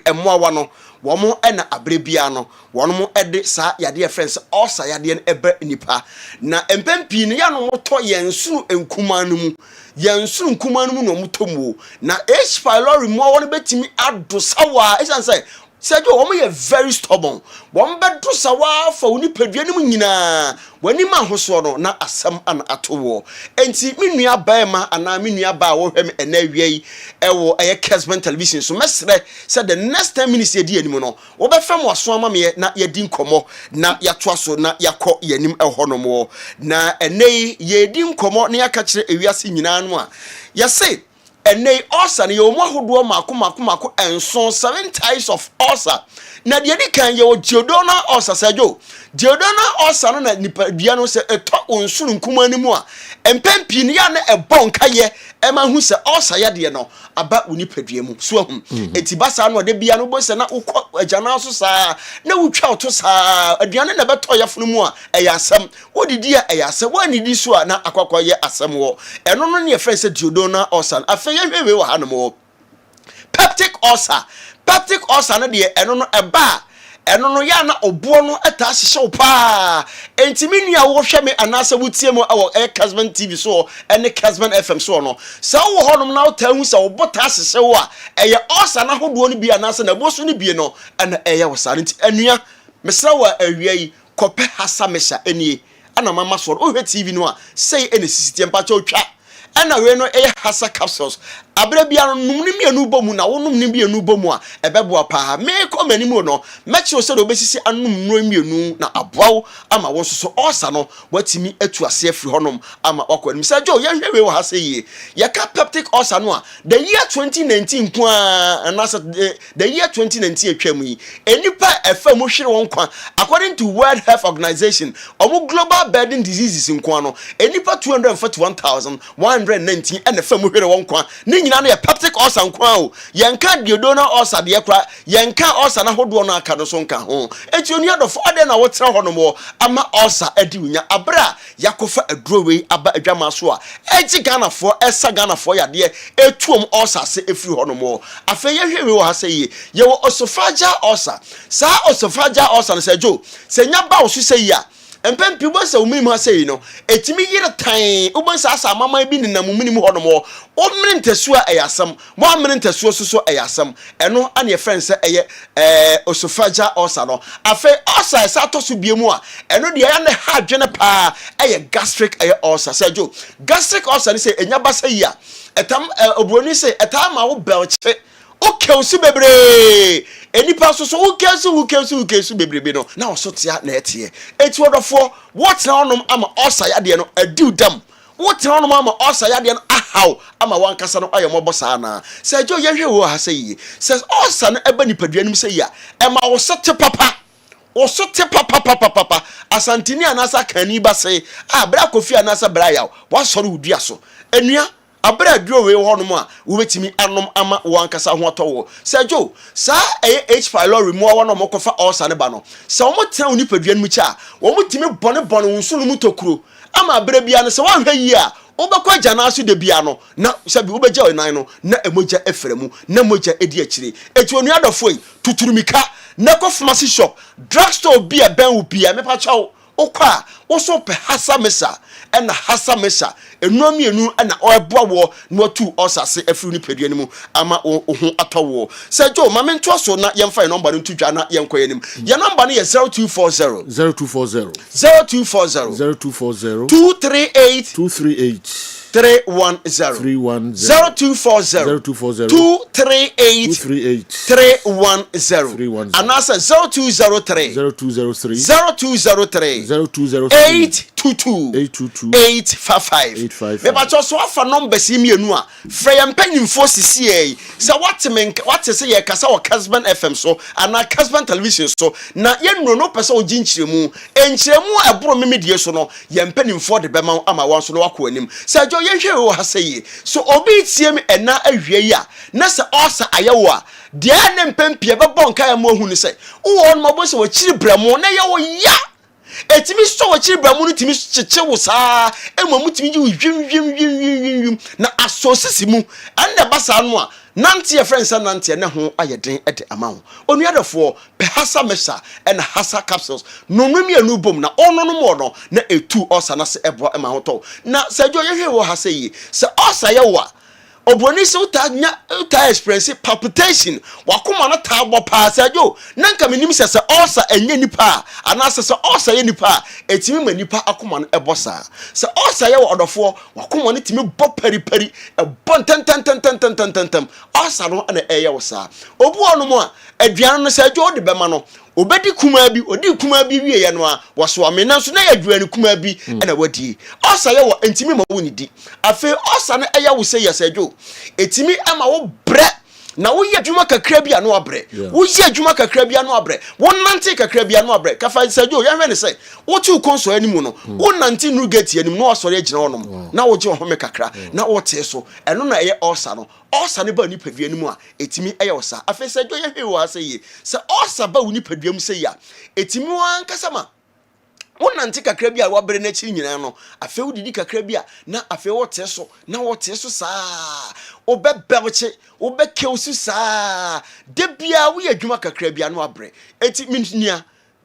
Speaker 8: emoa no womo ena abrebia no wono ede sa yade friends osa yade en ebe nipa na empempi ne ya no moto yensu enkumanu mu yensu nkumanu mu no motomu na H pylori mo won betimi adosawa esan Sajo womo ye very stubborn won bedo sawa fa oni padua nim nyina wani ma hoso no na asam an atowo enti menua baema ana menua ba wo hwem enawie ewo eye Kessben Television so mesre said the next 10 minutes ye di anim no wo be fam waso ama me na ye di nkomo na yato aso na yakọ yanim ehonomo na enei ye di nkomo na yaka kire ewiase nyina no a ye say enei ulcer ne yo mohodo mako enson 7 types of ulcer na de di kan ye o duodenal ulcer Sajo duodenal ulcer no na nipa bia no se eto onsuru nkumani mu a empempi ne ya na ebonka ye ema hu se ulcer ya de no aba unipadua mu so hu etibasa no de bia no bo se na ukọ agana so saa na wutwa oto saa aduane na beto ya funu mu a eya asem wodidi a eya asem wani di so a na akwakọ ye asem wo eno no ne ye friend se duodenal ulcer afa ye hwewe wa hanom peptic ulcer no de eno no eba
Speaker 1: ɛno no ya na obuo no eta hyehyɛ pa entimi nua wo hwɛ me anasa wutie mu ɛwɔ Kessben TV so ɛne Kessben FM so no sɛ wo hɔnom na wo ta hu sɛ wo bota hyehyɛ wo a ɛyɛ osa na hodoɔ no bi anasa na boso no bi no ɛna ɛyɛ wo sa nti anua mesra wa awia yi kɔpɛ hasa mesha enie ana mama so wo hwɛ TV no a sɛ ɛne sisitie mpa cha otwa ɛna we no ɛyɛ hasa capsules abra bia no num ne mienu bomu na wonum ne mienu bomu a ɛbɛboa pa me kɔ mani mu no mɛkyerɛ sɛ do obesisi anum no mienu na aboaw ama wo so osa no watimi atu ase afiri honom ama wakɔ nim sɛ jo yɛhwɛ we wɔ ha sɛ yie yɛka peptic osa no a the year 2019 ko a na the year 2019 atwam yi enipa ɛfa mu hwere wɔn kwa according to World Health Organization ɔmo global burden diseases nko no enipa 241,119 ɛna fa mu hwere wɔn kwa nyina na peptic ulcer nkwa o yenka duodenal ulcer de ekra yenka ulcer na hodo no aka no so nka ho eti oni adofo ade na wotra ho no mo ama ulcer adi unya abra yakofa adurowei aba adwama so a egi Ghana esa Ghana yade etuom ulcer se efiri ho no mo afa ye hwewe wo ha se ye ye wo esophageal ulcer sa esophageal ulcer no se jo se nya ba wo so se ya empempi bo se umini mu asei no etimi yire tan ubon sa asa mama bi nenam umini mu hono mo o mene ntesu a eyasam mo amene ntesu so eyasam eno ane friend se eye osophageal ulcer no afa ulcer sa to so biemu a eno de ya ne ha adwene pa eye gastric eye ulcer se jo gastric ulcer ni se enya ba se ya etam obroni se etam ma wo belche okay osu bebre enipa so ukesu bebrebe no na osotia na etie eti wodofo what na onom ama osa yade no adu dam what na onom ama osa yade no ahaw ama wankasa no ayemobo saa na se jo yehwe wo ha se yi se osa no eba nipaduanim se ya ema wo sete papa osote papa asantini anasa kani ba se bra kofi anasa bra yaw wasori udua so enua abra duro we ho no mu a wo betimi anom ama wankasa ho towo sejo sa H pylori mu wa no mokofa ulcer ne ba no se wo motena onipadua no mu cha wo motimi bone wonso no mu tokuro ama abra bia no se wan hwa yi a obekwa jana so de bia no na se bi obeja onan no na emoja efremu na moja edi akire eti onu adofo yi tuturumika na ko pharmacy shop drugstore bia ben wo bia me pa chawo okwa wo so pe hasa mesa ena hasa mesa enuamienu ena oeboa wo no tu osase afiri ni pedua mu ama ho atowo se jo mame nto so na yemfa number no tudwa na yenkoye nim ye number no ye 0240 238 310 0240 238 310 anasa 0203 822 Beba cho so afa numbers imienu a frɛ yempanyimfo sisiei sɛ wate se ye kasa wɔ Kessben FM so ana Kessben television so na yenno no pɛ sɛ ogi nkyiremu enkyiremu ɛboro memedie so no yempanyimfo de bɛma ama wan so no wakɔ anim sɛ jo yehwe wo ha sɛ yi so obi tie me ɛna ahwie yi a na sɛ ɔsa ayɛwo a de ne mpempie bɛbɔ nka ya mo hu ne sɛ wo no mabo sɛ wɔkyiri bramo na yɛ wo ya etimi so wɔkyiri bramo no timi kyekye wo saa emamu timi ji dwim na asosisi mu ande basa no a nante ye friends nante ne ho ayeden ede amawo onu adefo pe hasa mesha and hasa capsules no mienu bom na ono no mo no na etu osa na se ebo ema ho to na sejo ye hwe wo hasa yi se osa ye wa obroni se uta experience palpitation wakoma na taabo pa sejo nanka menim se osa enye nipa ana se osa ye nipa etimi ma nipa akoma no ebosa se osa ye wo odofo wakoma no timi bo periperi ebon tententententententem osa no na eye wo sa obu ono mo a aduan no sejo de bema no obedi kuma bi odi kuma bi wie ye no a woso amena so na ya aduan kuma bi na wadi osa ye wo entimi ma woni di afi osa no eye wo se ye sejo etimi ama wo bre na wo ye adwuma kakra bi anu abre wo ye adwuma kakra bi anu abre wo nante kakra bi anu abre kafa sejo ye hwe ne se wo tu konso animu no wo nante nu gate animu no osore agina onom na wo je ho me kakra na wo te so eno na ye osa no osa ne ba ni padua animu a etimi eye osa afa sejo ye hwe wo ase ye se osa ba wo ni padua mu se ya etimi wan kasama wonante kakra bi a wabere na chi nyina no afi wodidi kakra bi a na afi wote so na wote so saa obebelche obekewsu saa de bia wo yɛ adwuma kakra bi a no abre eti minnia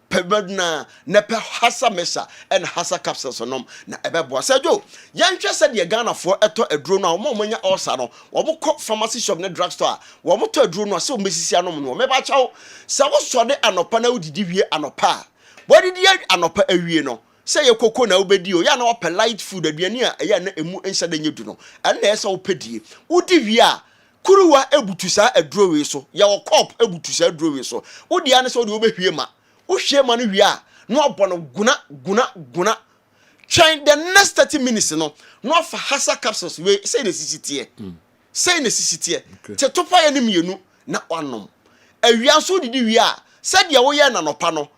Speaker 1: pebadna na pe hasa mesa and hasa capsules nom na ebeboa sajo yanhwe se de Ghana fo eto aduro no mo manya ulcer no wo kɔ pharmacy shop ne drug store wo to aduro no se o mesisi anom no me ba chawo se wo so de anopa na udidi wie anopa body di anopa awie no se ye koko na obedi o ya na wo light food aduane a ya na emu enhya da nyedu no en na ese wo pedi udi wie a kuruwa ebutu sa aduro we so ya wo cup ebutu sa aduro we so udi ane se wo de obehwie ma uhye ma no wi a no abono guna train the next 30 minutes no fa hasa capsules we say na sisitie te topa ya ne mienu na onom awia so didi wi a said ye wo ye na nopa no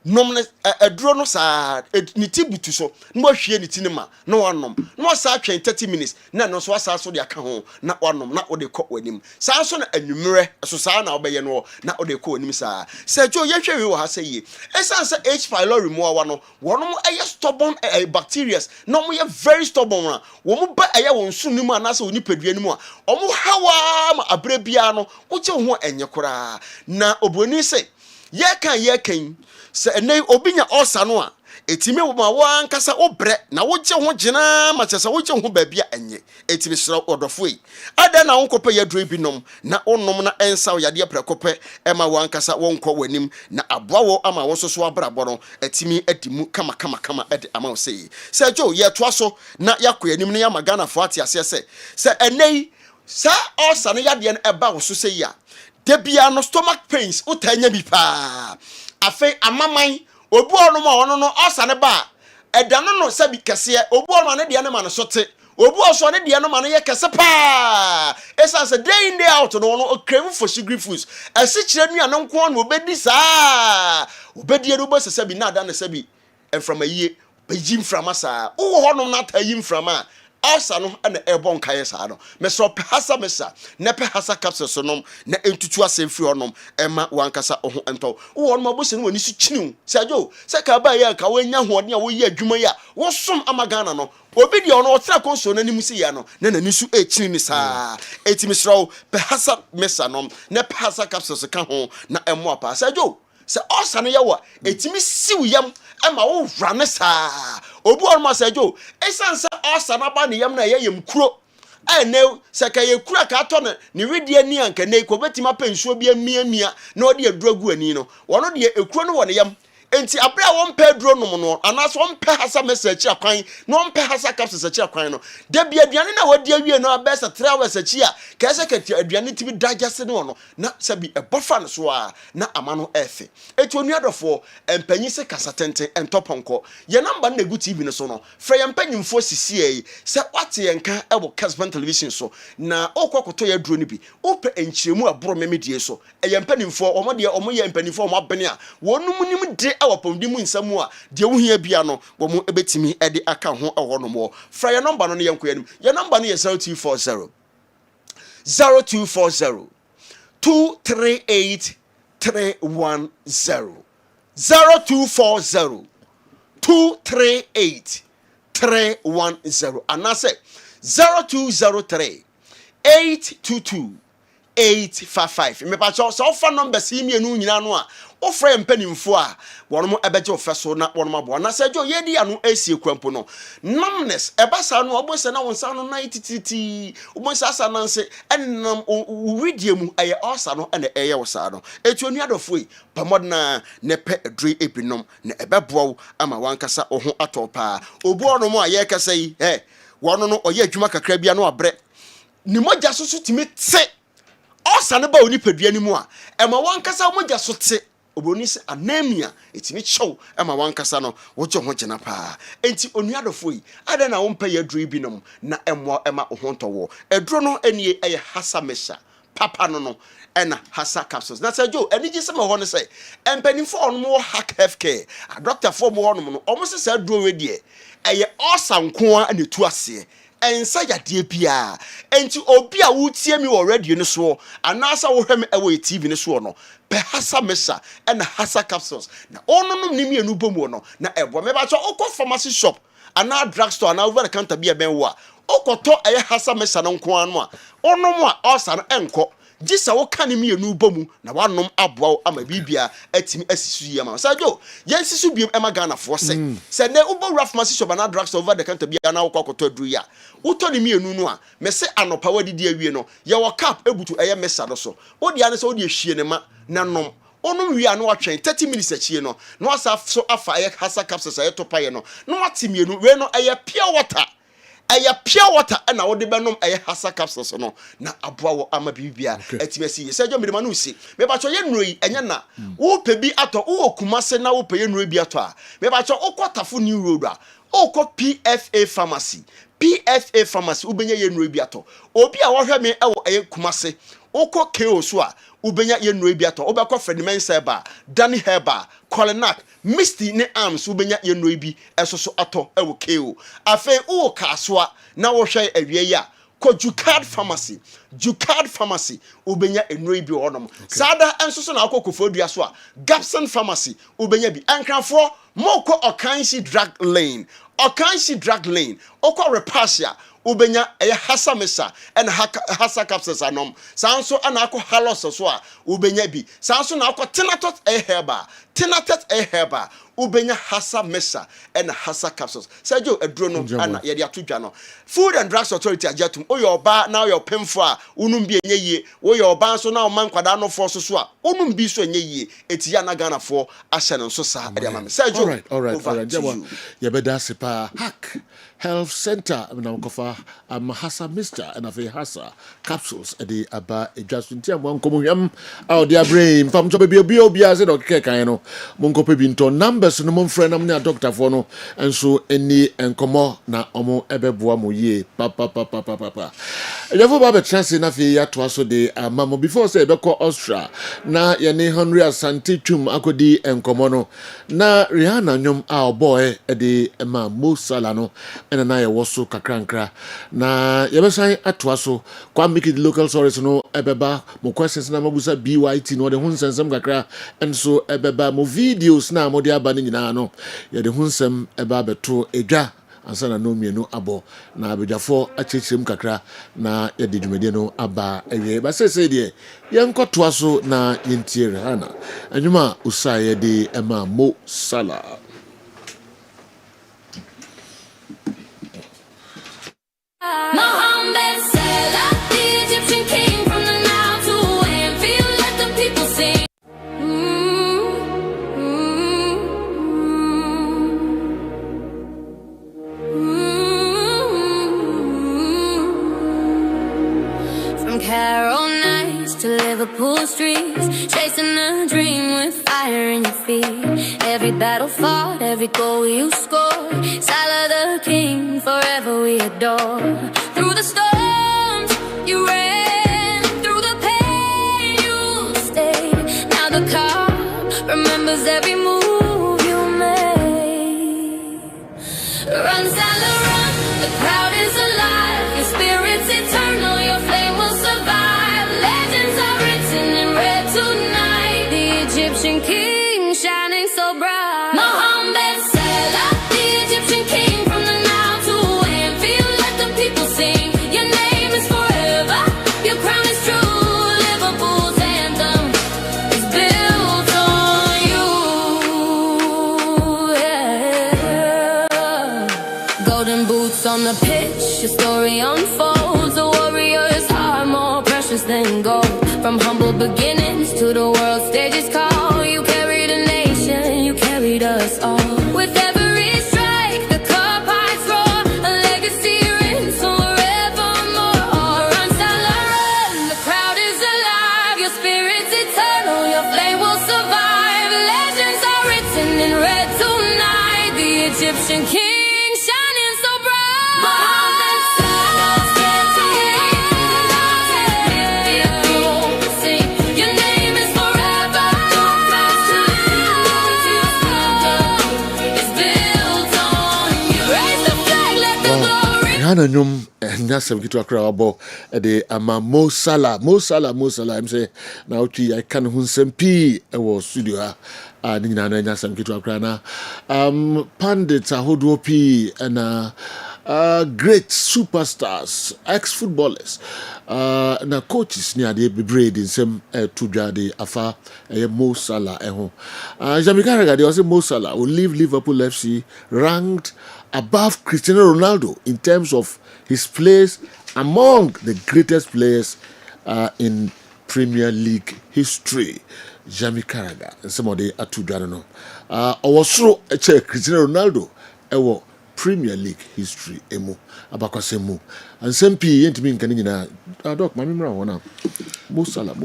Speaker 1: nom ne aduro no sa ni tibutu so no hwie ni tinima na onom no sa train 30 minutes na no so asa so de aka ho na onom na ode kɔ wanim sa so na anwumre so sa na obeye no na ode kɔ wanim sa jo ye hwe we wo ha sɛ ye esan sɛ H pylori mu awa no wonom ɛyɛ stubborn bacteria no mo yɛ very stubborn a wo mo ba ɛyɛ won sunu mu anase oni padua mu a omo hawa ma abre bia no wo che ho enye kora na obroni sɛ ye kan se enei obinya osa no a etime wo ma wo ankasa obre na wo gye ho gyina ma kyesa wo gye ho baabia enye etime sra odofo yi ada na wo nkopɛ yadro bi nom na onom na ensa wo yade prekopɛ ema wo ankasa wo nkɔ wanim na aboa wo ama wo soso abrabɔ no etime adimu kama ede ama wo sei se jo ye toa so na yakɔ anim na ya magana fo ate ase se enei sa osa no yade no eba wo so sei ya de bia no stomach pains utanya bi pa afi amaman obu onu ma ono no osane ba edano no sabi kese obu onu ne de ne ma no sote obu oso ne de no ma no ye kese pa esa se day in day out no crave for sugary foods ese kire nua no nko no obedi saa obedi e do bo sabi na da na sabi from ayie bejim from asa wo ho no na ta yim from a asa no na ebon kaye saa no me so hasa mesa ne pe hasa capsules no na entutu asefri onom ema wankasa ho ento wo no mabose no wani su kyinu sajo se ka ba ya ka wanya hoɔden a wo yi adwuma ya wo som amagana no obi de ono otra konso na nimu si ya no na nani su ekyini ni saa etimisrawo pe hasa mesa no ne pe hasa capsules ka ho na emo apa sajo se osa no yawa etimi siw yam ema wo rane saa obu on ma sajo esansa osa na ba ne yam na yem kuro ene se ka ye kura ka to ne wedie ni anka ne ko betima pensuo bi amia na ode aduragu ani no wono de ekuro no wone yam enti abra won pa aduro no no anaso won pa hasa message akwan no won pa hasa capsules achi akwan no da bia aduane na wadi awie no abesa 3 hours achi a ka se ka aduane tibi digest no no na sabi ebofa no so a na amano efe eti onuadofo empanyi se kasa tenten entoponko ye number na egu TV no so no fra ye mpanyimfo sisi se wate ye nka ebo Kessben television so na okwakoto ye aduro ni bi ope enchiremu aboro memedie so ye mpanyimfo omode omoye mpanyimfo omabene a wonum nim de awapomdi mu nsamu a de wo hia bia no wo mo ebetimi ede aka ho ewo no mo fra ye number no yenko yanim ye number no ye 0240 238 310 0240 238 310 anase 0203 822 855 me pa so fa number si mi enu nyina no a o frɛ mpanimfo a wɔnom ɛbɛgye ofɛso na wɔnom abo na sɛ jo yedi anu esie kwampo no numbness ɛbasa no obose na wonsa no na tititi obose asa nanse ɛnam widie mu ɛyɛ ɔsa no ɛna ɛyɛ wosa no etu onuadofo yi pamodna ne pɛ adre ebinom na ɛbɛboa ama wankasa ho atɔpa obu ɔnom a yɛ kasa yi wɔno no ɔyɛ adwuma kakra bia no abrɛ ni mogya so timi tse ɔsa ne ba oni padua ni mu a ɛma wankasa mogya so tse obroni se anemia etimi chow ema wankasa no wojo ho gina pa enti onuadofo yi ada na won pa yadru binom na emo ema ho ntowo edro no enie eye hasa mesha papa no ena hasa capsules na se jo eni gise me ho ne se empanifo on mo hack healthcare doctor for mo no omo se sa duro we die eye osanko a netu ase ensa yade bia enti obi a wotie mi wo radio no so anasa wo hwem e wo TV no so no pe hasa mesa na hasa capsules na ononom ni mienu bomu no na ebo me ba cho okọ pharmacy shop ana drugstore ana over the counter bia ben wo a okoto eye hasa mesa no nko anu a onom a osa no enko gisa wo kan mienu bomu na wanom aboa ama bibia atimi asisu yema sajo yensisu biem ema Ghana for se ne ubo pharmacy shop ana drugstore over the counter bia na wo kokoto aduru ya uto ni mienu no a me se anopa wadidi awie no ye wo cap ebutu eye mesa do so odi ane se odi ehwie ne ma na nom onum wi anu atwen 30 minutes achie no no asa so afa eye hasa capsules aye topa ye no no atimienu we no eye pure water na wo de benom eye hasa capsules no na aboa wo ama bibia atimasi ye sejo medema no si me ba cho ye nroi enya na wo pe bi ato wo kumase na wo pe ye nroi bi ato a me ba cho okotafo new road a okọ PFA pharmacy ubenya ye nroi bi ato obi a wo hwe me e wo eye kumase okọ KO so a ubenya ye nroi bi ato obekọ Fredman Seba Danny Herba Colinac Misty ne arms ubenya ye nroi bi esoso ato e wo KO afen wo kaswa na wo hwe awie ya ko Jucard pharmacy ubenya enroi bi onom sada ensoso na akọ dua so a Gapson pharmacy ubenya bi ankrafo moko Okanshi drug lane okọ Repasia ubenya hasa mesa and hasa capsules anom sanso anako halos so a ubenya bi sanso na akọ tenatot herba ubenya hasa mesa and hasa capsules sajo eduro no ana ye de atodwa no Food and Drugs Authority ajatum oyoba na oyopemfo a unum bi enye yie oyoba so na oman kwada no for so a unum bi so enye yie etiya na Ghana for ahye no so sa e am sajo
Speaker 3: all right ye beda sepa hack health center na kofa hasa mister and afi hasa capsules edi aba edwasunti am nkomohwam a de abrain fam cho be obi ase do kekan no monkope bi nto numbers no mon frɛ nam ne doctor for no enso eni enkomo na omo ebeboa mo ye papa ejafo ba be chance na fi ya to aso de amamo before say ebekɔ Austria na ye ne Henry Asante twum akodi enkomo no na Rihanna nyom a oboy edi ma Mo Salah no ena na ye woso kakrankra na ye be san ato aso kwa make the local stories no ebeba mo questions na mabusa BYT no de hunsensem kakra enso ebeba mo videos na mo de aba ni nyina no ye de hunsem eba beto edwa ansana no mienu abo na abedwafo achechirem kakra na ye de dwumede no aba ewie ba sese de ye nkoto aso na yentie Rihanna anwuma usaye de ema Mo Salah
Speaker 17: Mohammed Salah, the Egyptian king from the Nile to Midfield, let the people sing. From Cairo nights to Liverpool streets, chasing a dream with fire in your feet. Every battle fought, every goal you scored, Salah the king, forever we adore. Through the storms, you ran. Through the pain, you stayed. Now the car remembers every move you made. Run, Salah, run. The crowd is alive. Your spirit's eternal. Your flame will survive. Legends are written in red tonight. The Egyptian king shining so bright. Mohammed Salah, the Egyptian king from the Nile to Midfield, let the people sing. Your name is forever. Your crown is true. Liverpool's anthem is built on you. Yeah. Golden boots on the pitch, your story unfolds. A warrior's heart more precious than gold. From humble beginnings to the world stage's call, you carried a nation, you carried us all. With every strike, the cup heights roar, a legacy written forevermore. Run, Salah, run, the crowd is alive. Your spirit's eternal, your flame will survive. Legends are written in red tonight. The Egyptian king shining so bright. Mohammed Salah, your name is forever. It's built on you. Raise the flag, let the glory.
Speaker 3: Ghana nyom nyasem kitu akra wabo de ama Mo Salah I'm say na uchi I can hu sempi e wo studio a ni nyina na nyasem kitu akra na pandits ahodo pi na great superstars, ex-footballers, na coaches ni ade bebree in some to jade afa Mo Salah Jamaica regarding also Mo Salah will leave Liverpool FC ranked above Cristiano Ronaldo in terms of his place among the greatest players in Premier League history. Jamie Carragher, somebody at two no. Also, Cristiano Ronaldo, Premier League history emu abakosemu and some p ent mean kanina doc mami mra wona Mo Salah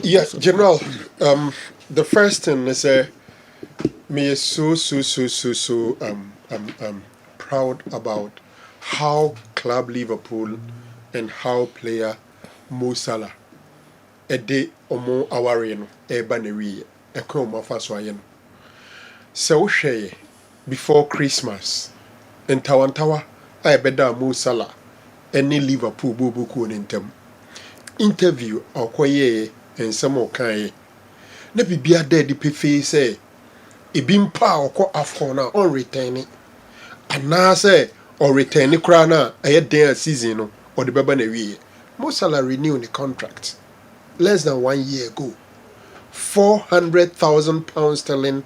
Speaker 9: yeah general the first thing is me is so proud about how club Liverpool and how player Mo Salah a day omo aware no e ba na wi e kwa omo fa so aye no so hwe before Christmas in Tawantawa, I beda Mo Salah, any Liverpool bubuku ntem. Interview or kwaye and some more kind. Ne bibia dead the pefe say, e bim pa or ko afona on returning. And now say, or returning crana, a day season or the baba newe. Mo Salah renewed the contract less than 1 year ago. £400,000 sterling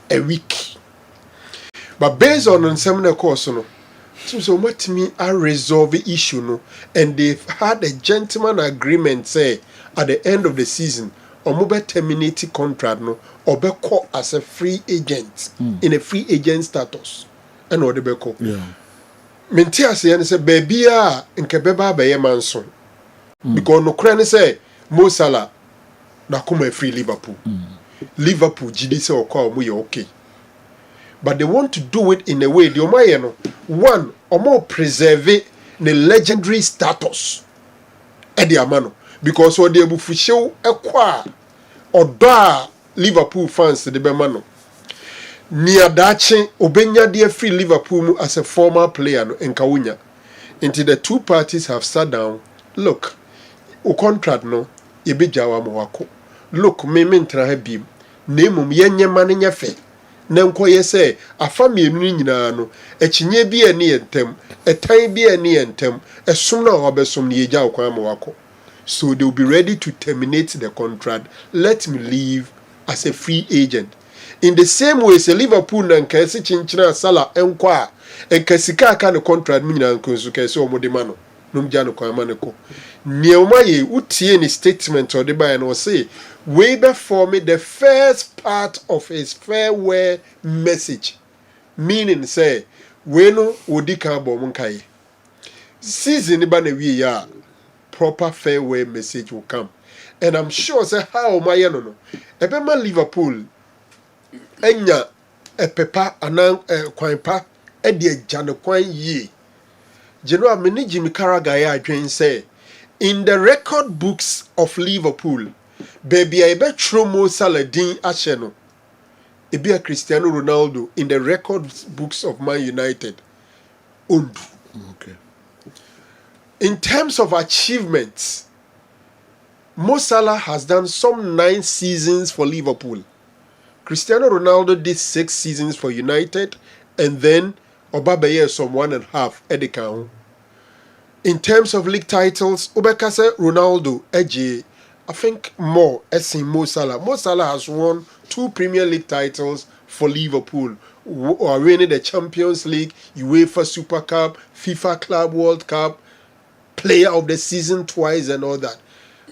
Speaker 9: a week. But based on seminar course, no, so what me I resolve the issue, no, and they've had a gentleman agreement say at the end of the season, or mobile terminate contract, no, or be called as a free agent in a free agent status, and what they call.
Speaker 3: Yeah.
Speaker 9: Mentia say and say baby in Kebeba be manson because no crane say Mo Salah na come free Liverpool. Liverpool GD say or call we okay. But they want to do it in a way, the Omayeno, one, or more preserve the legendary status at the Amano. Because what they will show acquire or da Liverpool fans to the Bemano. Near Dachi, Obenya dear free Liverpool as a former player in Kawunya. Until the two parties have sat down, look, o contract no, Ibijawa Mwako. Look, me mentra hebim, name yenye maninya fe. Nenkoye say afa mienu nyina no echinye bi ani entem etan bi ani entem esum na obesom ne yegya okwan ma wako so they will be ready to terminate the contract. Let me leave as a free agent in the same way say Liverpool na nkasi chinchina Salah enko a enkasika aka ne contract mi nyina nkonsu kase omode ma no nomgya no kwan ma ne ko niema ye utie ni statement or the buy no say way before me the first part of his farewell message, meaning say we no odika bomunkai. Season ba na we ya proper farewell message will come, and I'm sure say how my no ebema Liverpool enya epepa anan kwan pa e de agya no kwan yi. General mini Jimmy Carragher ya adwen say in the record books of Liverpool. Baby, I bet Mo Salah din Asheno. It a Cristiano Ronaldo in the record books of Man United.
Speaker 3: Okay.
Speaker 9: In terms of achievements, Mo Salah has done some 9 seasons for Liverpool. Cristiano Ronaldo did 6 seasons for United, and then Obabaye some 1.5 at the count. In terms of league titles, Obekase Ronaldo, AJ. I think more as in Mo Salah. Mo Salah has won 2 Premier League titles for Liverpool, or winning the Champions League, UEFA Super Cup, FIFA Club World Cup, Player of the Season twice, and all that.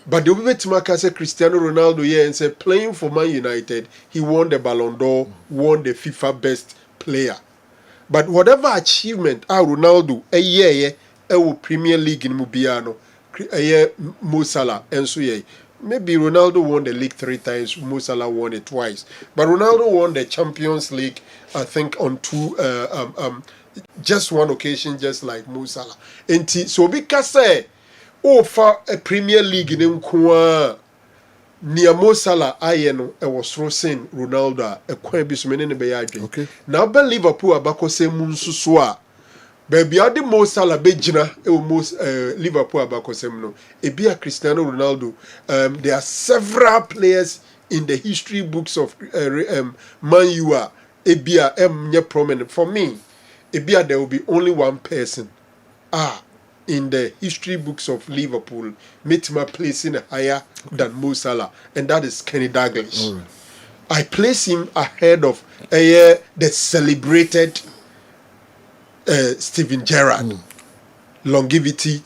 Speaker 9: But the way to say Cristiano Ronaldo here and say playing for Man United, he won the Ballon d'Or, won the FIFA Best Player. But whatever achievement Ronaldo a year Premier League in Mubiano, Mo Salah and so yeah. Maybe Ronaldo won the league 3 times, Mo Salah won it twice. But Ronaldo won the Champions League, I think, on 2, just one occasion, just like Mo Salah. And so because for a Premier League in Nkwa, near Mo Salah, I was roasting Ronaldo, a quite bismene be.
Speaker 3: Okay.
Speaker 9: Now, Liverpool, Abako se Munsuswa. Baby, I the most Salah Bejina, most Liverpool Abakosemno, Ebia Cristiano Ronaldo. There are several players in the history books of Man U. Ebia prominent. For me, Ebia there will be only one person. In the history books of Liverpool, Mitima placing higher than Mo Salah, and that is Kenny Dalglish. Right. I place him ahead of the celebrated Steven Gerrard. Longevity,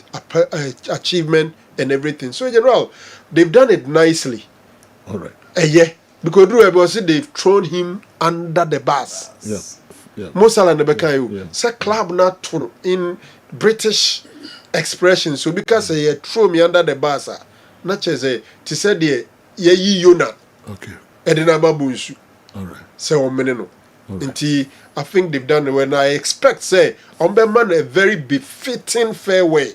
Speaker 9: achievement, and everything. So in general, they've done it nicely.
Speaker 3: All right.
Speaker 9: Because they've thrown him under the bus.
Speaker 3: Yeah.
Speaker 9: Mo Salah Nebekayu. Say club not in British expression. So because he throw me under the bus, not just to say the ye yona.
Speaker 3: Okay.
Speaker 9: And then I'm a
Speaker 3: all right.
Speaker 9: So meneno. Until I think they've done it when I expect say on the man a very befitting fairway.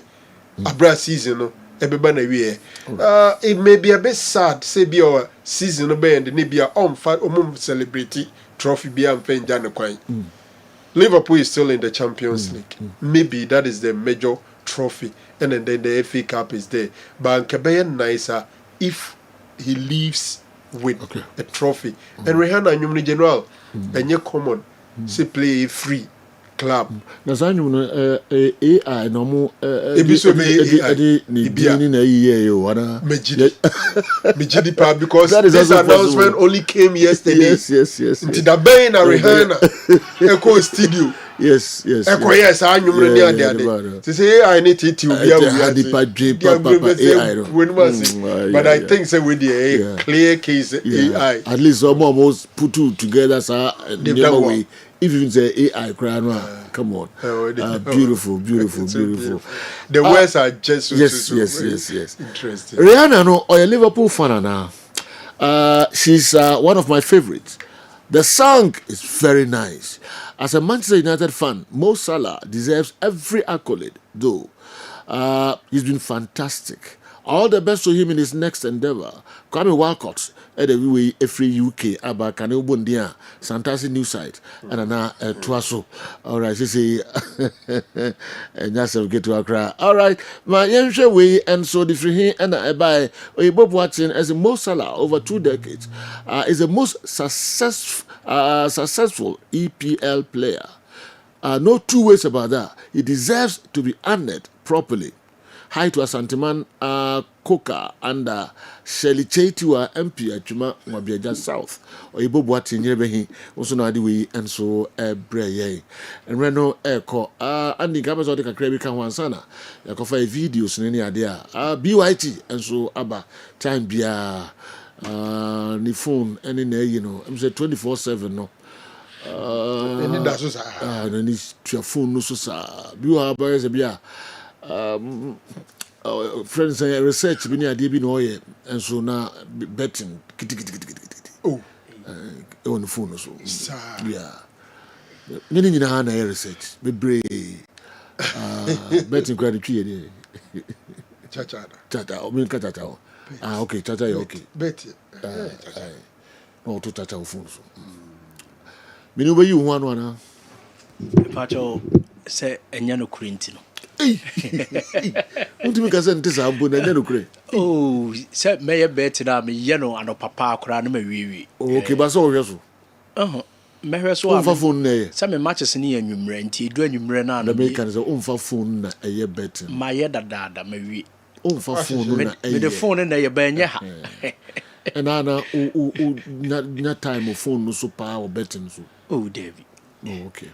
Speaker 9: A season no. It may be a bit sad, say be our season and maybe a celebrity trophy be and paying Jan Liverpool is still in the Champions League. Maybe that is the major trophy, and then the FA Cup is there. But Kebeya nicer if he leaves with a trophy. And Rihanna and General, and you common, say play a free club.
Speaker 3: Nazanyu AI no mo ebiso
Speaker 9: because this announcement only came yesterday.
Speaker 3: Yes.
Speaker 9: Into the Bain Rihanna Echo Studio.
Speaker 3: Yes.
Speaker 9: Echo yes, I knew there. To say I need to be but I think say with the clear case AI.
Speaker 3: At least almost put two together, sir. If you say AI, come on. Beautiful.
Speaker 9: The words are just
Speaker 3: yes.
Speaker 9: Interesting.
Speaker 3: Rihanna, no, or a Liverpool fan now. She's one of my favorites. The song is very nice. As a Manchester United fan, Mo Salah deserves every accolade, though. He's been fantastic. All the best to him in his next endeavor. Kwame Walcott, every UK, Abba Kanubundia, Santasi New Site, and now Tuaso. All right, she say, and that's a get to Accra. All right, my young way, and so the free and I buy Bob Watson as a Mo Salah over 2 decades is the most successful EPL player. No two ways about that. He deserves to be honored properly. Hi to Asanteman Coca and Shelly Chaitua MP at Juma Wabiaja South or Ibo Boatin Yebehi, also Nadi and so Breye. And Reno Echo, and the Gabas of the Krabikan Wansana, a coffee videos in any idea. BYT and so Abba, time Bia, the phone, and in there, you know, I'm saying 24/7, no. And it's your phone, no, so, you are by a beer. Friends say research been idea be no and so now betting on the phone so yeah you know na research be brave betting credit tree
Speaker 9: chacha
Speaker 3: o mean chacha okay chacha okay
Speaker 9: bet
Speaker 3: no to chacha phone so me no be you one
Speaker 4: pacho say enya no kurintino
Speaker 3: What do you say? This is a good idea.
Speaker 4: Oh, say may a bet na me yeno ano papa akura no mawiwi.
Speaker 3: Okay, but so yeso.
Speaker 4: Me so
Speaker 3: am phone na.
Speaker 4: Say me matches ni anwumre nti edu anwumre na
Speaker 3: na me kan say umfa phone na eye bet.
Speaker 4: Ma ye dada mawi.
Speaker 3: Umfa phone na eye.
Speaker 4: Me the phone na ye ba nye ha.
Speaker 3: And ana na time phone no so pa o betting so.
Speaker 4: Oh, David.
Speaker 3: Oh, okay.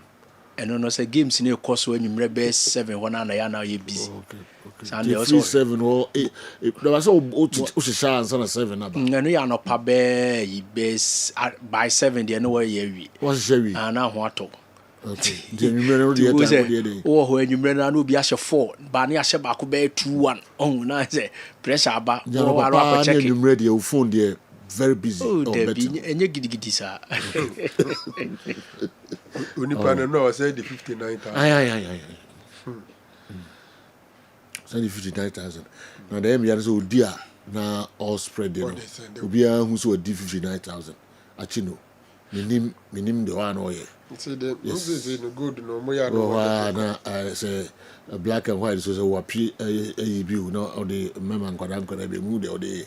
Speaker 4: And no say games in your course when you remember 7 1 and now you're busy.
Speaker 3: Okay. Sunday also 7 or 8. There was all chance on 7 about.
Speaker 4: No, you are not pabe base by 7 there no way you.
Speaker 3: What's Jerry?
Speaker 4: And now what to?
Speaker 3: Okay. Do you remember the day?
Speaker 4: Oh, when you remember no be asha 4, but ni asha ba ko be 2-1. Oh, na say pressure ba.
Speaker 3: Oh, I check you ready your phone there. Very busy.
Speaker 4: Oh, Debbie, and you giddy, sir.
Speaker 9: Unipan no, I said the 59,000.
Speaker 3: Aye. Send the 59,000. Now the MBR so dear now all spread there. Ubia who so D 59,000. Achino. Minim the one oye.
Speaker 9: See the is good no more
Speaker 3: na say black and white so wapi view no or the memang kwadam kwada be mu de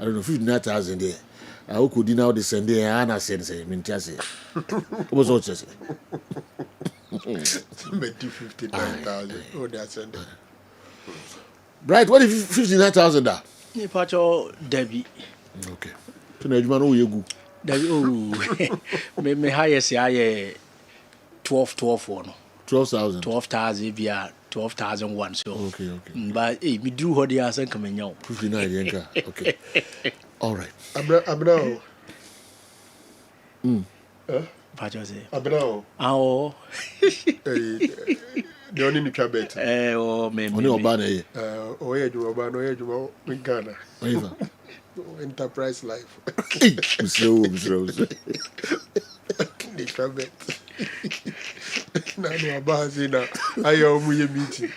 Speaker 3: I don't know 59,000 there. I could dinner the send there ana sense mintiase. Was all just
Speaker 9: maybe 59,000. Oh, that's it.
Speaker 3: Bright, what if 59,000 da?
Speaker 4: Ni pacho Debbie.
Speaker 3: Okay. So na juma no ye gu.
Speaker 4: Debbie me highest ya 12 no.
Speaker 3: 12,000.
Speaker 4: 12,000 bia 12,001 so.
Speaker 3: Okay.
Speaker 4: But me drew ho dia san kamenyo.
Speaker 3: 59 yenka. Okay. All right.
Speaker 9: Abna.
Speaker 4: Pacho say.
Speaker 9: Abna.
Speaker 4: Oh.
Speaker 9: The only new cabet.
Speaker 4: Me.
Speaker 3: Only Obana.
Speaker 9: Oye Juaben in Ghana. Enterprise life.
Speaker 3: Slow.
Speaker 9: The cabet. Nanu abazina. Ayo mu ye meeting.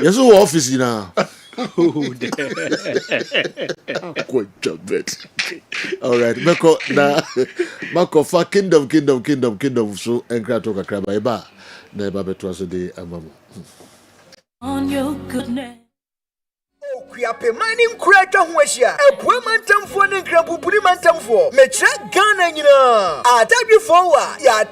Speaker 3: Yes, office now. All right, Mako fa kingdom so enkra to kakra ba eba na eba beto so de amamu.
Speaker 17: On your goodness.
Speaker 6: Kuyape mining creator huashia epwe mantamfo ne nkrabuburi mantamfo metra Ghana nyina atabi forwa ya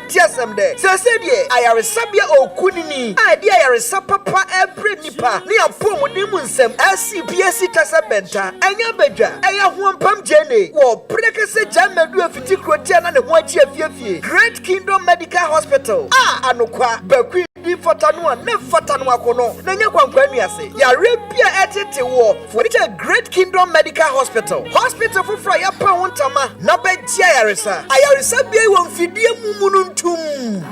Speaker 6: tiasem de sesedie ayaresabia okunini ade ayaresa papa ebre nipa ne apomodimu nsem SCPSC tasabenta enya bedwa eya hoampam jene wo prekese jamadu afiti krotia na ne ho achi afiafie Great Kingdom Medical Hospital anokwa bakwi di fatanua ne fatanua kono nanya kwankwanuase ya repia etete wo for the Great Kingdom Medical Hospital for frya pa wontama na bejia ayaresa bia wo mfidie mumununtum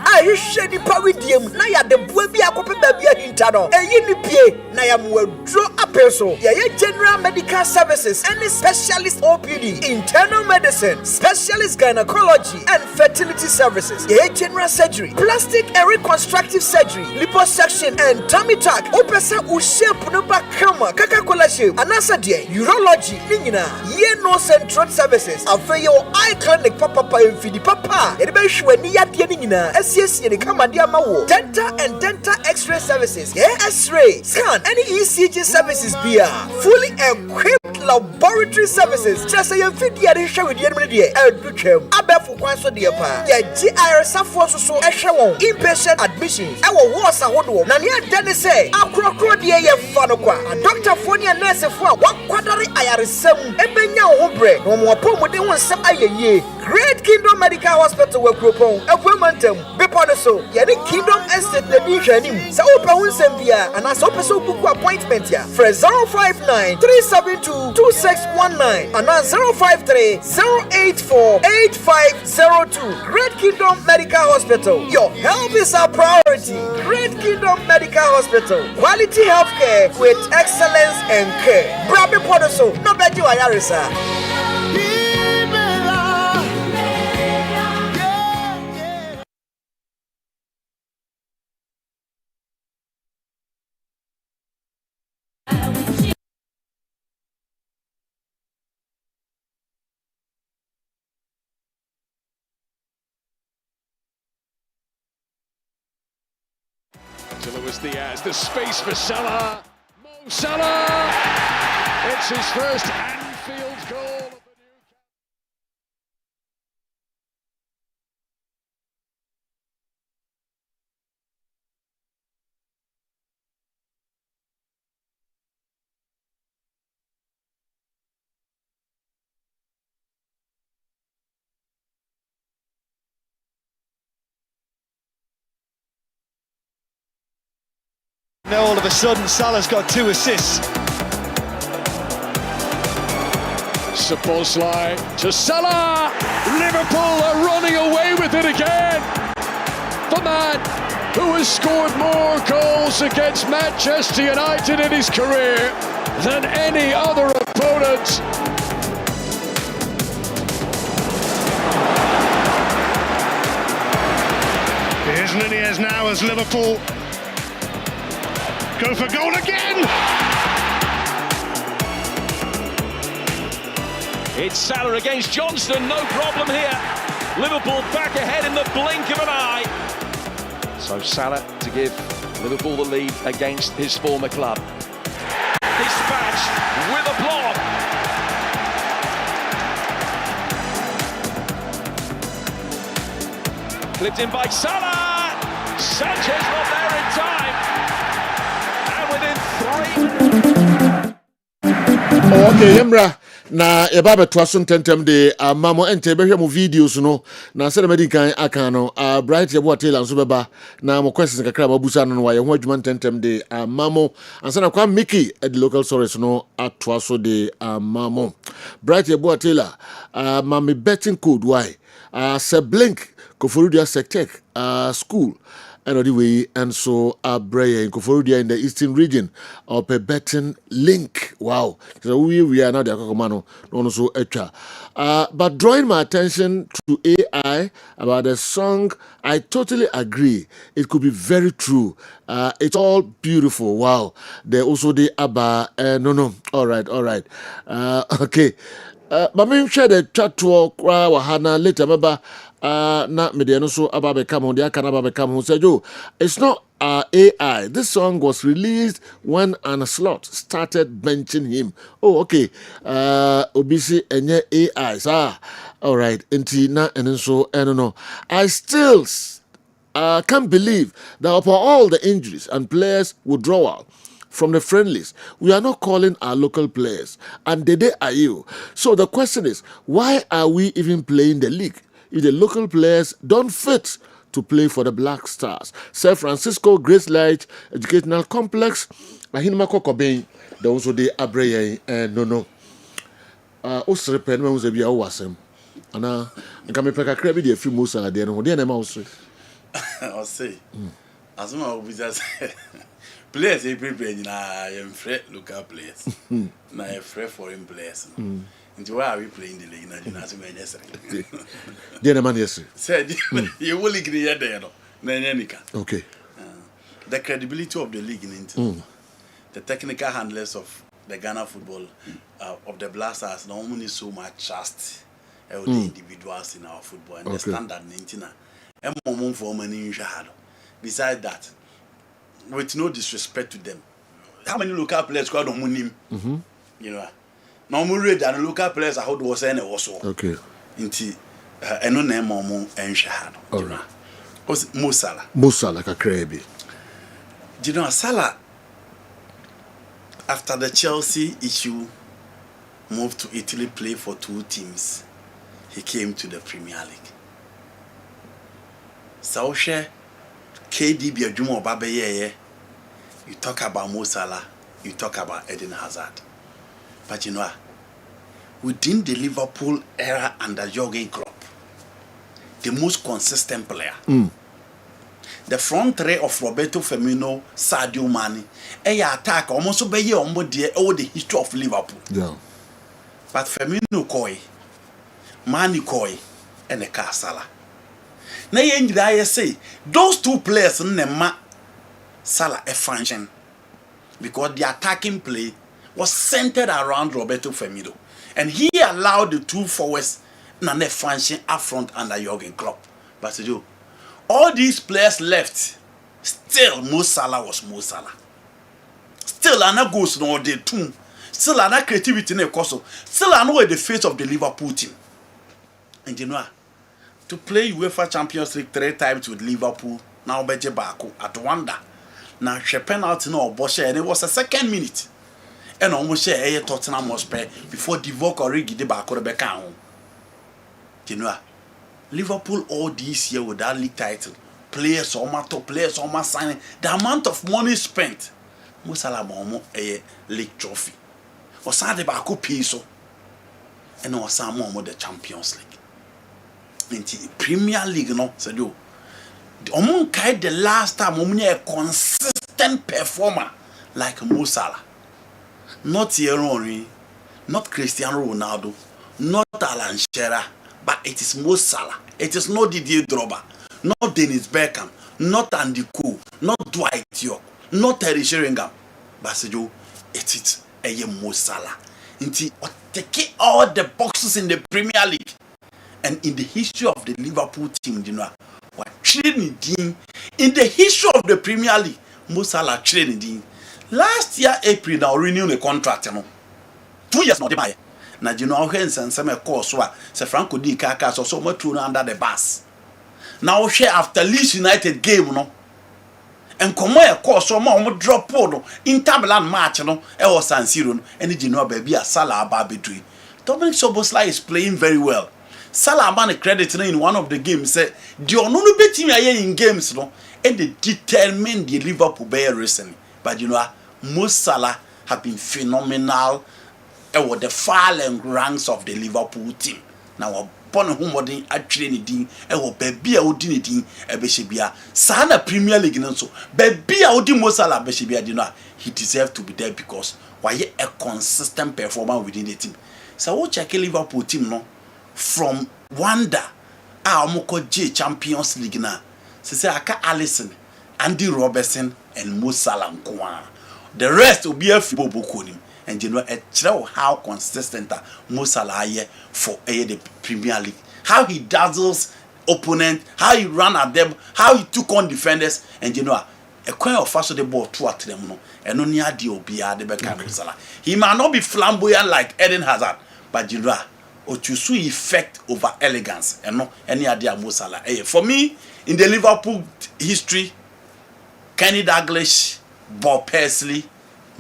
Speaker 6: ahwehwe di pawidiem na ya de bua bia akope babia hinta no eyi ni pie na ya mwadro apeso ya general medical services and specialist OPD internal medicine specialist gynecology and fertility services ya general surgery plastic and reconstructive surgery liposuction and tummy tuck UPSA shape no bakama Coca-cola shape anasa de urology ninyina ye no central services afeyo eye clinic papa mfidi papa e be hwani yade ninyina asiesie ne kama de amawo dental and dental x-ray services x-ray scan any ECG services bia fully equipped laboratory services just say mfidi ya de hwe de no de edutwam abefu kwan so de pa ya GIR safo so ehwe won inpatient admissions e wo wards ahodo na ne adane say akrokro de ye fa no kwa doctor foni and nurse fo a wakwadare ayaresam ebenya wo bre no mo pomode ho nsem ayeye Great Kingdom Medical Hospital we kropon efumantam bepo so ye the Kingdom Estate the di hwanim sa opa ho nsem bia ana so person book appointment ya for 059 372 2619 ana 053 084 8502 Great Kingdom Medical Hospital. Your health is our priority. Great Kingdom Medical Hospital. Quality healthcare with excellence and care. Brabe Podoso, no bedu ayarisa.
Speaker 22: Luis Diaz, the space for Salah. Mo Salah! It's his first Anfield goal.
Speaker 23: Now all of a sudden Salah's got 2 assists.
Speaker 22: Szoboszlai to Salah! Liverpool are running away with it again! The man who has scored more goals against Manchester United in his career than any other opponent.
Speaker 23: Here's Nunez now as Liverpool go for goal again!
Speaker 22: It's Salah against Johnston, no problem here. Liverpool back ahead in the blink of an eye. So Salah to give Liverpool the lead against his former club. Dispatched with aplomb. Clipped in by Salah. Sanchez not there in time. And within 3.
Speaker 3: Okay, Yemra. Na yaba betwa so ntentem de amamo ente behwe mu videos no na se na medikan aka no bright yebo hotel nso beba na mo questions kakra ba busa no wa ye ho adwuma ntentem de amamo ansa na kwa Mickey at the local source no atwa so de amamo bright yebo hotel mami betting code why se blink Koforudia Sectech school and the way and so Brea in Koforudia in the eastern region of a betting link. Wow. So we are now the Akomano, no so echa. But drawing my attention to AI about the song, I totally agree. It could be very true. It's all beautiful. Wow. There also the Abba no. All right. Okay. But me share the chat to wahana later baba na mediano so ababe come on dia kana ababe come say yo it's not AI. This song was released when an slot started benching him. Oh okay. Obisi enye AI all right enti na and so no I still can't believe that upon all the injuries and players withdrawal from the friendlies, we are not calling our local players, and they are you. So the question is, why are we even playing the league if the local players don't fit to play for the Black Stars? San Francisco Grace Light Educational Complex, Ahinma Kobeng, the also the Abreye and no. Osrepen when was a bia wasem. Ana nkame peka krabi de fi musa de no de na ma osre.
Speaker 10: I say. Asuma obisa players they prepare na free local players. Na free foreign players. Into why are we playing the league na Junior Yesterday?
Speaker 3: De na man yes.
Speaker 10: Said you will league here there no. Na nika.
Speaker 3: Okay.
Speaker 10: The credibility of the league in the technical handlers of the Ghana football of the Blasters no only so much trust the individuals in our football and the standard nintina. For many besides that, with no disrespect to them, how many local players got on him? You know, normally than local players I heard was any also. Okay. Inti, no name momo and shahado. Alright. Was Musala.
Speaker 3: Musala like a crabby.
Speaker 10: You know, Salah. After the Chelsea issue, moved to Italy, play for 2 teams. He came to the Premier League. Saushe, KD Biajumo Babeye. You talk about Mo Salah, you talk about Eden Hazard. But you know, within the Liverpool era under Jurgen Klopp, the most consistent player. The front three of Roberto Firmino, Sadio Mane, attack almost obey all the history of Liverpool.
Speaker 3: Yeah.
Speaker 10: But Firmino koi, Mane koi, and the Salah. Now I say those 2 players nema Salah a function because the attacking play was centered around Roberto Firmino, and he allowed the 2 forwards na function up front under Jurgen Klopp. But all these players left. Still, Mo Salah was Mo Salah. Still, Anna goes no the tomb. Still, Anna creativity in a course. Still, I know the face of the Liverpool team. And you know, to play UEFA Champions League 3 times with Liverpool, now Beje Baku at Wanda. Now, she penalty no Boshe, and it was a 2nd minute. And almost a Tottenham Hotspur before Divock or Rigi de Baku Rebecca. You know. Liverpool all this year with that league title, players on my top, players on my signing, the amount of money spent, Musala Momo a league trophy. Or Sade Baku Piso, and or some more the Champions League. In the Premier League, no, said you. The Omon Kai the last time a consistent performer like Musala. Not Thierry, not Cristiano Ronaldo, not Alan Shearer. But it is Mo Salah. It is not Didier Drogba, not Dennis Beckham, not Andy Cole, not Dwight York, not Terry Sheringham. But it is a Mo Salah. Inti take all the boxes in the Premier League. And in the history of the Liverpool team, you know, what training in the history of the Premier League, Mo Salah training. Last year April now renew the contract, you know. 2 years not buy. Now you know hence and some course wa se Franco Di Kaka so much thrown under the bus. Now share after Leeds United game no. And come a course so more drop podo in Tabland match no e was San Siro no and you know baby a Salah Barbedry. Dominic Szoboszlai is playing very well. Salah man credit in one of the games said the only betting in games no and they determined the Liverpool bear recently. But you know Mo Salah have been phenomenal with the fallen ranks of the Liverpool team. Now upon whom modern actually needing baby audinity ebeshibia sana Premier League so baby audi Mo Salah beshibia dinner he deserves to be there because why a consistent performer within the team. So we check Liverpool team no from Wanda Amoko J Champions League na say aka Alisson, Andy Robertson and Mo Salah Nkwa. The rest will be a football konim. And you know, how consistent Mo Salah for the Premier League. How he dazzles opponent, how he ran at them, how he took on defenders, and you know, a coin of fast the ball to at them. And only had the Obia the Beckham Salah. He might not be flamboyant like Eden Hazard, but you know, or to see effect over elegance, and no any idea Mo Salah. For me, in the Liverpool history, Kenny Dalglish, Bob Paisley,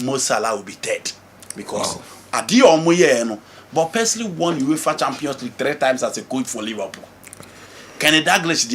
Speaker 10: Mo Salah will be third. Because at the year, no, Bob Paisley won UEFA Champions League 3 times as a coach for Liverpool. Kenny Dalglish,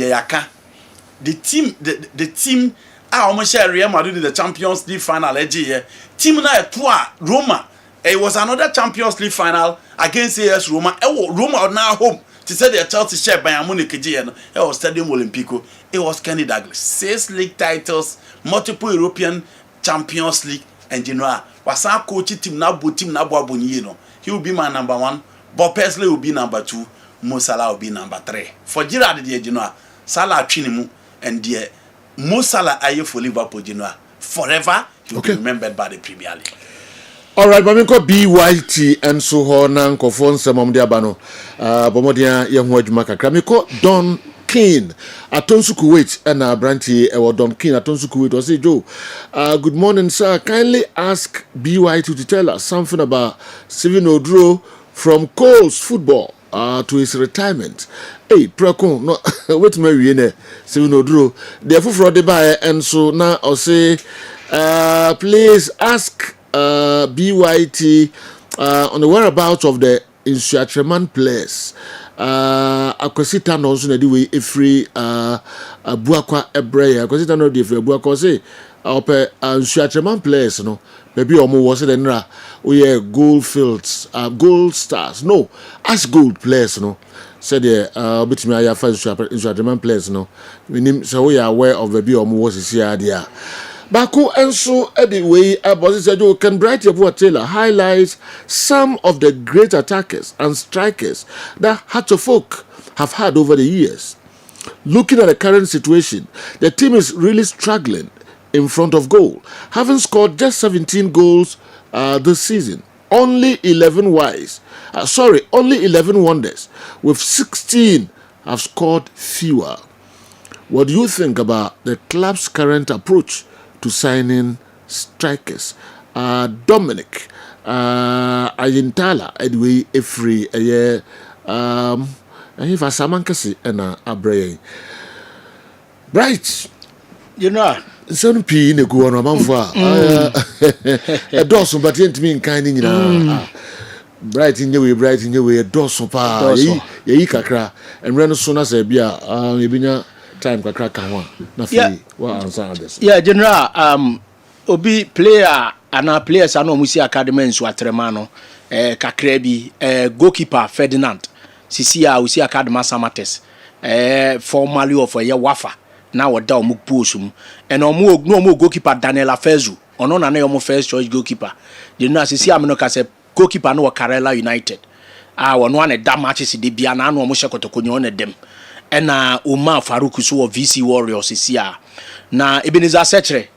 Speaker 10: the team, almost share Real Madrid in the Champions League final year. Team na etwa Roma. It was another Champions League final against AS Roma. Roma now home to say the Chelsea share Bayern Munich. It was Stadium Olimpico. It was Kenny Dalglish. 6 league titles, multiple European Champions League, and you know. Was our coach team now you know. He will be my number 1. Bob Paisley will be number 2. Mo Salah will be number 3. For Gerrard, you know, Salah Chinimu and the Mo Salah aye for Liverpool, you know, forever he will be remembered by the Premier League.
Speaker 3: All right, but we got BYT and so on and Kofon Samam Diabano. Bomodia Yamwaj Makakramiko Don King Atonsu Kuwait and Branty Don King Atonsu Kuwait was say Joe. Good morning, sir. Kindly ask BYT to tell us something about Steven Odro from Coles football to his retirement. Hey, Prekon, no, wait, Mary, Steven Odro. Therefore, for the buyer, and so now I'll say, please ask BYT on the whereabouts of the Insuatreman players. Akwesita no so na di we efri abuakwa ebreye akwesita no di efri abuakwa say ope Insuatreman players no baby omo wo se denra we Goldfields Gold Stars no as gold players no said the betimi aya fa Insuatreman players no we nim so we are aware of baby omo wo se sia dia Baku Enso anyway, Abosisajo can Bright Taylor highlights some of the great attackers and strikers that Hatterfolk have had over the years. Looking at the current situation, the team is really struggling in front of goal, having scored just 17 goals this season. Only 11 wonders, with 16 have scored fewer. What do you think about the club's current approach to signing strikers? Dominic Ayintala anyway every year if Asamankasi and Abrey right, you know some P in a go on a month a dozen but yet mean kind in bright in your way a dozen pa ye kakra and run as soon as a beer time kakra one what answer this
Speaker 4: general obi player and players are no musi academy nso atremano kakra bi goalkeeper Ferdinand sisia usi academy Samates formerly of a wafa na wada omu posum and omu goalkeeper Daniel Afezu ono na omu first choice goalkeeper the no sisia me no ka say goalkeeper no Karela United wono an da matches de bia na omu shekotokonyo on dem ena Umar Farouk so of VC Warriors sisia na Ebenezer Sechere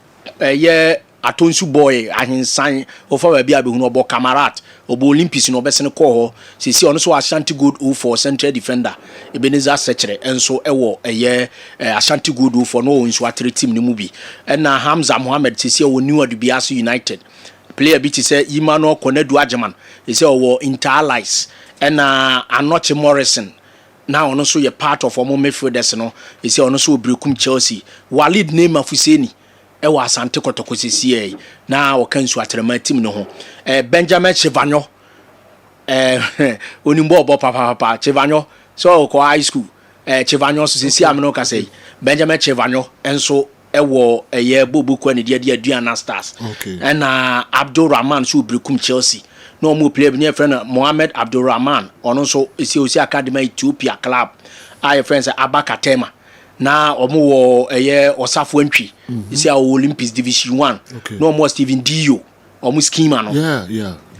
Speaker 4: atonsu boy ahinsan ofa ba bia be hu no obo Kamarat obo Olympics no obese ne kɔ hɔ sisi ɔno so Ashanti Gold 04 central defender Ebenezer Sechere enso ɛwɔ ɛyɛ Ashanti Gold 04 no nso atre team ne mu bi ɛna Hamza Mohammed sisi ɛwɔ Niwat UPSA United player bi ti sɛ Emmanuel Konedu Agyeman sisi ɛwɔ Inter Allies ɛna Anoche Morrison na ɔno so yɛ part of ɔmo midfielders no sisi ɔno so obrekum Chelsea Walid Neema Fuseni ɛwɔ Asante Kotoko sisi na ɔka nsu atrema team no ho Benjamin Chevanyo onimbo obo papa Chevanyo so ko high school Chevanyo so sisi ameno ka say Benjamin Chevanyo enso ɛwɔ ɛyɛ bobu ko ne dia Aduana Stars ɛna Abdul Rahman so brekum Chelsea no mo player bi ne friend Mohammed Abdul Rahman ɔno so esi academy Ethiopia club a friends Abakatema na omo wo eye Osafo Antwi isi a Olympics Division 1 no more Steven Dio omo schema no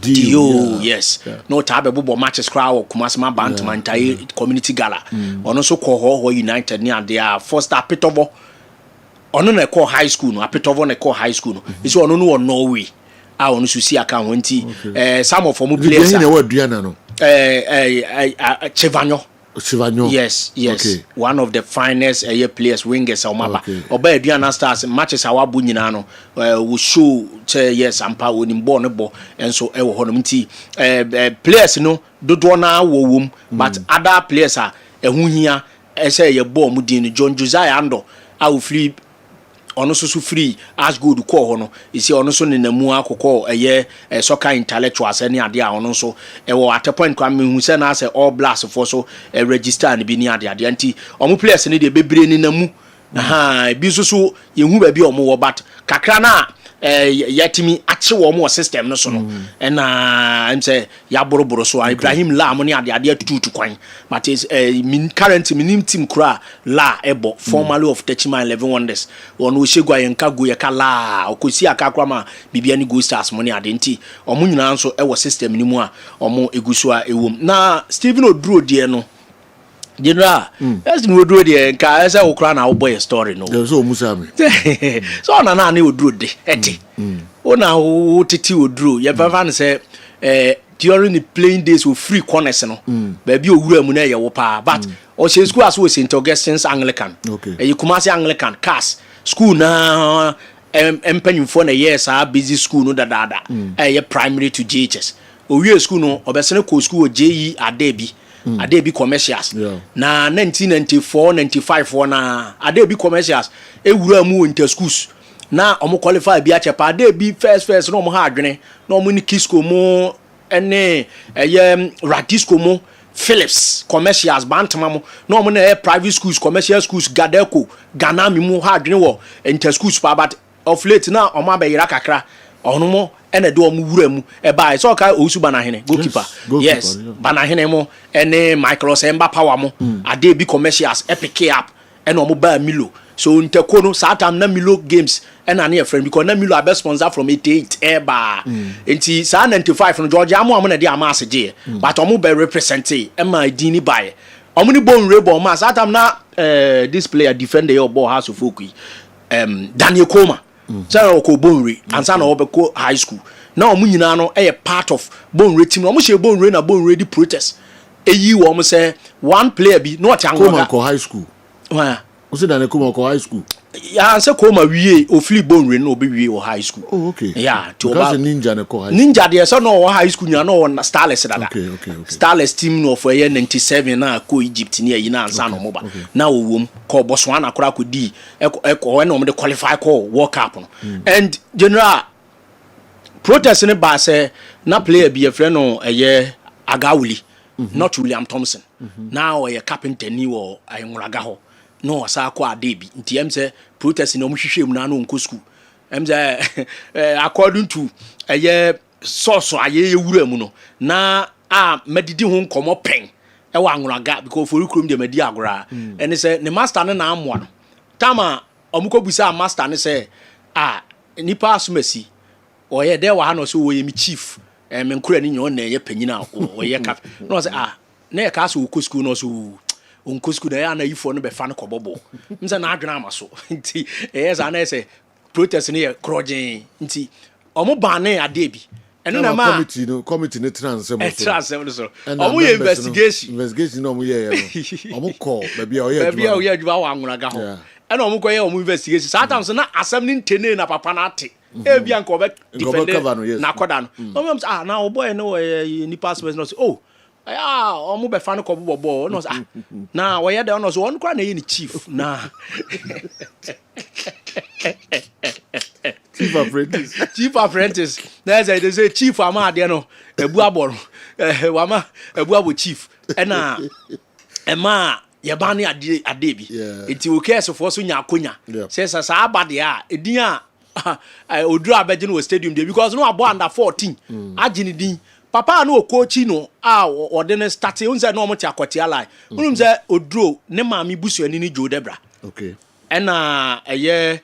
Speaker 4: Dio yes no tabe bobo matches crowd Kumasma Bantman tai community gala ono so ko ho United ni ade a Foster Apitovo ono na ko high school no Apitovo na ko high school no isi ono no Norway a ono so si aka wonti some of them players
Speaker 3: ni wa duana no
Speaker 4: Chevanyo. Yes. Okay. One of the finest players wingers Omaba. Oba Aduana Stars matches awabu nyina no will show yes Asampa onimbo ne bo enso ewo hono nti players no dodo na wo but other players are ehu hia ese ye bo mu din John Josiah Ando a wo free ono so free as good ko ho no isi ono so ne namu akokɔ soccer intellectuals ne ade a ono so wo at point kwa me hu se na se all blast for so register ne bi ni ade anti omo players ne de bebre ne namu bi so ye hu ba bi omo wo but kakra na yatimi ache wo mo system no so no na em say ya boroboro so Ibrahim La mo ne ade atutu kwan but is current minim team kra La ebo formerly of Techman 11 Wonders ono Shegwa yenka go yeka La okosi aka kra ma bibia ni Go Stars mo ne ade nti omo nyina nso ewo system ni mu a omo eguso a ewom na Steven Oduro de no General, as no do the car as I will crown our boy story. No, there's so Musami. So, Nana, you drew the Etty. Oh, now, what did you drew? Your Pavan said, during the playing days with free corners, no, baby, you were Munaya Wapa, but or she school as was in Augustin's Anglican. Okay, you come as Anglican cast school now. Penny for a year, busy school, no dada, a primary to JHS. Oh, we school no, or Besseneco school, JE Adebi. Adebi commercials na 1994 95 na Adebi commercials ewura mu inter schools na omo qualify bi achepa Adebi first no mo ha adwene na omo ni Kisco mo ene Radisco mo Philips commercials bantama mo na omo na private schools commercial schools Gadeco Ghana mi mo ha adwene wo inter schools pa but of late na omo abeyira kakra ono mo ene do omo wura mu eba so ka Osu Banahene goalkeeper yes Banahene mo ene Michael Asempa power mo Adebi commercials epic up ene omo ba Milo so nteko no satam na Milo games ena na friend because na Milo a best sponsor from 88 eba enti sa 95 no George amo na dey ama aseje but omo be represent ema idini bae omo ni bon rebel ma satam na this player defender your ball house of Okui Daniel Koma so ko Bonre ansa na obeko high school na omu nyina no part of Bonre team omu she Bonre na Bonre di protest eyi wo omu say one player bi no tiango
Speaker 3: ko high school o se dan ko high school
Speaker 4: ya ansa ko ma wie ofli Bonre no obi wie o high school
Speaker 3: okay
Speaker 4: yeah to
Speaker 3: ba ninja na ko high
Speaker 4: ninja de so no high school nyina no starless dada okay starless team no for year 97 na ko Egypt ni ayi na ansa no mo ba na owom ko Botswana akora ko di e no mo de qualify ko World Cup no and general protest ne ba say na player bi e friend no Agawuli not William Thompson now carpenter ni wo ayunraga ho no asa ko Adebi nti em say protest no hwehwe mu na no nko school em say according to source wura mu no na medidi ho nkomo pen wa anwraga because for krom de medi agora ene say ne master ne na amwa no tama omuko busa master ne say nipa asumasi oye de wa ha no so wo ye mi chief me nkura ni nyo na ye panyina oye ka no say na ye ka so ko school no so onko school na ya na ifo no be fa no kobobo mse na adwena amaso nti za na say protest ne krojen nti omo bane ade bi eno na ma
Speaker 3: committee no transem
Speaker 4: so omo ye investigation
Speaker 3: no omo ye omo call baby o ye
Speaker 4: adwuma wa anwunaga ho eno omo koye omo investigation sa times na asem ni ntene na papa na ate e bia nko be defend na koda no omo na o boy no ni passport no oh omo be fa no ko bobo no na wo ye de no so won kwa na ye ni chief na chief apprentice na they say chief amade no ebu aboro wama ebu abo chief na ema ye ba ne ade bi enti wo case for so nya akonya say sa abade a edin a oduru abeje no stadium dey because no abo under 14 agini din papa no coach no ode ne start unze no mo ti akwati alai unum ze oduro ne maami busu ani ni jo debra
Speaker 3: okay
Speaker 4: ena eye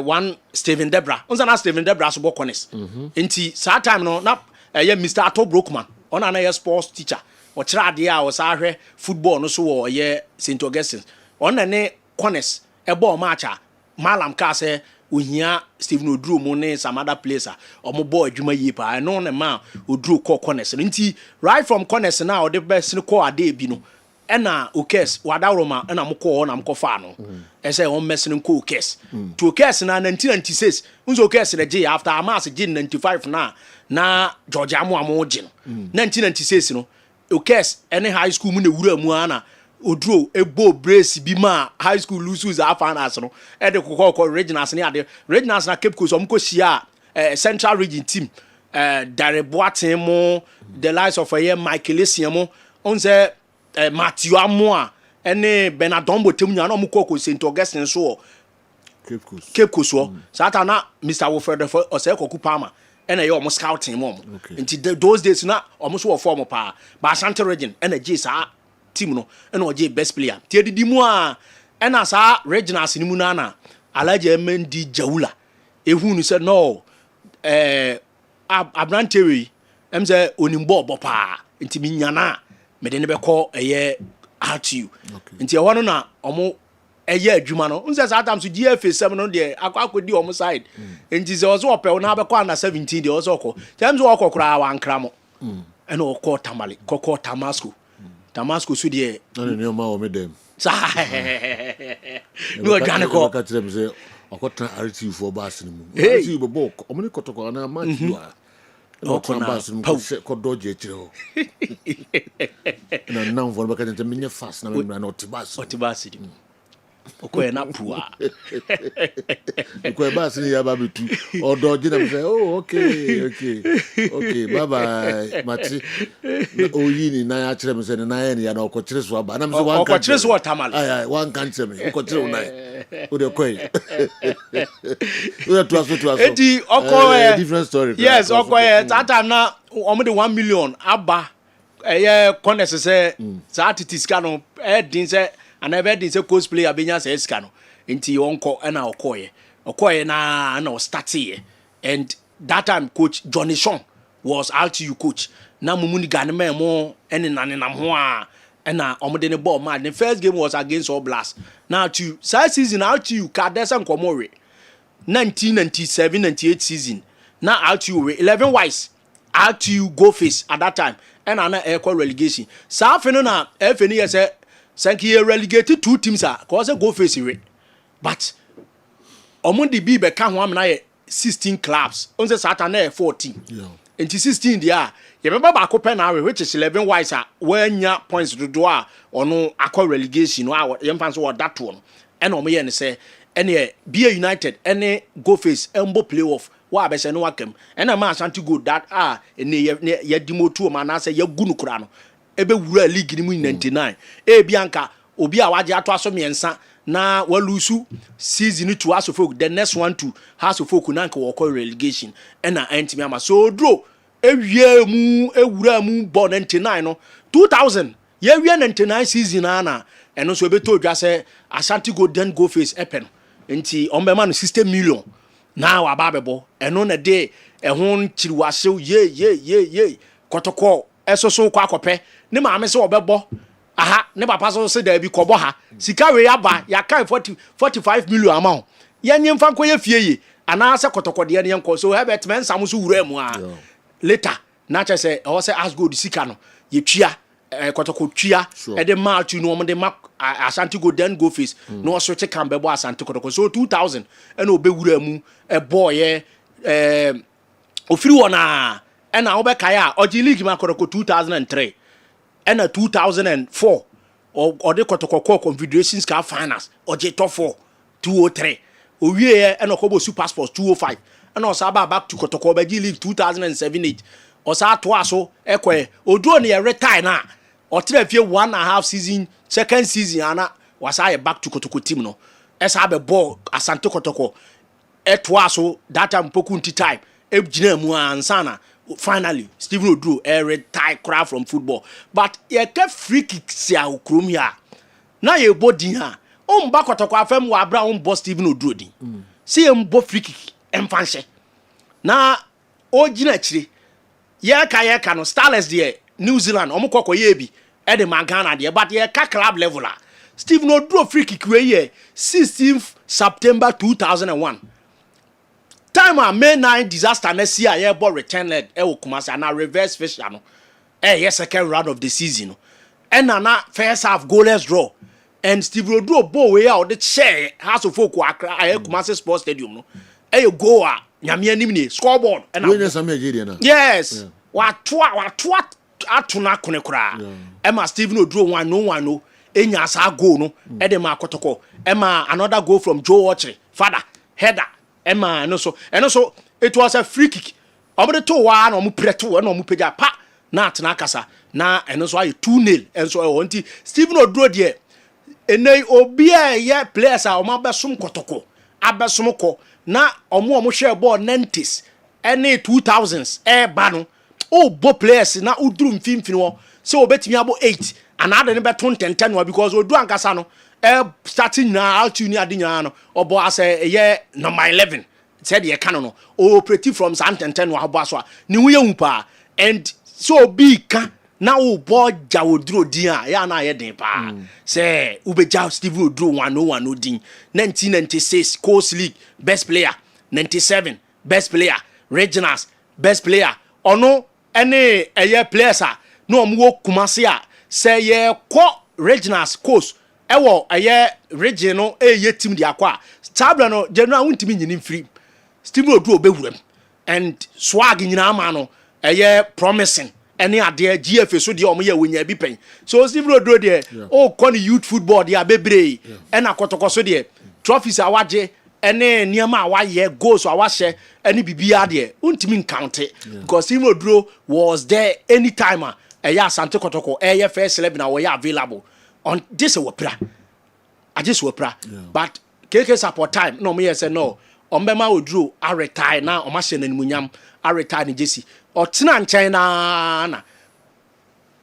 Speaker 4: one Steven Debra unza na Steven Debra so bokones enti sa time no na eye Mr. Ato Brookman ona na ye sports teacher o kira ade a o sa hwe football no so wo ye St. Augustine ona ne corners ebo matcha malam ka se ohia Steven Oduro mo ne some other placer omo ball adwuma yi pa no ne ma Oduro corners nti right from corners na o de best ne call ade bi no ena okes wadawroma ena mko na mko fa no ese on messin ko okes to okes na 1996 unzo okes na je after amas je 95 na George amu je 1996 no okes ene high school mu na wura mu ana Oduro ebo brace bi ma high school lusus afanas no e de kokko regionals ne ade regionals na Cape Coast omko sia central region team Dareboaten mo the likes of Michael Essien mo onse Matthew Amoa ene Benadombo temunya na omukoko St. Augustine so Cape Coast sata na Mr. Wilfred ose koku Palmer ene ye omo scouting mo nti those days na omo so form pa ba Ashanti region ene je sa team no ene oje best player ti edidi mu a ena sa regionals ni mu na Alaje Mendi Jaula ehunu se no abrantewe emse onimbo bopa nti minyana me de ne be call eye RTU nti e wono na omo eye adwuma no nse sa atam so GFA 7 no de akodi omo side nti se ozo opel na be call na 17 de ozo okọ times wo okokura wa nkramo ene okọ tamale kokọ Tamasco so de
Speaker 3: no ma o me dem
Speaker 4: sa no adwane ko
Speaker 3: ka tire me se okota RTU for bass ni mu RTU be bok omo ni kotoko na ma tiwa no bass ni ko doje chire ho na now for baka tente minye fast na me na otibas
Speaker 4: di okoye na pua
Speaker 3: ko bass ni ya ba betu o doje na me say oh okay bye bye mati o yini na ya chire me say na ya ni ya na ko chire so aba na me say
Speaker 4: wan kan chire so tamale
Speaker 3: ai wan kan chire me ko chire una o de koy o de to
Speaker 4: eti okoye
Speaker 3: different story
Speaker 4: yes okoye that time na omo de 1 million aba corners say za titiska no din say and ever din say coach player benya say ska no nti onko na okoye na start here and that time coach Johnny Sean was RTU coach na mumuni gane mo ene nanenam ho a na omode ne ball man the first game was against All Blast now to season RTU ka desa nkomore 1997-98 season na RTU 11 wise RTU go face at that time and na equal relegation sa afeno na FNE say sanki relegated two teams are cause go face it but omundi bi be ka ho amna 16 clubs onse Saturday 14 into 16 dia you remember ba ko penalty which is 11 wise wanya points do a ono akọ relegation no a yempan so that one and o me ye ne say ene BA United ene go face embo playoff wa be se no wakam ene ma Ashanti go that ene ye dimotu ma na say ye gunu kura no ebe wura league ni mu 99 bianca obi a waje ato aso miensa na walusu season to Asofok the next one to Asofok na nka woko relegation ena entimi ama so dro ewie mu ewura mu bo 99 no 2000 ye wie 99 season ana eno so beto dwa se Ashanti go then go face epen nti ombema no 60 million na wa babebo eno na de ehon chiriwase ye kotoko esoso kwa akope ne maame se obebo aha ne papa so se da bi kobo ha sika we aba ya kan 45 million amount ya nyemfa koye fie ye anaasɛ kɔtɔkɔdeɛ no yɛnkɔ so Herbert mensa mo so wura mu a later na kyɛ sɛ ɛwɔ sɛ as gold sika no yɛtwia kɔtɔkɔtwia ɛde maa tu no ɔmo de ma Asante go then go face na ɔso kye kan bɛbɔ Asante kɔtɔkɔ so 2000 ɛna obɛwura mu ɛbɔɔyɛ ofiri wɔ na ɛna wobɛkae a ɔgye league ma kɔtɔkɔ 2003 ɛna 2004 ɔde kɔtɔkɔ Confederations Cup finals ɔgye top 4 203 owie ɛna ɔkɔbɔ Super Sports 205 ɛna ɔsa ba back to kɔtɔkɔ bɛgye league 2007-8 ɔsa toa so ɛkɔ oduro ne yɛ retire na ɔtena fie 1.5 season second season ana wasa yɛ back to kɔtɔkɔ team no ɛsa bɛ bɔ Asante kɔtɔkɔ ɛtoa so that time poku nti time ɛgyina mu ansana finally Stephen Oduro retire cry from football but yɛka free kick sia okrom ya na yɛ bɔ din ha omba kɔtɔkɔ afam wɔ abra ombɔ Stephen Oduro din si yɛmbɔ free kick ɛmfanhyɛ na ogyina akyire yɛka no Starlets deɛ New Zealand ɔmo kɔkɔ yɛ bi ɛde ma Ghana deɛ but yɛka club level a Stephen Oduro free kick wɛ yɛ 16th September 2001 time a May 9 disaster na si a yɛbɔ return leg ɛwɔ Kumasi na reverse fixture no ɛyɛ second round of the season no ɛna na first half goalless draw and Stephen Oduro ball wɛ a ɔde share House of Folk Accra ɛyɛ Kumasi Sports Stadium no ɛyɛ goal a nyame anim ne scoreboard
Speaker 3: ɛna
Speaker 4: yes watoa atuna kone kora ɛma Stephen Oduro 1-0 enya sa goal no ɛde ma kɔtɔkɔ ɛma another goal from Joe Ochre father header ɛma no so it was a free kick ɔmo to wa na ɔmo preto na ɔmo pagya pa na atena kasa na ɛno so aye 2-0 ɛnso ɛwɔ nti Stephen Oduro deɛ enei obi a yɛ players a ɔmo abɛsom kɔtɔkɔ abɛsom kɔ na ɔmo hwɛ ball 90s ɛne 2000s ɛba no bo players na uduru mfimfini wo se obetimi abo 8 another ne beton 10 no because odu ankasa no starting na altitude ade nyana no obo ase ye number 11 said ye kan no operate from san 10 no abo aso ni hu ye hu pa and so bi ka na bo ja oduro din a ya na ye den pa se ubeja Stephen Oduro 101 din 1996 Coast League best player 97 best player regionals best player ono ene players a no omwo Kumasi a se ye ko regionals coast ewo region no team di akwa tabla no general wuntimi nyini free Stephen Oduro bewuram and swag nyina ama no promising ene ade GFA so de omoye wonya bi pen so Stephen Oduro de kon youth football de abebre ena kotoko so de trophies awaje ene niema awaye goals awahye ene bibia de untimi count because Stephen Oduro was there anytime Asante kotoko first 11 were available on this wopra I just wopra but KK support time no me say no ombema Oduro a retire na o ma hye nanimunyam a retire ni Jesse o tena nchen na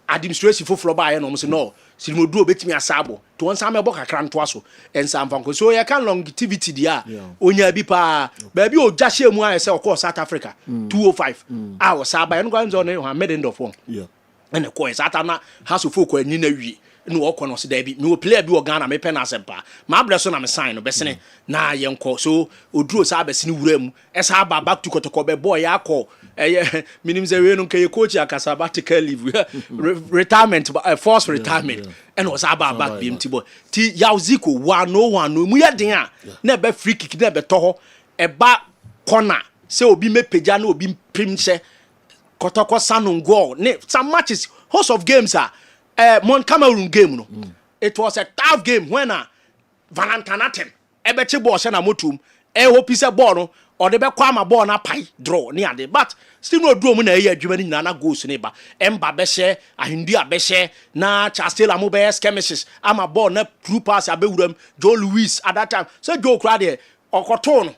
Speaker 4: administration foforo ba ye no mo say no Stephen Oduro betimi asabo to won sam ebo kakra nto aso ensamfanko so ye kan longevity dia onya bi pa ba bi o jahye mu aye say o South Africa 205 a o saba en gwanzo no ha made end of one ene ko sata na House of Folk ani na wi no wo kono se da bi me wo player bi wo Ghana me pe na Asempa ma abre so na me sign no besene na yenko so Oduro sa besene wura mu esa ba back to kotoko be boy akọ minim ze we no ke coach akasa sabbatical leave retirement forced retirement and was about back BMT boy ti Yauziko 101 mu ye den a na be free kick na be to ho e ba corner se obi me pagya na obi prim se kotoko sanu goal ne some matches host of games Mon Cameroon game no it was a tough game when Valentanatem ebeche ball se na motum hope say ball no or the be kwama ball na pai draw ni ade but still no draw mu na adwuma ni na goals ne ba emba be share ahindu abe share na Chastela mo be skirmishes ama ball na through pass abewuram Joe Louis at that time so Joe kra de okoto no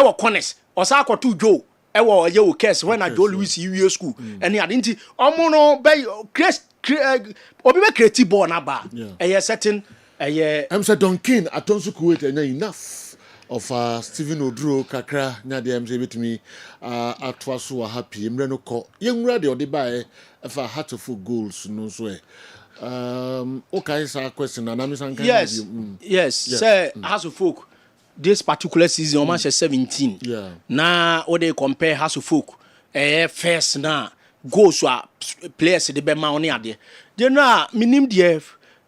Speaker 4: wo corners osa akoto Joe ewo ye wo Kessben when Joe Louis UPSA school and ade nti omo no be obi be create ball na ba certain
Speaker 3: I'm say Duncan atonso Kuwait enough of Stephen Oduro kakra nya de MJ betimi atwa so happy emre no ko yenwura de ode ba fa heart of goals no so okay sa question na mi san kan
Speaker 4: yes say House of Folk this particular season almost 17.
Speaker 3: Yeah.
Speaker 4: Now what they compare House of Folk first now goals to players the be ma oni ade. You know minim the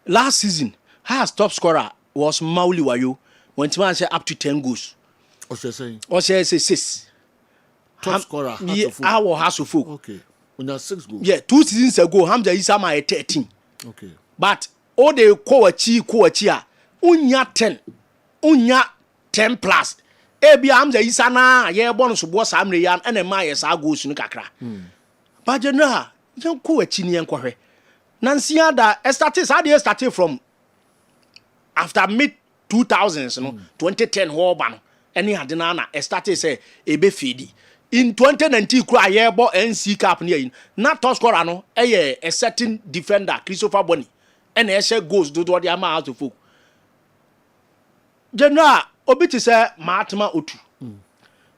Speaker 4: last season has top scorer was Mauli Wayo when man say up to 10 goals.
Speaker 3: What you saying?
Speaker 4: Or say 6.
Speaker 3: Top scorer.
Speaker 4: Yeah, our House of Folk.
Speaker 3: Okay. When you 6 goals.
Speaker 4: Yeah, 2 seasons ago Hamza Isama at 13.
Speaker 3: Okay.
Speaker 4: But all the Kowachi a unya 10. Unya 10 plus. Ebi Hamza Isana ye bonus bo samre yan ene ma yes goals no kakra. But you know, yan Kowachi ni enkwahwe. Nancy ada started from after mid 2000s, 2010 Juaben. Any had na started say ebe feedi. In 2019 cry yebo NC Cup near na top scorer no a certain defender Christopher Boni and goals do what the amount of folk. General obiti say Mahatma Otu.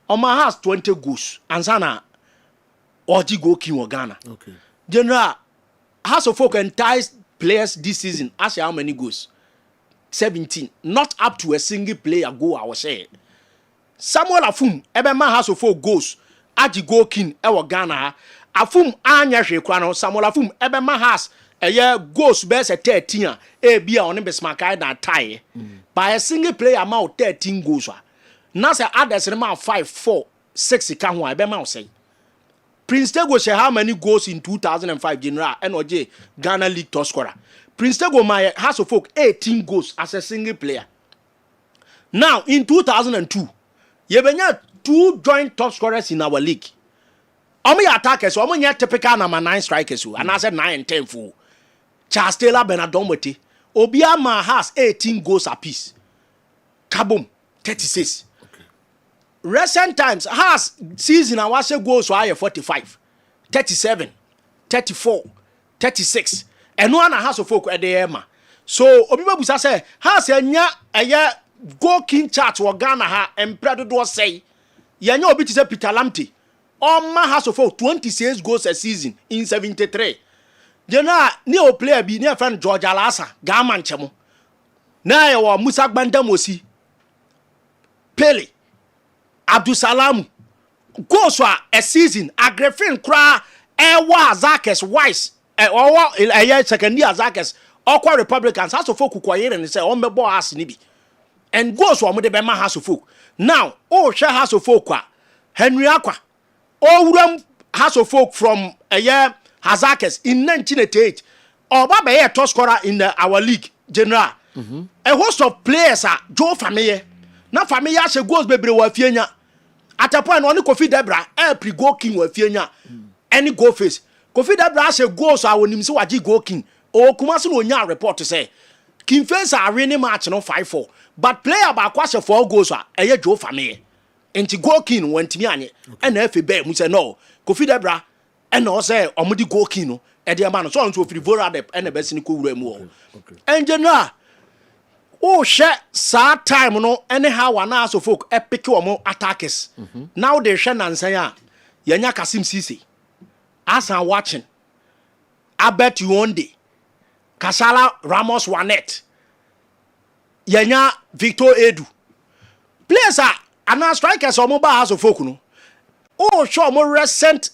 Speaker 4: Oma has 20 goals and sana oji go king Ghana.
Speaker 3: Okay.
Speaker 4: General House of Folk entice players this season. Ask how many goals? 17. Not up to a single player goal, I was saying. Samuel Afum, Ebema House of Folk goals. Aji go king, Ewa Ghana. Afum Anya Shekwano, Samuel Afum, Ebema House, a year goals best at 13. Be on him besmakai that tie. By a single player amount 13 goals. Nasa others amount 5, 4, 6 Kanwa, Ebema say. Prince Tego share how many goals in 2005 general NOJ Ghana League top scorer. Prince Tego my House of Folk 18 goals as a single player. Now in 2002, yebenya 2 joint top scorers in our league. Omo attackers, omo nya typical number 9 strikers and I said 9 and 10 for Charles Taylor Benadomete. Obiama has 18 goals apiece. Kaboom 36. Recent times has season and was goals so 45, 37, 34, 36. And one House of Folk at the Emma. So Obiba Busa say has a go king chart or Ghana ha and Predator say Yanyo Obi say Peter Lamte. All my House of Folk 26 goals a season in 73. Jena neo player be near friend George Alasa, Gaman Chamo. Na ya Musa Bandamosi. Pele. Abdul Salam goes for a season. A Griffin cry Ewa Zakes Wise or a year second year Zakes or Republicans House of Folk who and say on the boss nibi and goes for the Bema House of Folk. Now, share House of Folk Henry Aqua or House of Folk from a year Hazakes in 1988 or Baba a top scorer in our league general. A host of players are Joe Familia. Na familia she goes bebre wa fienya at a point one Kofi Debra every go king wa fienya any go face Kofi Debra she goes a wonim se waji go king o kuma se no nya report to say king face are winning match no 5-4 but player ba kwa she 4 goals a eye Joe family enti go king went me anye and efe be mu say no Kofi Debra and no say omudi go king no e de ma no so on to free vora de and be sini ko wura mu o engineer oh, share sad time no anyhow one House of Folk epic or attackers. Now they share and say, Yanya Kasim Sisi. As I'm watching, I bet you one day. Kasala Ramos Wanet. Yanya Victor Edu. Players are and strikers or mobile House of Folk. No. Oh, show more recent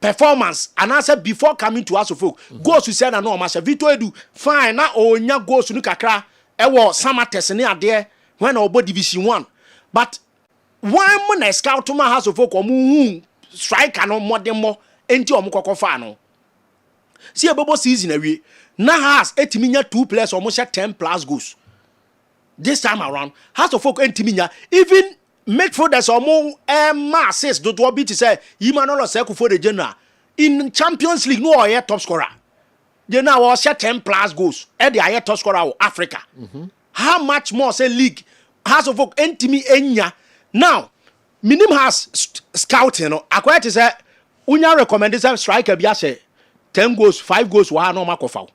Speaker 4: performance. And I said before coming to House of Folk, goes to say no, Master Victor Edu. Fine, now oh, nya goes to Nukakra. Ewo summer test near there when our division 1. But one when I scout to my House of Folk or strike no more than more enti omukoko fa no. See a bubble season away. Na has 2 players almost 10 plus goals. This time around, House of Folk entiminya even midfielders omo masses do to be to say Imanolo Seku for the general in Champions League no or top scorer. They now was 10 plus goals. And they are top scorer of Africa. How much more say league House of Folk entimi enya. Now, minim has scouting no. Akwa to say unya recommendation striker bi say 10 goals, 5 goals wa no makofa.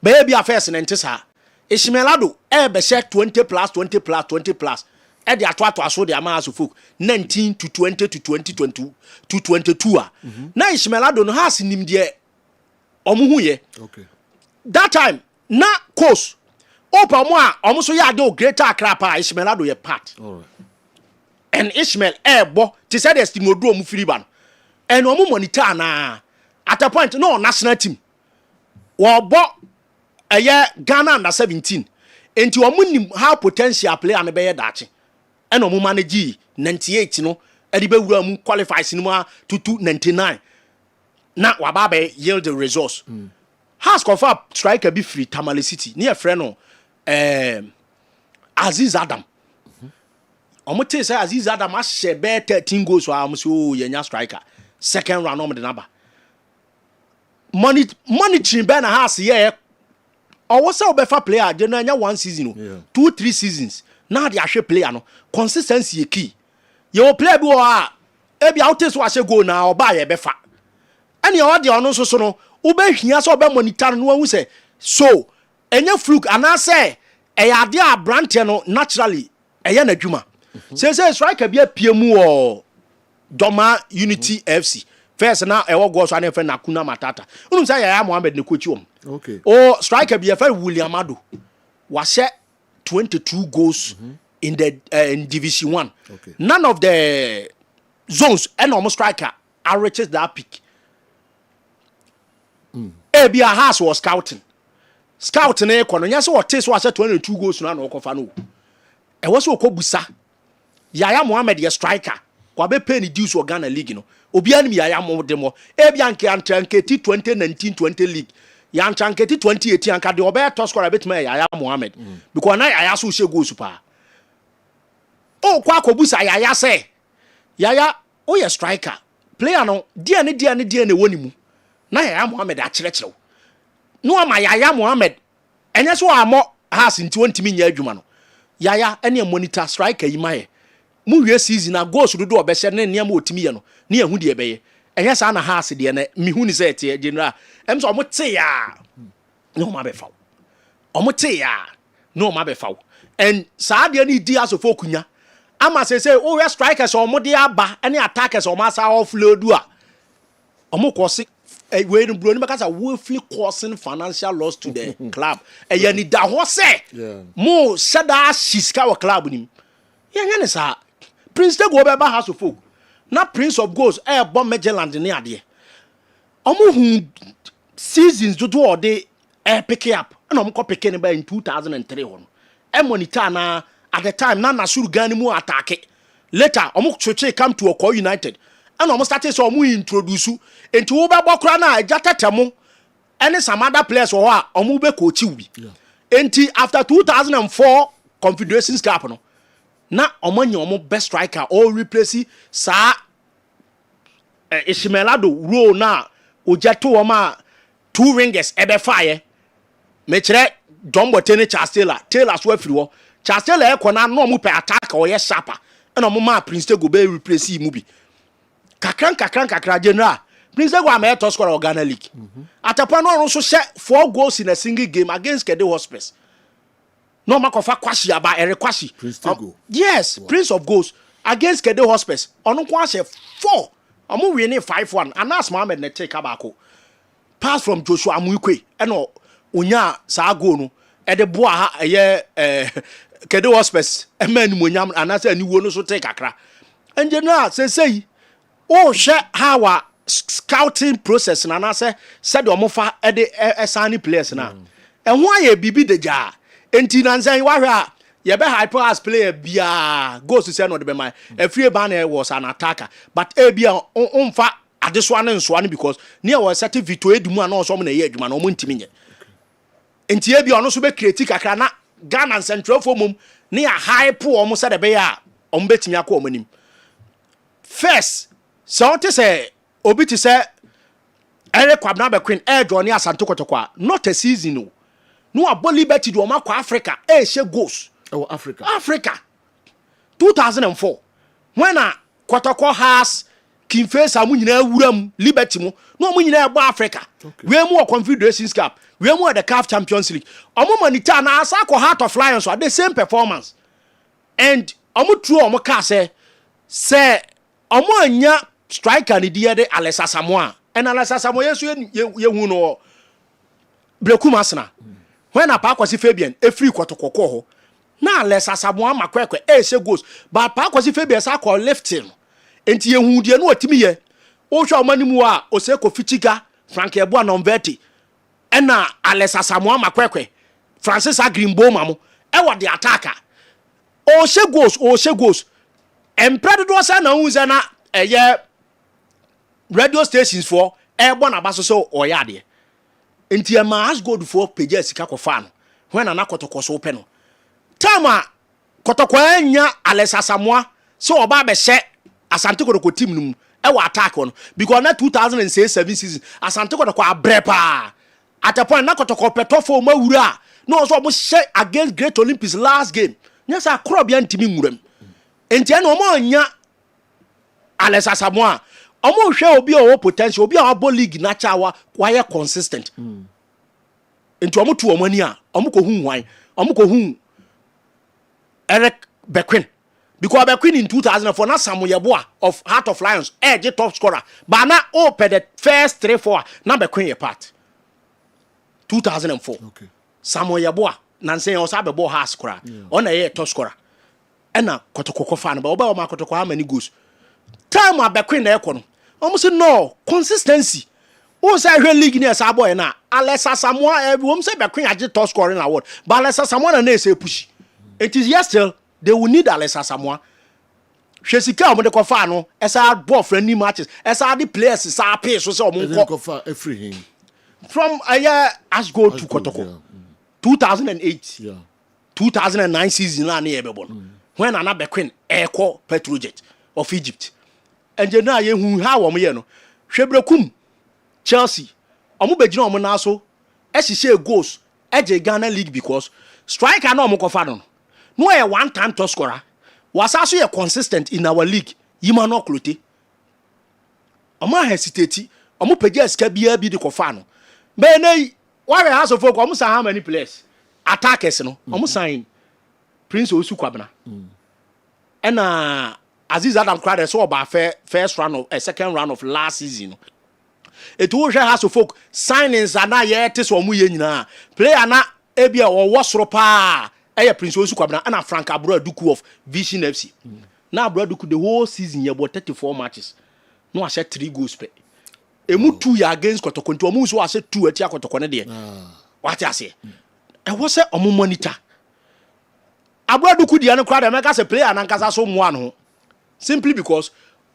Speaker 4: Baby affairs in entisa. Ishmelado be say 20 plus 20 plus 20 plus. E dey atwa so dey House of Folk 19 to 20 to 2022 to 22 ah. Na Ishmelado no has nim dey omuhuye.
Speaker 3: Okay.
Speaker 4: That time, na course, Opa mo a omo so ya do Greater Accra pa Ishmael ado ye part.
Speaker 3: Alright.
Speaker 4: And Ishmael bo ti said the team odu omo firi ba no. And omo monitor na at a point no national team. Wo bo Ghana under 17. Enti omo nim how potential player na be ye dachi. And omo manage 98 no. Edi be wura mu qualifies no to 99. Na waba be yield the resource. Has confirm striker be free Tamale City. Near friend no Aziz Adam. Omo te say Aziz Adam a share be 13 goals so am so yenya striker. Second round omo the number. Money chin be na has here. Or was say obefa player je na nya 1 season no. 2-3 seasons. Now the ahwe player no consistency ye key. Your player bi o e bia outte so ahwe goal na oba ye befa. Ani o de ono so no ube hia so be monitor no hu say so enya fluke ana say ade a brand no naturally eya na dwuma say striker bi apia mu o Doma Unity FC first na e wo go so na fe na kuna matata unum say Yaya Mohammed ne kochi om
Speaker 3: okay
Speaker 4: o striker bi fe William Ado wa share 22 goals in the in division 1
Speaker 3: okay
Speaker 4: none of the zones and almost striker reaches that peak. Ebia House was scouting e kono nya so wote so ase 22 goals na na okofa no e wo so okobusa Yaya Mohammed ye striker kwa be pay ni dues o Ghana league no obi anim Yaya Mohammed mo ebia nke antranketi 2019-20 league ya antranketi 2018 anka de obe top scorer betuma Yaya Mohammed because na Yaya so she goals pa o kwa akobusa Yaya say Yaya o ye striker player no dia ne woni mu na Yaya Mohammed a kyerɛkyerɛw no ama Yaya Mohammed enye so amo has nti wontimi nya adwuma no Yaya ene monitor striker yi maye mu wie season na goals do obɛhyɛ ne nneɛma otimi ye no ne ehu de ɛbɛyɛ enye sa na has de ne mihu ni sɛ tie general so omo te ya no ma be faw omo te ya no ma be faw and saa de ne di asofo kunya ama say o we strikers omo de aba ene attackers omo asa offload a omo kosi we no bro ni because we feel causing financial loss to the club e ni da ho say mo sada shiska wa club ni ya nya ne sa Prince Tego be ba house of folk na Prince of Goals bomb Magellan ni ade omo hu seasons do de pick up na omo ko pick ni ba in 2003 hono e monitor na at the time na Nasuru Gani mu attack later omo choche come to Oko United and omo started so omo introduce enti wo ba bokra na ajatetemo any some other players wo a omo be coach wi enti after 2004 Confederations Cup no na omo nya omo best striker or replace sa Ishimelado role na ojato omo 2 ringers ebe fire me kire John Botene Taylor so afiri wo Charles Taylor ekona no omo pe attack o ye sharper and omo ma Prince Tego be replace mu bi kakran general Prince Tego am top scorer of Ghana League atapa no so share 4 goals in a single game against Kessben Hospitals no makofa kwashi aba erekwashi
Speaker 3: Prince Tego
Speaker 4: yes wow. Prince of Goals against Kessben Hospitals ono kwa share 4 omo win 5-1 Anas Mohammed ne take abako pass from Joshua Amuikwe eno onya sa goal no e de boa ha eye Kessben Hospitals e man monyam anase aniwo no so take akra and general say o she how scouting process na na say said omofa e de assign players na e ho aye bibi deja enti na nsan wa hwa ye be hyper as player bia goes to say no de be man e free ban was an attacker but e bia onfa adeso na nso an because near was certain Vito Edumu na so mo na ye adwuma na o mo ntimi nye enti e bia ono so be create kakra na Ghana Central for mum near hype o mo say de be ya o mo betimi akọ o manim first so to say obi ti say Eric Kwabna be Queen air draw near Santo Kotokwa not a season no aboli beti do makwa Africa she goes
Speaker 3: oh Africa
Speaker 4: 2004 when a Kotokwa has King Face amu nyina wuram Liberty mu no amu nyina ebo Africa we mu Confederations Cup we mu the CAF Champions League omo monitor na asa ko Heart of Lions so the same performance and omo true omo ka say omo anya striker ni dia de Alessa Samoa and Alessa Samoa yesu ye hu no Brekum Asna when apa kwasi Fabian free kotokoko ho na less asamoa makwekwe she goes but pa kwasi Fabian sa call lifting enti yehu de no atimi ye wo hwa omanimu a oseko fichiga Frank Eboa Nomveti ena Alex Asamoah Makwekwe Francis Agrimbo mamu e the attacker o she goes empredo say na unze na eye radio stations for Eboa na baso so oyade enti e ma has gold for page sika ko fa no when na kotoko so pe no tama kotoko anya Alex Asamoah so oba be she Asante Kotoko team num e wa attack on because na 2006-7 season Asante Kotoko abrepa at a point na Kotoko petofo mawura no so omo share against Great Olympics last game yes a crop ya ntimi nwuram enti na omo anya Alex Asamoah omo hwe obi o potential obi a abo league na chawa why consistent enti omo tu omo ani a omo ko hu hwan omo ko hu Eric Bequin because Bequin in 2004 na Samuel Yeboah of Heart of Lions edge top scorer but na open the first 3-4 na Bequin ye part 2004 okay Samuel Yeboah na nsen o sa be ball has scorer on na top scorer ena Kotoko fan ba oba o ma Kotoko how many goals time a Bequin na ekọ no almost no consistency o say hwe league ni esa boy na Alex Asamoah we say Bequin age top scoring award but Alex Asamoah na say push it is yes still they will need Alex Asamoah. Shesika omo de kofa no esa ball for any matches esa the players sa pay so say omo
Speaker 3: kofa everything
Speaker 4: from as go to Kotoko 2008 2009 season na e be bon when Anna Bequin eko Petrojet of Egypt and you know ye hu how omo ye no hwebrekum Chelsea omo begina omo na so e goals e Ghana league because striker na omo kofa no no a one-time top scorer was also a consistent in our league. Yima no klote. Omo hesitate. Omo pege ska bia bi de kofano. Be na why has of folk omo say how many players attackers no. Omo sign Prince Osu Kwabena. And Aziz Adam Crowder so about first round of second round of last season. It wo hwe has of folk signings ana ye tese omo ye nyina. Player na ebia o wosoro pa Prince Osu Kwabena and Frank Abuaduku of Vision FC. Now Abuaduku the whole season you about 34 matches. No I said 3 goals pe. Emu 2 year against Kotoko. Nti omu so I said 2 etia Kotoko ne de. What I say? E was say omu monitor. Abuaduku di anu crowd make say player na nkasa so mo anu. Simply because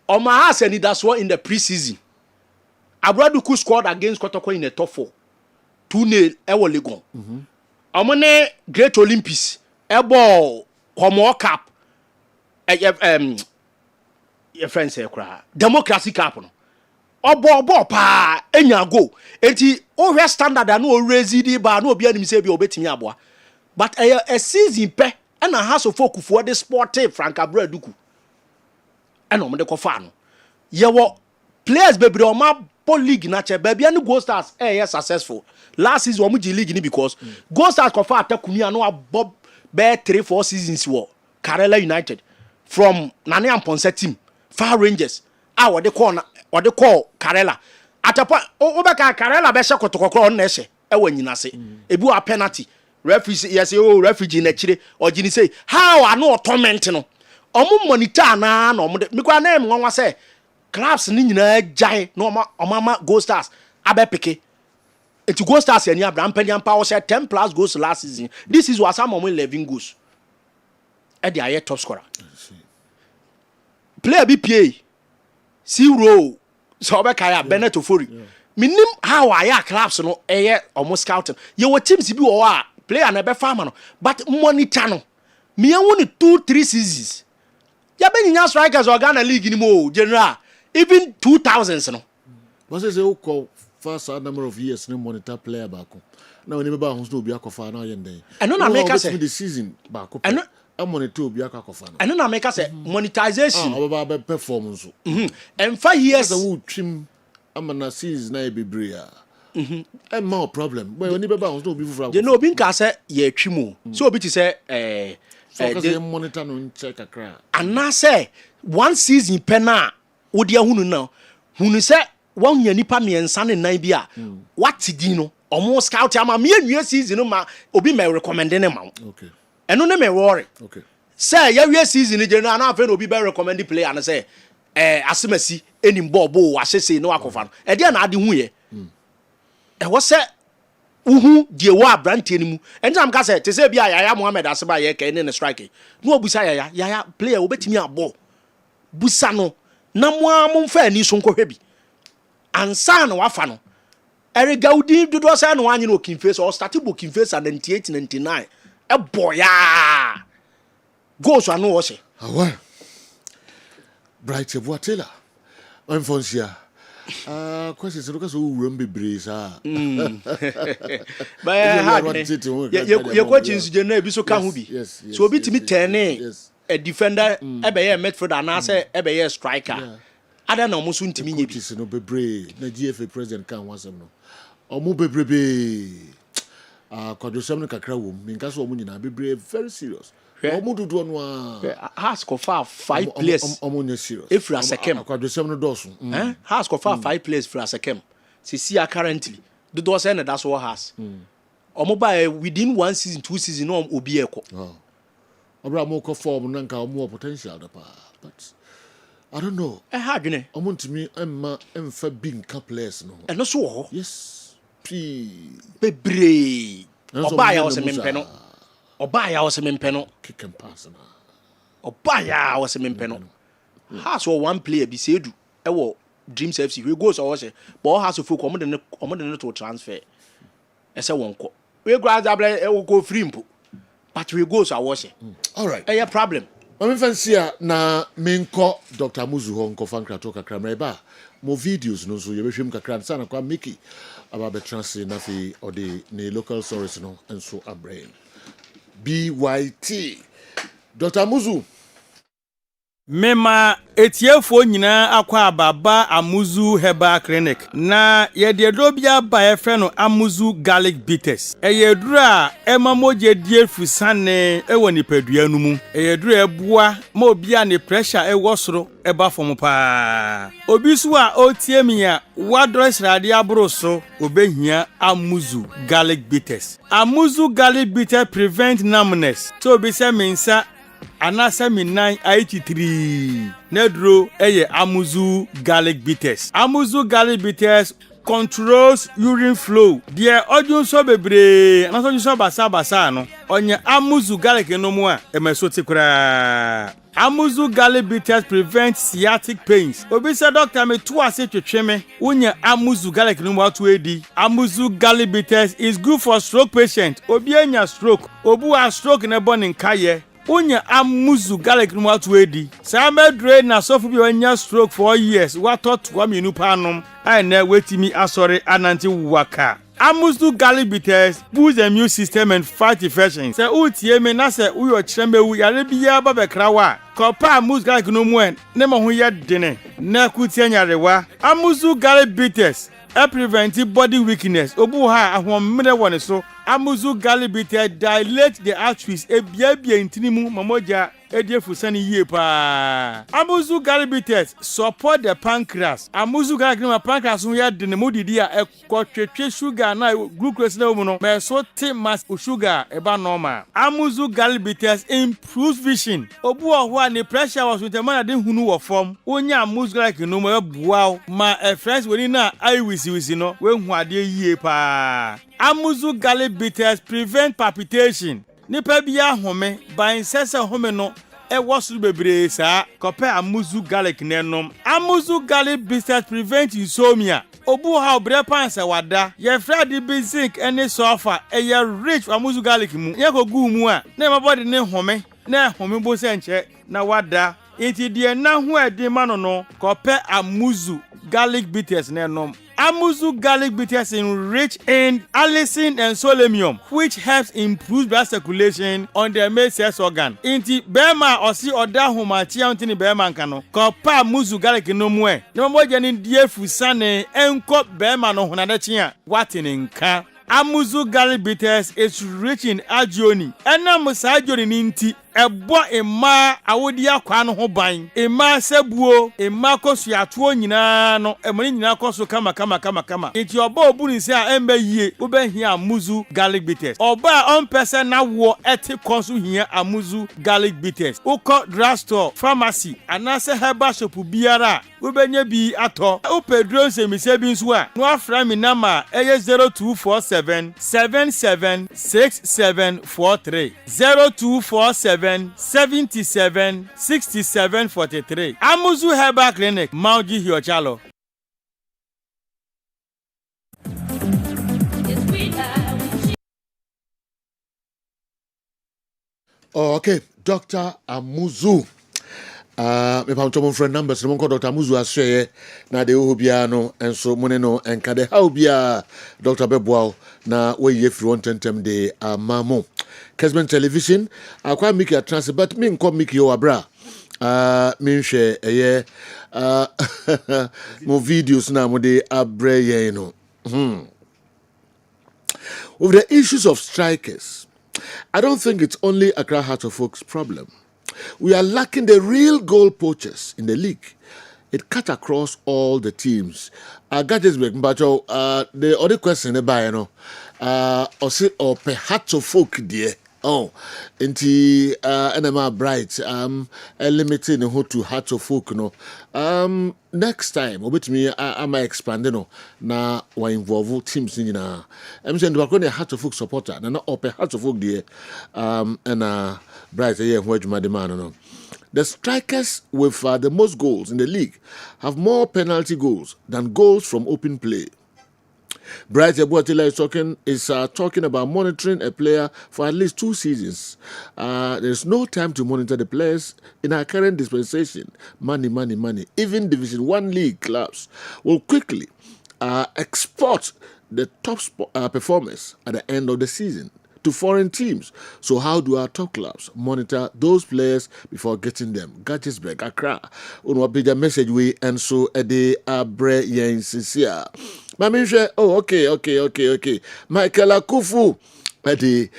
Speaker 4: Oma has any that's what in the preseason. Abuaduku scored against Kotoko in the top 4. 2-0 ewo Legon. Amone Great Olympics ebo Homo Cup your friends say kra Democracy Cup no obo pa enya go enti o hwe standard na o raise di ba na obi anim say bi obetimi aboa but a season pe na house of folk for the sportive Frank Abuaduku and omde ko fa no ye wo players bebre o ma league na che baby and Gold Stars successful last season omu G league ni because Gold Stars ko fa atakumi anu abob be 3-4 seasons wo Karela United from Nane Amponsa team Far Rangers what they call Karela atapo obeka Karela be she kotokokro on na she e wanyina se ebu a penalty referee yes referee na chire ogini say how anu torment no omu monitor na omu me kwa na em nwa say clubs ni nyina jai no omama Gold Stars abepeke it Gold Stars any Abraham Peniampa was 10+ goals last season. This is what some 11 goals at the higher top scorer. Player BPA 0 so Kaya Bennett Ofori minim how I clubs no almost scouting your teams be or player na be farmer no but monitor no me won 2-3 seasons ya be nya strikers or Ghana league ni mo general even 2000s no
Speaker 3: was say who call first number of years no monitor player back now when ba hu no obi akofa na yende
Speaker 4: and no na make us
Speaker 3: the season back and monitor obi akofa na
Speaker 4: and no na make us monetization
Speaker 3: about performance
Speaker 4: and 5 years
Speaker 3: who trim amana season na ebrebria and more problem but when ba hu no obi fufura
Speaker 4: you know obi nka say ye twimo so obi ti say
Speaker 3: they monitor no check akra
Speaker 4: and na say one season pena wo dia hunu na hunu say wan ya nipa miensa ne nan bia what di no omo scout ama me anwie season ma obi me recommend ne ma
Speaker 3: okay
Speaker 4: eno ne me worry
Speaker 3: okay
Speaker 4: say ya wie season je na na afa na obi be recommend player na say asemasi enim bobo wa hye no akofa no e dia na ade hu ye e wo say uhu die wa brantie ni mu enjam ka say te say bia Yaya Mohammed Aseba ye ka ne strike no obusa Yaya player obetimi abo busa no na mo amfa ani so nkohwe bi ansa na wafa no Eric Gaudi do say no anyi no Kinface or start booking face and 98 99 e boya goals anu wo se
Speaker 3: awa Bright Ebuatela I'm Fonsia questions look so wuram bebre sa
Speaker 4: your questions je na bi so ka hu bi so obi timi turn a defender ebe ye midfielder na say ebe ye striker ada na omo so ntimi nye bi
Speaker 3: no bebre na GFA president kan wasem no omo bebrebe kwadosem no kakra wo minka so omo nyina bebre very serious omo dudu no
Speaker 4: has go far 5 players
Speaker 3: omo nye serious
Speaker 4: if you are second
Speaker 3: kwadosem no doso
Speaker 4: has go far 5 players for a second see currently dudu say na that's what has omo by within 1 season 2 season no obi eko
Speaker 3: obra mo ko form na nka omo potential da pa but I don't know.
Speaker 4: Hadwene.
Speaker 3: Omo ntimi emfa binka players no.
Speaker 4: Eno so wo.
Speaker 3: Yes. P.
Speaker 4: Bebre. Oba ya wo se mempe no. Oba ya wo se mempe no.
Speaker 3: Kick and pass na.
Speaker 4: Oba ya wo se mempe no. Has one player bi se edu e wo Dreams FC we goes or say but has of omo de ne to transfer. E se wonko. We go azable e wo go free mpo. But we goes or say.
Speaker 3: All right.
Speaker 4: E problem.
Speaker 3: Mami fansia na menko Dr. Muzu ho nko fankra to kakra mreba mo videos no so yebehwem kakra sana kwa Mickey aba betranse na fi ode ne local source no enso abrain BYT Dr. Muzu
Speaker 5: Mema etiefo nyina akwa ababa Amuzu Herbal Clinic na yededro bia ba efre no Amuzu Garlic Bitters eyedru a emamoje die fusane ewo nipadua nu mu eyedru ebua ma obia ne pressure ewo soro eba fom pa obi so a otie mi a wadro srade abro so obehia Amuzu Garlic Bitters Amuzu Garlic Bitters prevent numbness so obi se mensa anasa mi 983 nedro eye Amuzu Garlic Bitters Amuzu Garlic Bitters controls urine flow die odun so bebre na so basa no onye Amuzu Garlic no mu a emeso tikura Amuzu Garlic Bitters prevent sciatic pains obi se doctor me to ase twetweme unye Amuzu Garlic no mu atu edi Amuzu Garlic Bitters is good for stroke patient obi anya stroke obu a stroke ne bonin kaye Unya Amuzu Garlic no atu edi Same dre na sofu bi wanya stroke for years wato to aminu panom ai na wetimi asore ananti waka Amuzu Garlic Bitters boost the immune system and fight infections se utie me na se uyo chremewu yare biya ba bekrawa kopa Amuzu Garlic no mu en ne mo ho ye dene na kutie nyarewa Amuzu Garlic Bitters prevent body weakness obu ha ahomre woni so Amuzu Garlic Bitters dilate the arteries ebiabia intinimu mamoja ediefusani yie pa Amuzu Garlic Bitters support the pancreas Amuzu Garlic no pancreas no ya de ne modidi a ekotwetwe sugar na glucose na mu no me so te mass sugar eba normal Amuzu Garlic Bitters improves vision obu oho a ne pressure was with man de hunu wo form onya Amuzu Garlic no mo ebuaw ma friends woni na ai wisi no we hu ade yie pa Amuzu Garlic Bitters prevent palpitation nipa bia home ban sese home no e wosuru bebre sa kope Amuzu Garlic nenom Amuzu Garlic Bitters prevent insomnia obu ha obre panse wada ye frade bi zinc ene sulfur e ye rich Amuzu Garlic mu ye kogu mu a na ma body ne home na home bo se nche na wada enti de na ho ade ma no kope Amuzu Garlic Bitters nenom Amuzu Garlic Bitters is rich in allicin and selenium, which helps improve blood circulation on the male sex organ. Inti bema osi oda humachi antini bema nkano. Kopa Amuzu Garlic no mwe. Nyambo jeni die fusane enko bema no hunadechia watini nka. Amuzu Garlic Bitters is rich in agioni. Ena musa agioni ninti ɛbɔ mmaa awodi akwa no ho ban mmaa sebuo mmaa kosuatoɔ nyinaa no ɛmɔne nyinaa kɔ so kama enti ɔba obu ni se a ɛmba yie wobɛhia amuzu garlic bitters ɔba ɔmpɛsɛ na wo ɛte kɔ so hia amuzu garlic bitters ukɔ drugstore pharmacy anase herbal shop biara wobɛnya bi atɔ wopɛduro nsɛmisɛ bi nso a no afra mi nama ɛyɛ 0247 776743 0247 77 6743 Amuzu Herbal Clinic Mauji Hiochalo.
Speaker 3: Oh, okay, Dr. Amuzu. Me pa ntomo friend numbers no ko Dr. Amuzu asye na de ho bia no enso mune no enka de how bia Dr. Beboao na we ye free one tentem de amamo Kessben television akwa miki a trans but me nko miki o abra me nhwe eye mo videos na mo de abre ye no With the issues of strikers, I don't think it's only Accra Heart of Oak's problem. We are lacking the real goal poachers in the league. It cut across all the teams. I got this back, but the other question about or Heart of Oak dear. Oh, inti NMR Bright limiting who to Heart of Oak no. Next time obit me am expanding no na wa involve teams ni na. I'm saying we are going to Heart of Oak supporter na open Heart of Oak there and Bright here who adwuma de man no. The strikers with the most goals in the league have more penalty goals than goals from open play. Bright Ebuatila is talking about monitoring a player for at least 2 seasons. There's no time to monitor the players in our current dispensation. Money. Even Division 1 league clubs will quickly export the top performers at the end of the season to foreign teams. So how do our top clubs monitor those players before getting them? Gadgetsburg, Accra, unwapija message we and so ede abre yen sisia. Mamisha, oh, okay. Michael Akufu, ede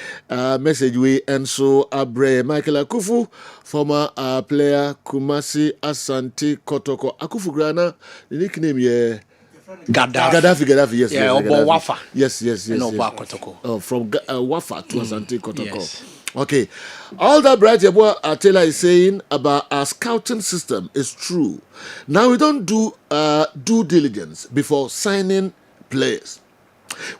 Speaker 3: message we and so abre Michael Akufu, former player Kumasi Asante Kotoko. Akufu Grana, the nickname yeah. Gaddafi, yes.
Speaker 4: Yeah, Wafa.
Speaker 3: Yes.
Speaker 4: No, Kotoko.
Speaker 3: Oh, from Wafa to Asante Kotoko. Yes. Okay. All that Bright Yeboah Taylor is saying about our scouting system is true. Now we don't do due diligence before signing players.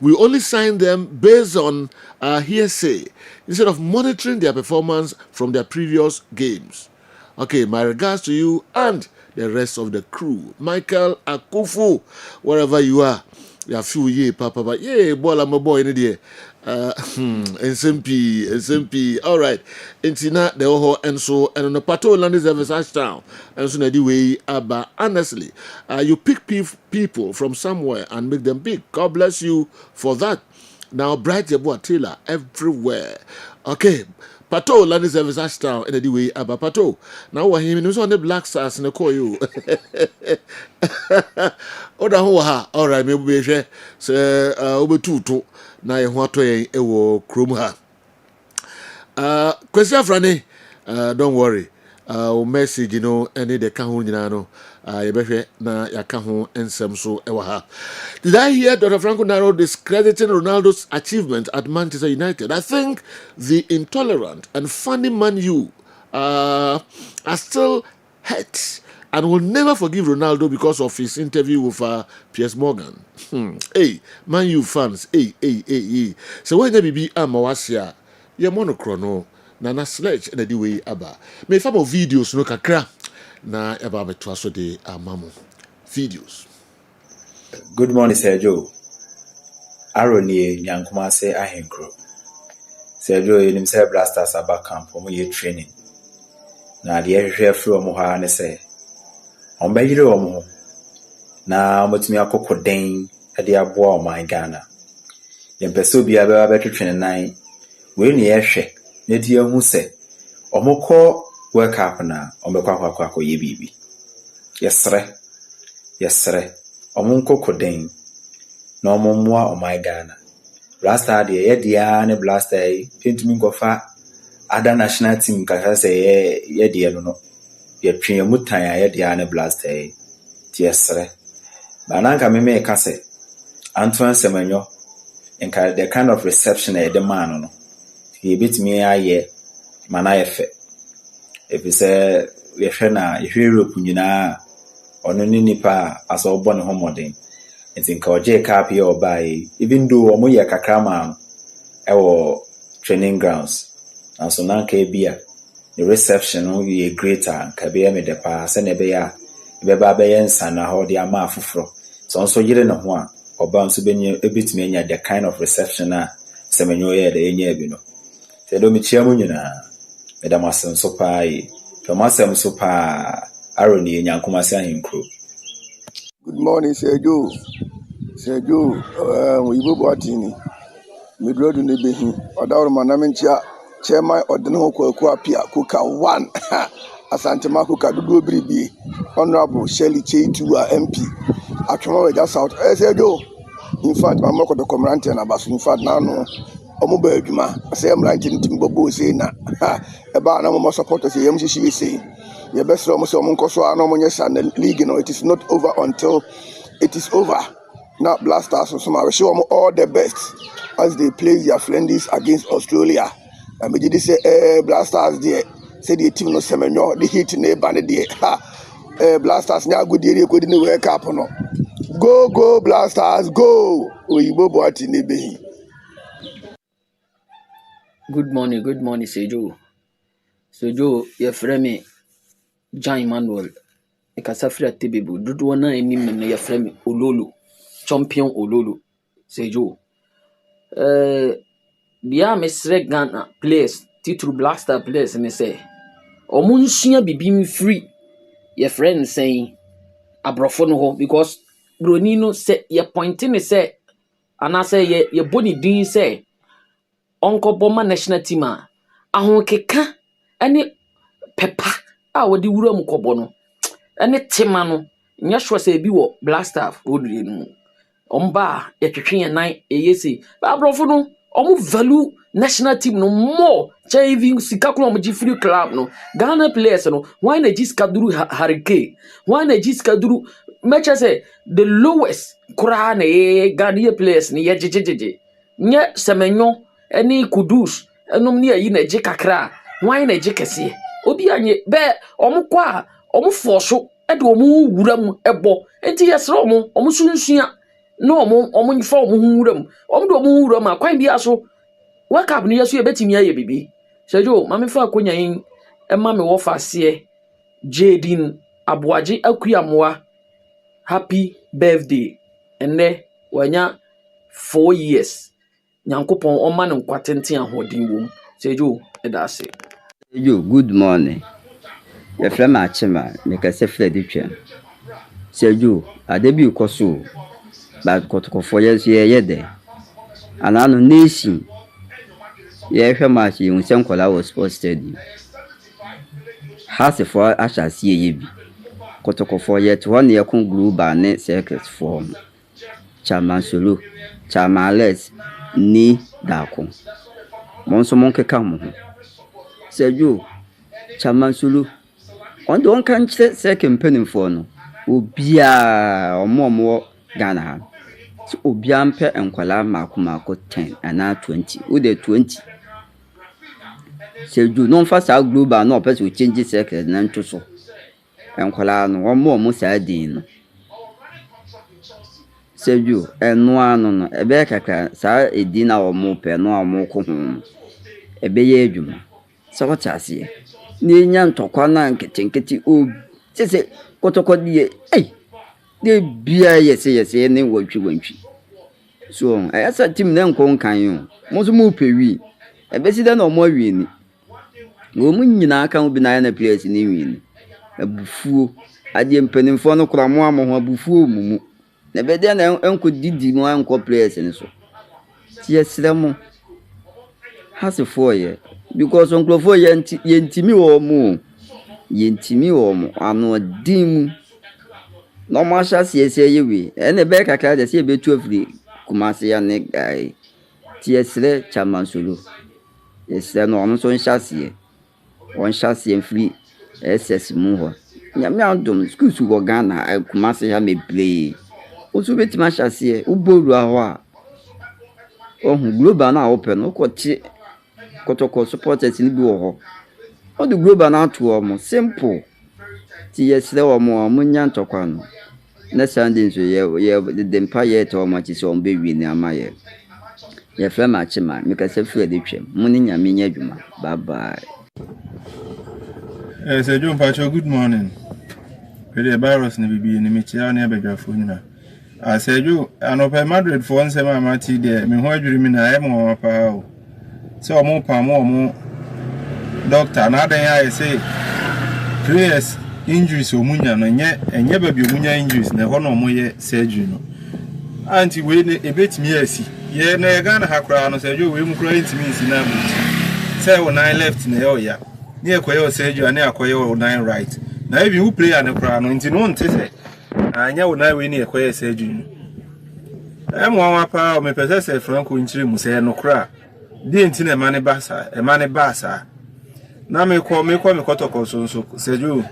Speaker 3: We only sign them based on hearsay instead of monitoring their performance from their previous games. Okay, my regards to you and the rest of the crew. Michael Akufu, wherever you are. Ya few ye papa but yeah bola my boy in there. SMP. All right. Intina the oho and so and on the patrol land service Ashtown. And so the way but honestly, you pick people from somewhere and make them big. God bless you for that. Now Bright Yeboah Taylor everywhere. Okay. Pato land service Ashtown and the way about Pato. Now what him was on the Black Stars in the call you. All right, maybe share over 2 na ye ho atoye ewo krom ha. Kwesi afrani, don't worry. Message you know any de ka ho nyina no. Ye behwe na yaka ho ensem so ewa ha. Did I hear Dr. Franco Naro discrediting Ronaldo's achievement at Manchester United? I think the intolerant and funny Man U are still hurt and will never forgive Ronaldo because of his interview with Piers Morgan. Hey, Man U fans, hey. So when they be amawasia, ye monochrono, nana sledge and the way aba. Me famo videos no kakra na eba beto aso de amamo videos.
Speaker 7: Good morning, Sergio. Aroni Nyankuma say ahenkro. Sergio yenim say blasters aba camp omo ye training. Na de hwehwe afro omo ha ne say ombejire omo na omotumi akokoden ade aboa o man Ghana. Yempeso bia be betwetwe nan we ne yehwe ne die hu say omokọ World Cup na ombekwa akoye bibi. Yesre omunko koden na omumwa o my Ghana. Blaster de ye dia ne blaster yi pentumi ngofa other national team kaka say ye de no yɛtwe mu tan a yɛde a ne blaster yi ti yɛsrɛ ba na nka me ka sɛ Antoine Semenyo nka the kind of reception a yɛde maa no yɛbɛtumi ayɛ ma na yɛfɛ ɛfiri sɛ yɛhwɛ na yɛhwɛ Europe nyinaa ɔno ne nipa a asɛ ɔbɔ ne ho mmɔden nti nka ɔgye cap yɛ ɔbaa yi even though ɔmo yɛ kakra maa no ɛwɔ training grounds nanso na nka ebi a the reception no ye greater kabe me de pa se ne be ya be ba be yensa na ho de ama afoforo so nso yire ne ho a oba nso benye ebitime anya the kind of reception a Semenyo ye de enya bi no te do mi chia mu nyina me da masem so pa yi to masem so pa aroni enyankoma se ahenkro.
Speaker 12: Good morning, Sergio. Sergio, we go watching me do ne behi odawo manamentia chairman ordinary Coca-cola Pia Coca 1 Asantema Coca do bribi honorable Shirley Cheitua MP atwoma we South Sergio. In fact my moko the commandant na baso in fact now no omo ba adwuma say am right ntim bobo say na e ba na mo support say yam shishi say ye best omo say omo nkoso ana omo nyesa na league no it is not over until it is over. Now Blasters so ma we show them all the best as they play their friendlies against Australia. And we did say Blasters there say the team no Semenyo the hit ne ban there Blasters nya good dey go dey wake up no go Blasters go oyibo boati ne be.
Speaker 13: Good morning Sejo your friend me John Emmanuel e ka safra tebebu dodo na enim me your friend me Ololo champion Ololo Sejo bia mesre Ghana players titru Blaster players ne say omunsua bibim free your friend saying abrofo no ho because broni no say your point ne say ana say ye boni din say onko boma national team a ahonkeka ene pepa a wodi wura mu kobo no ene tema no nya sure say bi wo Blaster odure no omba ye twetwe nan eyesi ba abrofo no omu value national team no more even sikakula omu free club no Ghana players no why na jiskaduru harike why na jiskaduru match say the lowest kura na Ghana players ni ye jejejeje nye Semenyo eni Kudus enom ni ayi na je kakra why na je kese obi anye be omu kwa omu forso e de omu wuram ebo enti yesro omu sunsua no omu nfa omu wuram omu do omu wuram akwan bia so wake up ni yesu ye betimi aye bibi Sergio mame fa akonya yin e ma me wo fase Jadin Abuaji Akuyamoa happy birthday enne wanya 4 years nyankopon o ma ne kwatenten ahodin wom Sergio edase.
Speaker 14: Sergio good morning your friend Achima me ka se Fred twa Sergio adebi ukoso ba kotokofo ye de anano nation ye hwe match yi unsen kola wo sports stadium has for ashasi ye bi kotokofo ye to ne yakun global ne circuit form chairman solo chairman les ni dako monso monkeka mo Sergio chairman solo on don kan second penny for no obia omo Ghana ha so obia mpe enkwala mako 10 ana 20 o de 20 Sergio non face à global no person change secret na nto so enkwala no omo sa din no Sergio eno ano no ebe kaka sa edina omo pe no omo ko hu ebe ye adwuma so what ase ni nya ntokwa na nketenketi o sese kotokodi de bia yese ne wantwi so asa team na nkon kan yo mo so mo pewi ebesi da na omo awi ni wo mu nyina aka obi na na players ni wi ni abufuo ade mpanimfo no kura mo amo ho abufuo mumu na be de na enko didi mo anko players ni so ti yesre mo hase for ye because onklofo ye ntimi wo mo ano dim no masha siese yewe ene be kakra de se be tu afri kumase ya ne guy ti yesre chairman solo Yes, no, I'm so chassis. One chassis and free SS move. Yam schools who go Ghana, I Kumasi have me play. Also, bet my chassis, Ubo. Oh, global now open, no Kotoko supporters in Buo. All the global now to almost simple. Yes, there were more Munyan Tokano. Next Sunday, so yeah, the empire to much is on baby near my. Your friend Machima, make us a free edition. Morning, I mean, Yajuma. Bye bye.
Speaker 5: Sir John Pacho, good morning. Pretty embarrassed to be in the Michel near Bedford. I said, you and open Madrid for one summer, Marty, there. Me, why do you mean I am more power? So more doctor, another I say, players injuries or munya, and yet baby munya injuries, never no more surgery. Auntie, wait a bit me, see. Yeah, no, Ghana have crown, said you will cry to me in Nabu. Say when I left in the area, near Quayo surgery, and near Quayo 9 right. Now, if you play on a crown, into no one to say, I know when I win a Quayo surgery. I'm one power, me possess a Franco in Trim, say no cry. Didn't in a money bassa. Now me call me Kotoko, so said you,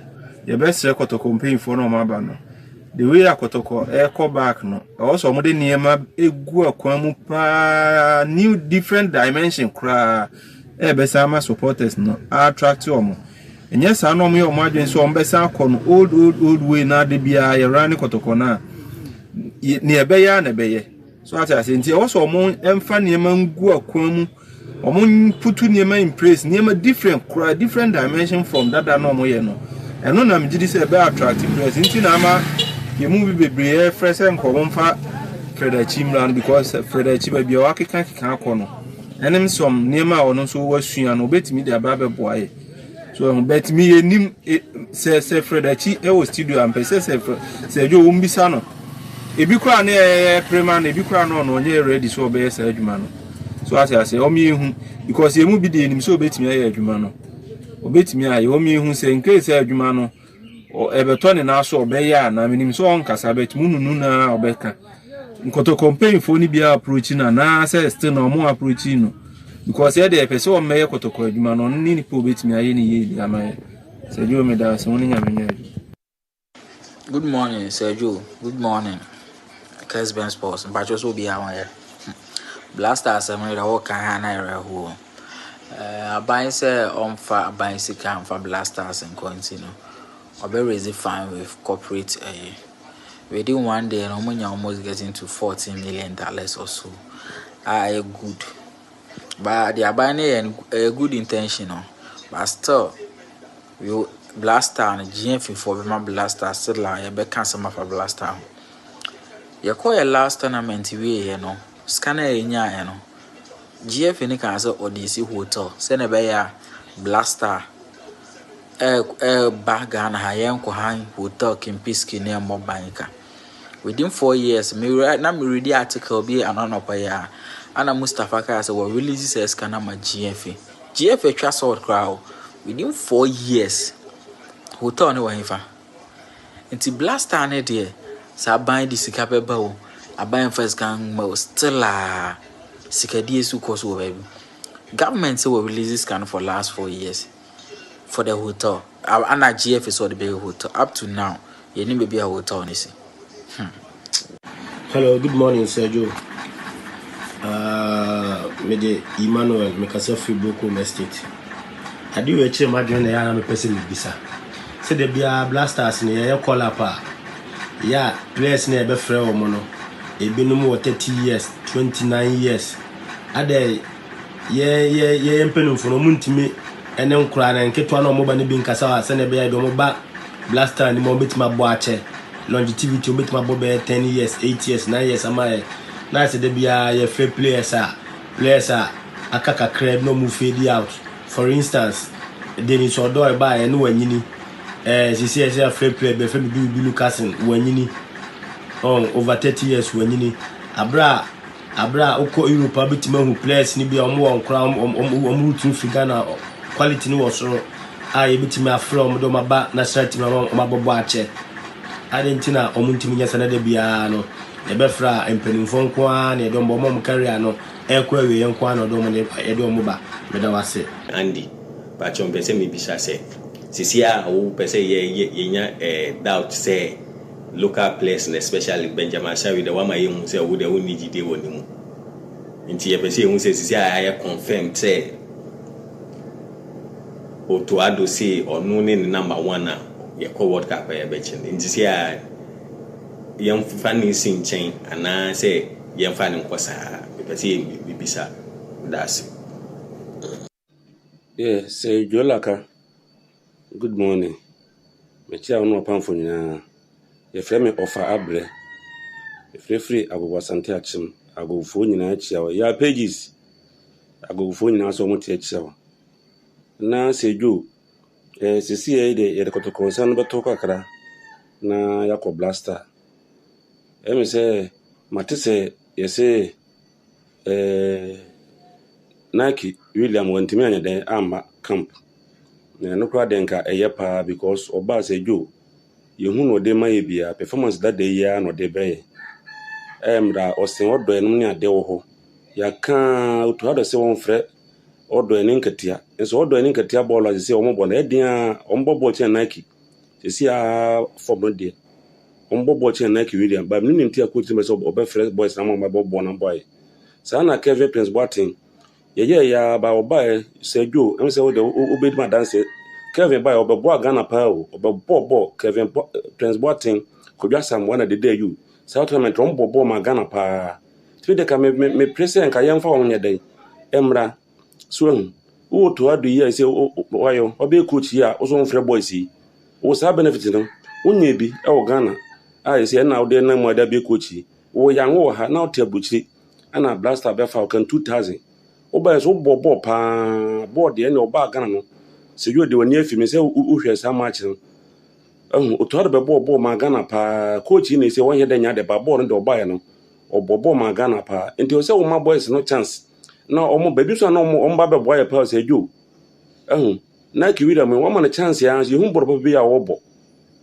Speaker 5: your best record to compare for no mabano. The way I Kotoko, echo back no. Also, more than near my new different dimension cry. Besama supporters no attract you. And yes, I know me or margin so on Bessa con old way now de be a running Kotoko na. Near Bayer and a Bayer. So as I say, also among Emfan Yeman Gua Quamu, among put to near in place, near a different dimension from that normal yeno. And no, I'm just a better attractive place. In Tinama, you move be brave, fresh and common fat, Freda Chimlan because Freda Chiba Biawaki can't corner. And then some near my own so was she and obey me the Baba boy. So bet me a name says Freda Chi, was studio and possess said you won't be son. If you cry near Preman, if you cry on you're ready, so obey Sergimano. So as I say, oh me, because you will be the so bet me a Jumano. Obey me, I owe me who say in case Sergimano or Everton and also obey, and I mean him so on Casabet Mununa or Becca. Nkoto campaign for ni bia approaching and I say still no more approaching because here the person may kotoko Jumano on ni po bet me any ye, am I? Said you me that's morning.
Speaker 11: Good morning, Sergio. Good morning. Kessben Sports, but also be our Blaster Asempa the whole Kahana who a buy say on for buying Sika for Blasters and Cointino. Or very easy fine with corporate. Within one day, no money almost getting to $14 million or so. Good, but they are buying a good intention, but still, we Blaster and GF for my Blaster still like a back cancer for Blaster. You call your last tournament, scanner in ya, GF in the cancer or DC Hotel, send a bear Blaster, back and high hotel Kimpiski near Mobanka. Within 4 years, me right now me read the article be an honor by Anna Mustafa Kasa will release a scanner my GFA trust out crowd within 4 years. Hotel no wahifa. Inti Blaster ne de sa ban di sika beba a ban first gang mo still sikadie su koso baby. Government say will release this scan for last 4 years for the hotel. Anna GF is all the big hotel up to now. You need to be a hotel ni see.
Speaker 15: Hello, good morning, Sergio. Me de Emmanuel, me kase free Boko Estate. I do a chair, my journey, I am a person with visa. Say the Bia Blasters in a call up. Yeah, players near Befreo Mono. A been 30 years, 29 years. Ade, yeah, empenum for no moon to me, and then crying and get one or more than being Casa, send a bear, don't back. Blaster and more bit my boache. Longevity to beat my bobe 10 years, 8 years, 9 years. Am I nice? The be a fair players are a kaka crab no move fade out. For instance, Dennis or door by and when you she says a fair play, but from do cousin when you over 30 years when you Abra Oko Europe, a bit man who plays Nibia or more on crown or move to Figana quality no so I bit me from Doma back, Nasrat, my bobache. Argentina or Muntimia Sanade Biano yɛbɛfra mpanimfoɔ nko ara na yɛde ɔmo ɔmo career no ɛkɔ awie nko ara na ɔde ɔmo ne yɛde ɔmo ba meda wase
Speaker 16: Andy Pachon pese mi bisa se sisia wo pese ye doubt say local players and especially Benjamin Shawi the one my hu say wo de wo ni gide woni mu nti ye pese hu say sisia ya confirm say Otuado say onu ne number 1 a ye call World Cup ya be chen nti sia yam fani sin chen ana say yam fani nkosa pese mi bisa that's
Speaker 18: Yeah, say Laka. Good morning. Me chia no pan for nyina. Ye frɛ me offer abre. Ye free agogo asante achim. Agogo fo nyina chia wa. Ya pages. Agogo fo nyina so mo tie chia wa. Na say jo sisi ye de kotoko san beto kakra. Na yakɔ blaster. Me say mate say ye say Nike William wantimi anya den amba camp na no kra den ka pa because oba say jo ye hu no de maye bia performance that day ya no de be da osen odo enum ne ade wo ho ya ka otu ado se won frɛ odo eni nkatia enso odo eni nkatia ball as say o mo ball e dia o mbo ball chen Nike se si a form de o mbo ball chen Nike William ba nim ntia coach me so oba frɛ boys na mo ba ball na boy sa na Kevin Prince Boateng ya ba oba say jo em say o de obedi ma dance Kevin ba obebo Ghana pa o obebo Kevin Prince Boateng ko dwa sam one de day you South Tournament rom bobo ma Ghana pa ti de ka me present ka yemfa won nyeden emra so o to adu yi say wayo obe coach ya o so mfre boys yi o sa benefit no unya bi e o Ghana say na o de na mo da be coach yi o ya ngo ha na o te abuchiri ana blaster be fa kan 2000 oba so bobo pa board ye na oba Ghana no se yo de wani afi me se uhwe sa match no oto ado be bobo ma Ghana pa coach ni se won ye da nya de ba board no oba ye no obobo ma Ghana pa enti o se wo ma boys no chance na omo baby so na omo ba be boy pa se jo na ki wira me wo ma na chance ya ye hu borbo bi ya wo bo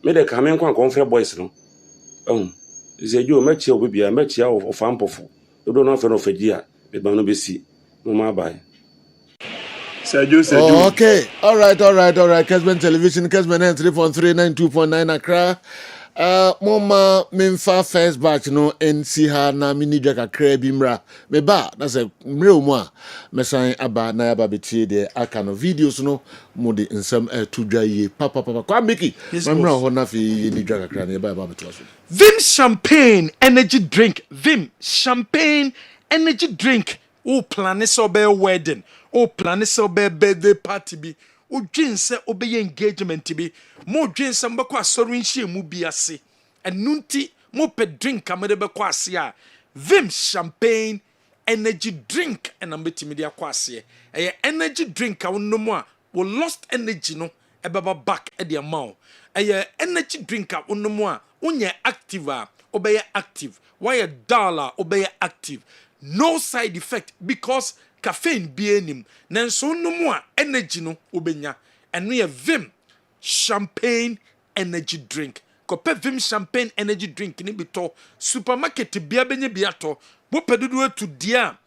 Speaker 18: me de ka me nkwa konfre boys no se jo me chia obi bia me chia o fampofo do no fe no fagia me ba no be si Mama bye.
Speaker 3: Sergio. Okay. All right. Kessben Television, Kessben 3.392.9 Accra. Mama minfa first batch no NC ha na mini dwaka kra bimra. Me ba na se mre mu a mesan aba na aba betie de aka no videos no mode nsam to dwaye papa kwa Mickey. Mamra ho na fi ni dwaka kra na ba beto so.
Speaker 4: Vim champagne energy drink. Vim champagne energy drink. O plan so be wedding, o plan so be birthday party bi, o dream se obey engagement bi, mo dream se mbekwa asori nhie mu bi ase. Enunti mo pe drink amede bekwa ase a. Vim champagne energy drink and ambetimi de akwa ase. Energy drink a wonom a wo lost energy no ebeba back e de amount. Energy drink a wonom a wonye active a obey active. Why dollar obey active. No side effect because caffeine be enim. Nanso no more energy no ubenya. And we have Vim champagne energy drink. Kope Vim champagne energy drink ni bito supermarket bia benye biato. Wo pedudu to dia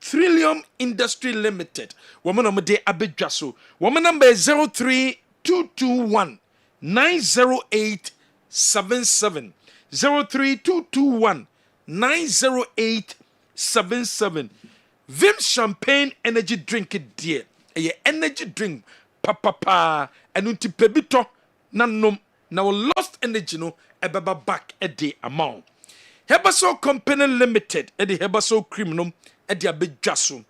Speaker 4: Trillium Industry Limited. Woman on de abedwaso. Woman number 03221 90877 03221 90877. Vim champagne energy drink dear. Energy drink papa enunti pebito na nom na lost energy no ebeba back a day amount. Hebaso Company Limited e de Hebaso cream nom e de abedwaso.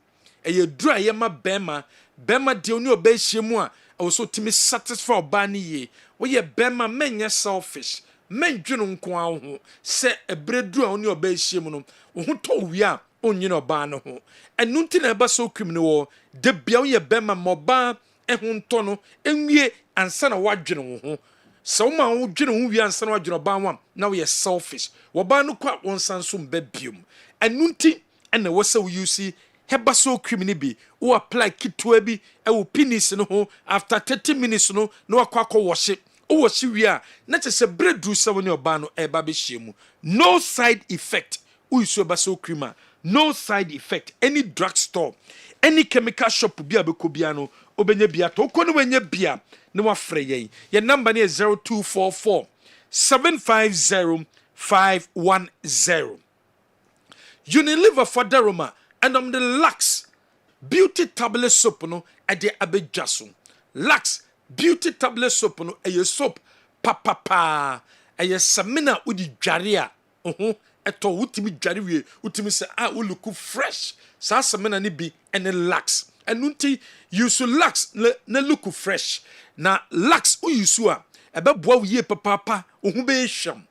Speaker 4: Dry yema bema de oni obehyiemu a also timi satisfy oba ni ye. Wo ye bema menya selfish. Men dwenu nko aho se ebredu a oni obehyiemu no wo ho to wi a onyina oba no ho. Enu nti na Hebaso cream no wo de bia wo ye bema moba ehun to no enwie ansa na wadwene wo ho. So ma wo dwene ho wi ansa na wadwene oba ho na wo ye selfish. Wo ba no kwa won sanso mba biom. Enu nti ena wo se wo use Hebaso cream ni bi wo apply kitwa bi e wo penis no ho after 30 minutes no na wakwa wash it
Speaker 19: wo si wi a na che se breadru se woni oba no e ba be hyemu no side effect uyisu ba so cream a no side effect any drugstore any chemical shop bi a be ko bia no obenya bia to ko no wenya bia ne wa frɛ yen ye number ne 0244 750 510 Unilever for Deroma and the Lux beauty tablet soap no e de abejaso Lux beauty tablet soap no e soap pa e samina udi dware a eto wutimi dware wie wutimi se we look fresh sa samina ni bi and Lux enunti use Lux na look fresh na Lux u use a ebeboa wo ye papa ohu be hwam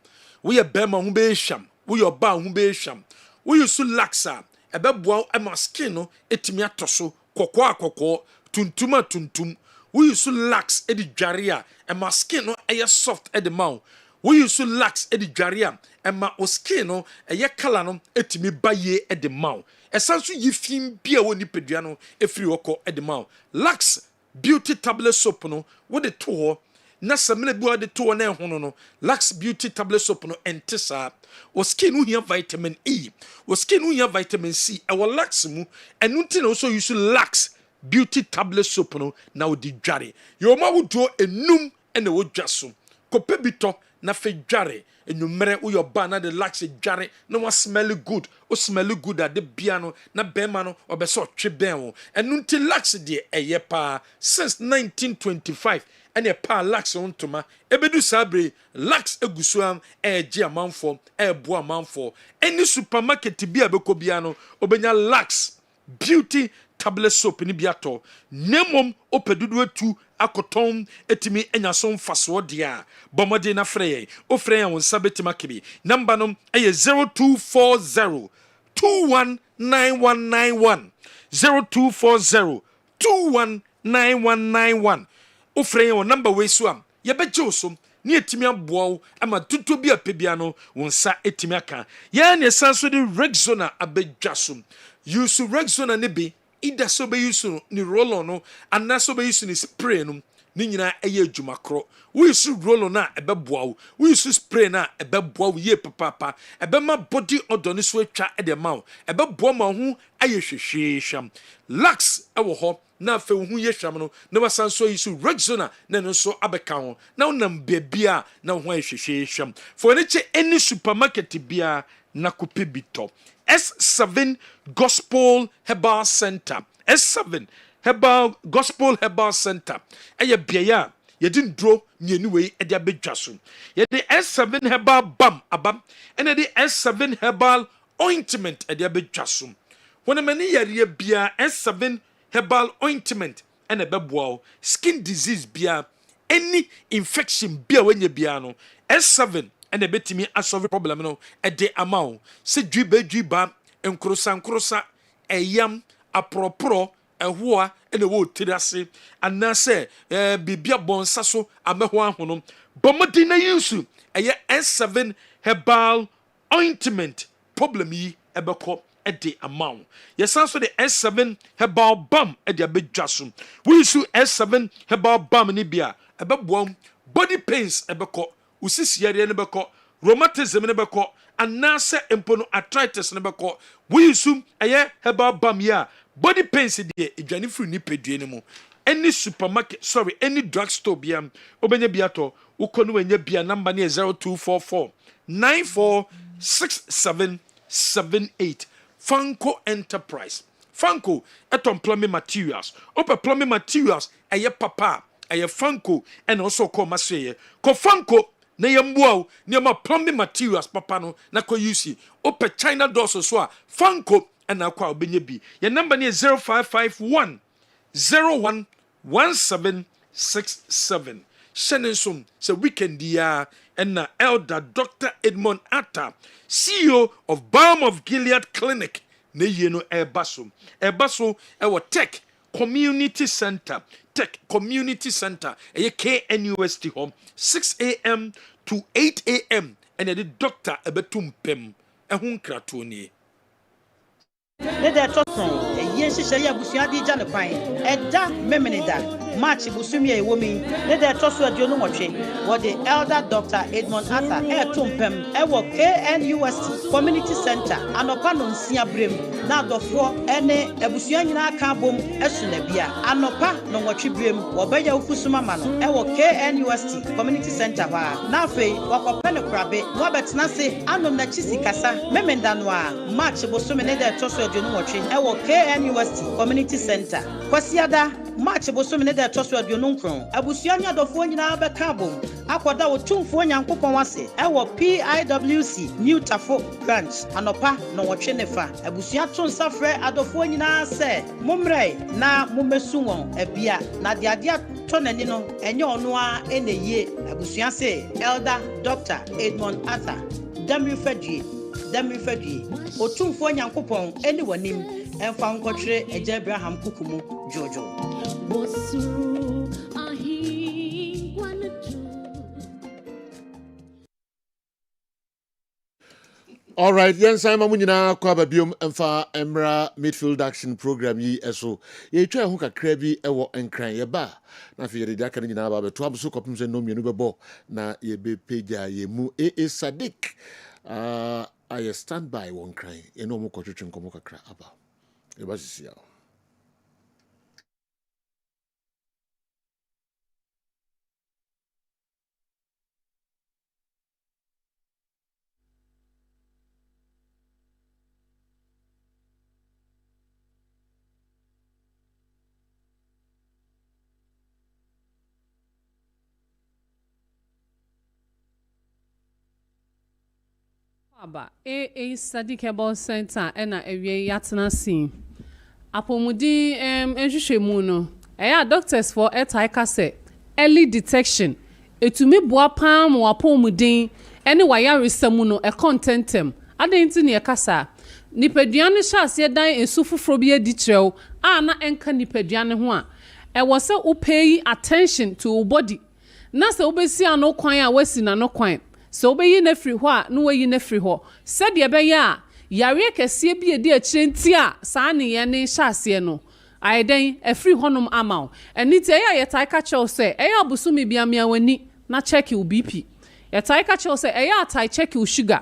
Speaker 19: wo ye bema ohu be hwam wo ye oba ohu be hwam wo use Lux a ebeboa ama skin no etimi atoso kokko tuntum we use Lux edi dware a ema skin no eye soft edi maw we use Lux edi dware a ema o skin no eye color no etimi baye edi maw esanso yifim bia woni pedua no efiri woko edi maw Lux beauty tablet soap no wo de to na samina bi wo de to na ehono no Lux beauty tablet soap no entisa o skin no hia vitamin E o skin no hia vitamin C e wo Lux mu enunti na so use Lux beauty tablet soap no na odi dware yo ma wudo enum ene wo dwaso kope bito na fe dware enumere wo yo ba na de Lux dware na wa smell good o smell good at the piano na bema no obeso twe ben wo enunti Lux de eye pa since 1925 ene pa Lux ontoma ebedu sabre Lux egusuam eje amanfo ebo amanfo any supermarket bi abeko bia no obenya Lux beauty tablet soap ni biato nemom opedudu atu akoton etimi enyaso mfaso dia bomode na freye o freye won sabetima kebi number no eye 0240 219191 0240 219191 o freye won number we so am ye beje osom ni etimi aboa ama tutu bi apebia no wonsa etimi aka ye ne sanso de Rexona abedwasum use Rexona ne bi ida so be use ni roll no and so be use ni spray no ni nyina eye adwuma kro we use roll na ebeboa wo we use spray na ebeboa wo ye papa ebema body odor ni so atwa e de ma wo ebeboa ma ho aye hwehwehwam Lux ewo ho na fe hu ye hwam no na wasanso use Rexona na no so abeka ho na unam bebia na ho aye hwehwehwam for any supermarket bia na kupe bito S7 Gospel Herbal Center S7 Gospel Herbal Center eye biaya yedin dro mienu we e dia bedwaso yede S7 Herbal Balm abam ene de S7 Herbal Ointment e dia bedwaso wona mani yare bia S7 Herbal Ointment ene beboa skin disease bia any infection bia wenye bia no S7 ene betimi asolve problem no e de amaw se dwiba nkrosa eyam apropro ehoa ene wo tirase anase bibia bonsa so ameho ahono bomodi na yusu eye S7 Herbal Ointment problem yi ebeko e de amaw yesanso de S7 Herbal Balm e de abedwaso we use S7 Herbal Balm ni bia ebeboa body pains ebeko usisi yare ne beko rheumatism ne beko anase empono arthritis ne beko we use eye Herbal Balm ya body pains de edwane free ni pedue ne mu any supermarket any drugstore bia obenya bia to ukono wenya bia number ne 0244 946778 Fanco Enterprise Fanco eton plumbing materials open plumbing materials eye papa eye Fanco and also call maseye ko Fanco na yembuo niema plumbing materials papa no na ko use open China doors so a Fanco and akwa obenye bi your number ne 0551 011767 Shenensum se weekend dia and na elder Dr. Edmond Atta CEO of Balm of Gilead Clinic ne yeno ebaso ewo Tech Community Center KNUST home 6 a.m. to 8 a.m. and the doctor ebetum pem ehun kratoni
Speaker 20: ne de toton ye hyehyɛ ya busua di gya ne kwan ɛda memeneda
Speaker 2: March busumi e womi ne de toso aduonu nwotwe wo the elder Dr. Edmond Arthur tompem e wo KNUST Community Center anopa no nsia brem na adofo ene abusua nyina aka bom esuna bia anopa no nwotwe brem wo beya ufusuma ma no e wo KNUST Community Center ba na afei wakopɛ ne krabe wo betena se anom na chisi kasa memenda no a March busumi ne de toso aduonu nwotwe e wo KNUST Community Center kwasiada March bosomi ne de toso aduonu nkron abusua nya dofo nyina bɛka bom akoda wo tumfo nyankopɔn wase ɛwɔ PIWC New Tafo branch anopa no wɔtwe ne fa abusua to nsa frɛ adofo nyina sɛ momrɛ na momesu wɔn abia na de ade to nani no ɛnyɛ ɔno a ɛnɛyie abusua se elder Dr. Edmond Arthur Damri Fadie otumfo nyankopɔn ɛne wanim ɛmfa nkɔtwere Agya Abraham Kukumu Jojo.
Speaker 3: All right, yensa mamu nyina kwa babiom emfa emra midfield action program yi eso. Ye twa ho kakra bi ewo enkran ye ba. Na fi yede aka nyina ba beto abso kopim se no mienu bebo na ye be pagya ye mu Sadiq. I stand by one crying. You know, more coaching come kakra aba. It was here.
Speaker 20: Aba Sadiq Herbal Center ena ewie yatena sin apomudi enhwehwemu no eya doctors for etaika say early detection etumi boa pam wapomudin ene wayaresam no e contentem adenti ne kasa nipadua ne hyase dan esu foforo bi edi trew na enka nipadua ne ho a e wo se wo pay attention to your body na se obesi ano kwan a wasi na no kwan so be yi na free ho a no we yi na free ho said ye be ya yare kese bi edi akirenti a saa ne ye ne hyase no ayeden e free honom amaw eni tie ya yetai ka chew say e ya busumi bia mia wani na check your BP yetai ka chew say e ya tai check your sugar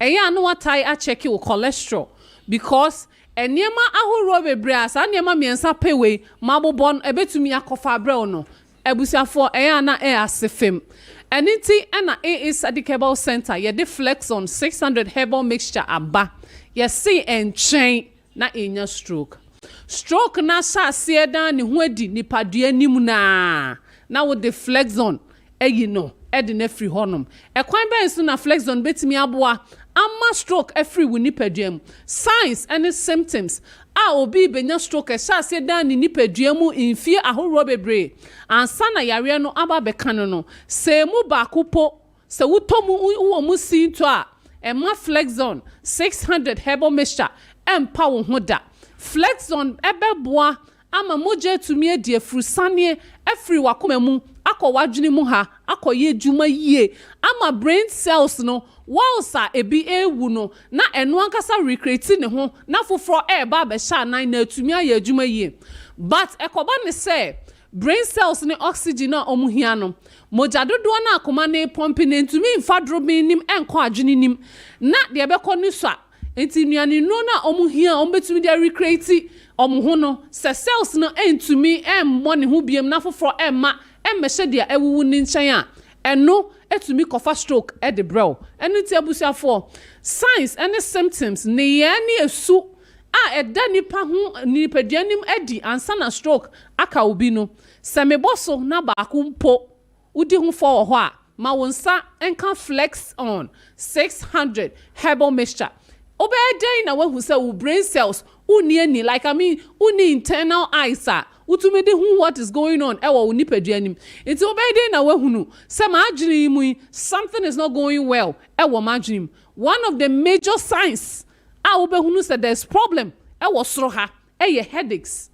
Speaker 20: e ya no watai a check your cholesterol because eniema ahoro bebre asa eniema miensa pewe mabobon ebetumi akofa abrɛ no ebusiafo e ya na e asefem Aniti ena Sadiq Herbal Center ye de flex on 600 herbal mixture aba ye see chain na enya stroke na sa sieda ni ho adi nipadua nim na wo de flex on eyi no e de na free honum e kwan ben so na flex on betimi aboa ama stroke every wi nipadua mu signs and symptoms obi benya stroke e sha sieda ni nipadua mu infie ahoro bebre ansa na yare no aba beka no se mu ba kupo se wutomu wo mu sinto a e ma flex on 600 herbal mixture empa wo hoda flex on ebeboa ama moje tumi edi efrusane efri wakoma mu akọwadwene mu ha akọye dwuma yie ama brain cells no walsa ebi ewu no na eno ankasa recreate ne ho na foforo eba be sha nan na atumi aye dwuma yie but ekoba ne say brain cells ne oxygen na omuhia no moja dodo na akoma ne pompe ne ntumi mfa drobin nim enko adwene nim na de ebekọ ne so a enti nuane no na omuhia ombetumi de recreate omuho no se cells no entumi emmo ne ho biem na foforo emma emmehye de ewuwu ni nchen a eno etumi kofa stroke e de brew eno ti abusiafo signs and symptoms ne ye ne esu a eda nipa ho nipaduanim edi ansa na stroke aka obi no se meboso na ba akumpo udi ho fo ho a ma wonsa enka flex on 600 herbal mixture obey na wahu say wo brain cells uni like uni internal eyes utumi de hu what is going on ewo nipaduanim enti obey na wahunu say ma adwene mu something is not going well ewo ma adwene one of the major signs obehunu say there's problem ewo soro ha eye headaches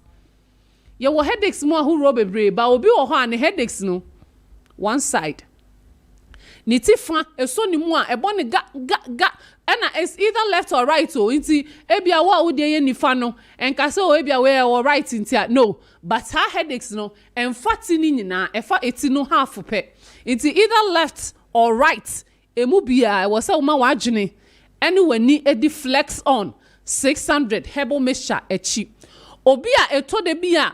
Speaker 20: ye wo headaches mo ahuro bebre ba obi wo ho an headaches no one side ni ti fa eso ni mu a ebo ne ga ena is either left or right o nti ebia wo de ye nifa no enka se o ebia we or right nti no but her headaches no emfati ni nyina efa eti no half pe nti either left or right emu bia e wo se wo ma wagene ene wani edi flex on 600 herbal mixture echi obi a eto de bia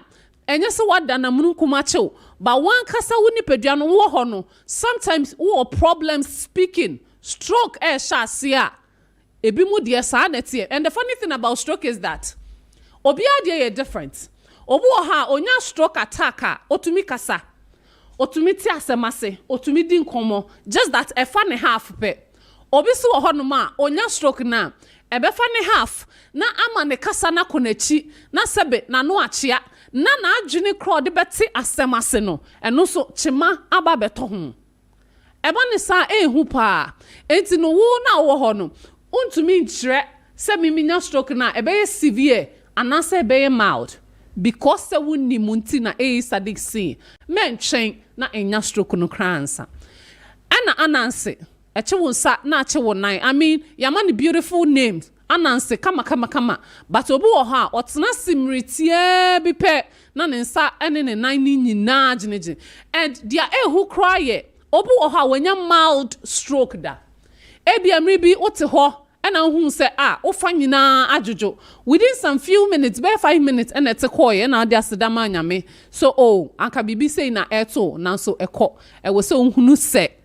Speaker 20: enye se wada na munukuma chew but one kasa woni pedua no wo ho no sometimes wo problem speaking stroke shasia ebi mu de sa na tie and the funny thing about stroke is that obi ade is different obu ha onya stroke attack a otumi kasa otumi ti asemase otumi di nkomo just that e fa ne half pe obi so ho no ma onya stroke na ebe fa ne half na ama ne kasa na konachi na sebe na no achia na adwene crowd beti asemase no eno so chima aba beto ho eba ne sa ehu pa enti no wo na wo ho no untumi nkyere se miminya stroke na ebe severe anase ebe mild because se wonni munti na sadic see mentwen na enya stroke no kransa ana ananse eche wonsa na ache wonan I mean yamani beautiful names ananse kama but obi wo ha otena simritie bi pe na ne nsa ene ne nan ni nyina agyeneje and dia ehu cry obi wo ha wanya mild stroke da ebi amri bi wote ho ena hu se ofa nyina ajojo within some few minutes be 5 minutes ena te koye na ade asedama nyame so anka bibi sei na eto na so ekọ ewo se ohunu se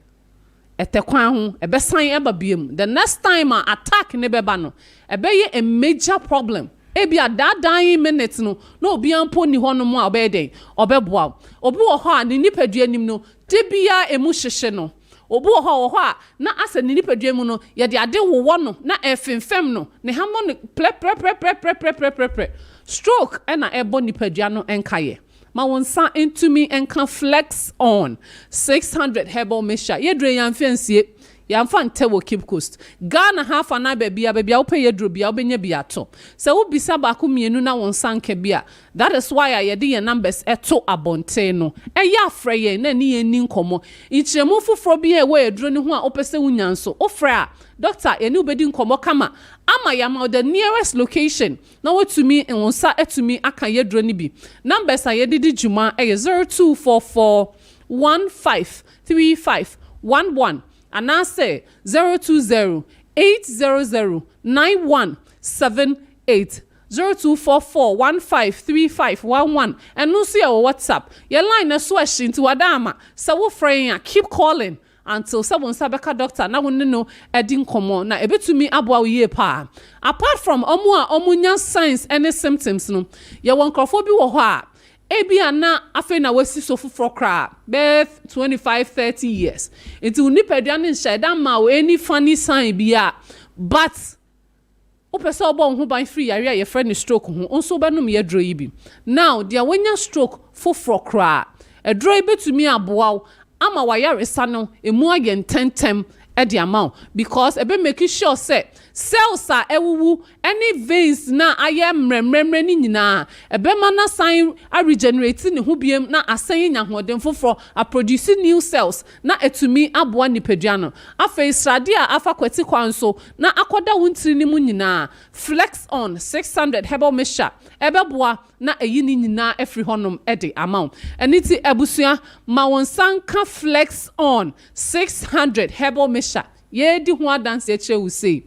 Speaker 20: etekwan ho ebesan eba biem the next time attack ne beba no ebeye a major problem ebi adadan minutes no na obi ampo ni ho no mu a obeden obeboa obi wo ho a ni nipadua nim no debia emu hyehye no obi wo ho a na asa ni nipadua mu no ye de ade wo no na efemfem no ne hamo no pre stroke na ebo nipadua no enkaye ma wonsa into me and can flex on 600 herbal mixture yedre yamfensie yamfa ntewo Cape Coast Ghana half ana bebia ope yedro bia obenya bia to se wo bisa ba ko mienu na wonsa nka bia that is why I yede your numbers eto abonte no eya afre ye na ni eni nkomo ichiremu fufuro bia we yedro ni ho a opese wunyanso ofra doctor eni ubedi nkomo kama ama yama the nearest location na what to me and wonsa etumi aka yedro ni bi numbers a yedidi juma 0244 153511 and I say 020-800-9178 0244153511 and no see our WhatsApp your line na swash into adama so wo friend keep calling until someone sabeka doctor na won no edin komo na ebetumi aboa ye pa apart from omunya signs any symptoms no ye won krofo bi wo ho a ebia na afi na wasi so fufro kra be 25-30 years until nipadua ne nhyedan ma o any funny sign bia but opese obo ho ban free area ye friend stroke ho onso benum ye dro yi bi now dia wanya stroke fufro kra edro ebetumi aboa ama wayaresa no emu agen tentem edi amount because ebe make sure say cells are ewuwu any veins na aye mremremre ni nyina ebe mana sign a regenerate ni hu biem na asan nya hoden foforo a produce new cells na etumi aboa nipadua no afa israde a afa kwati kwanso na akoda wuntiri ni mu nyina flex on 600 herbal mixture ebe boa na eyi ni nyina efri honom edi amount eniti ebusua ma wonsanka flex on 600 herbal mixture ye di ho dance ye che we say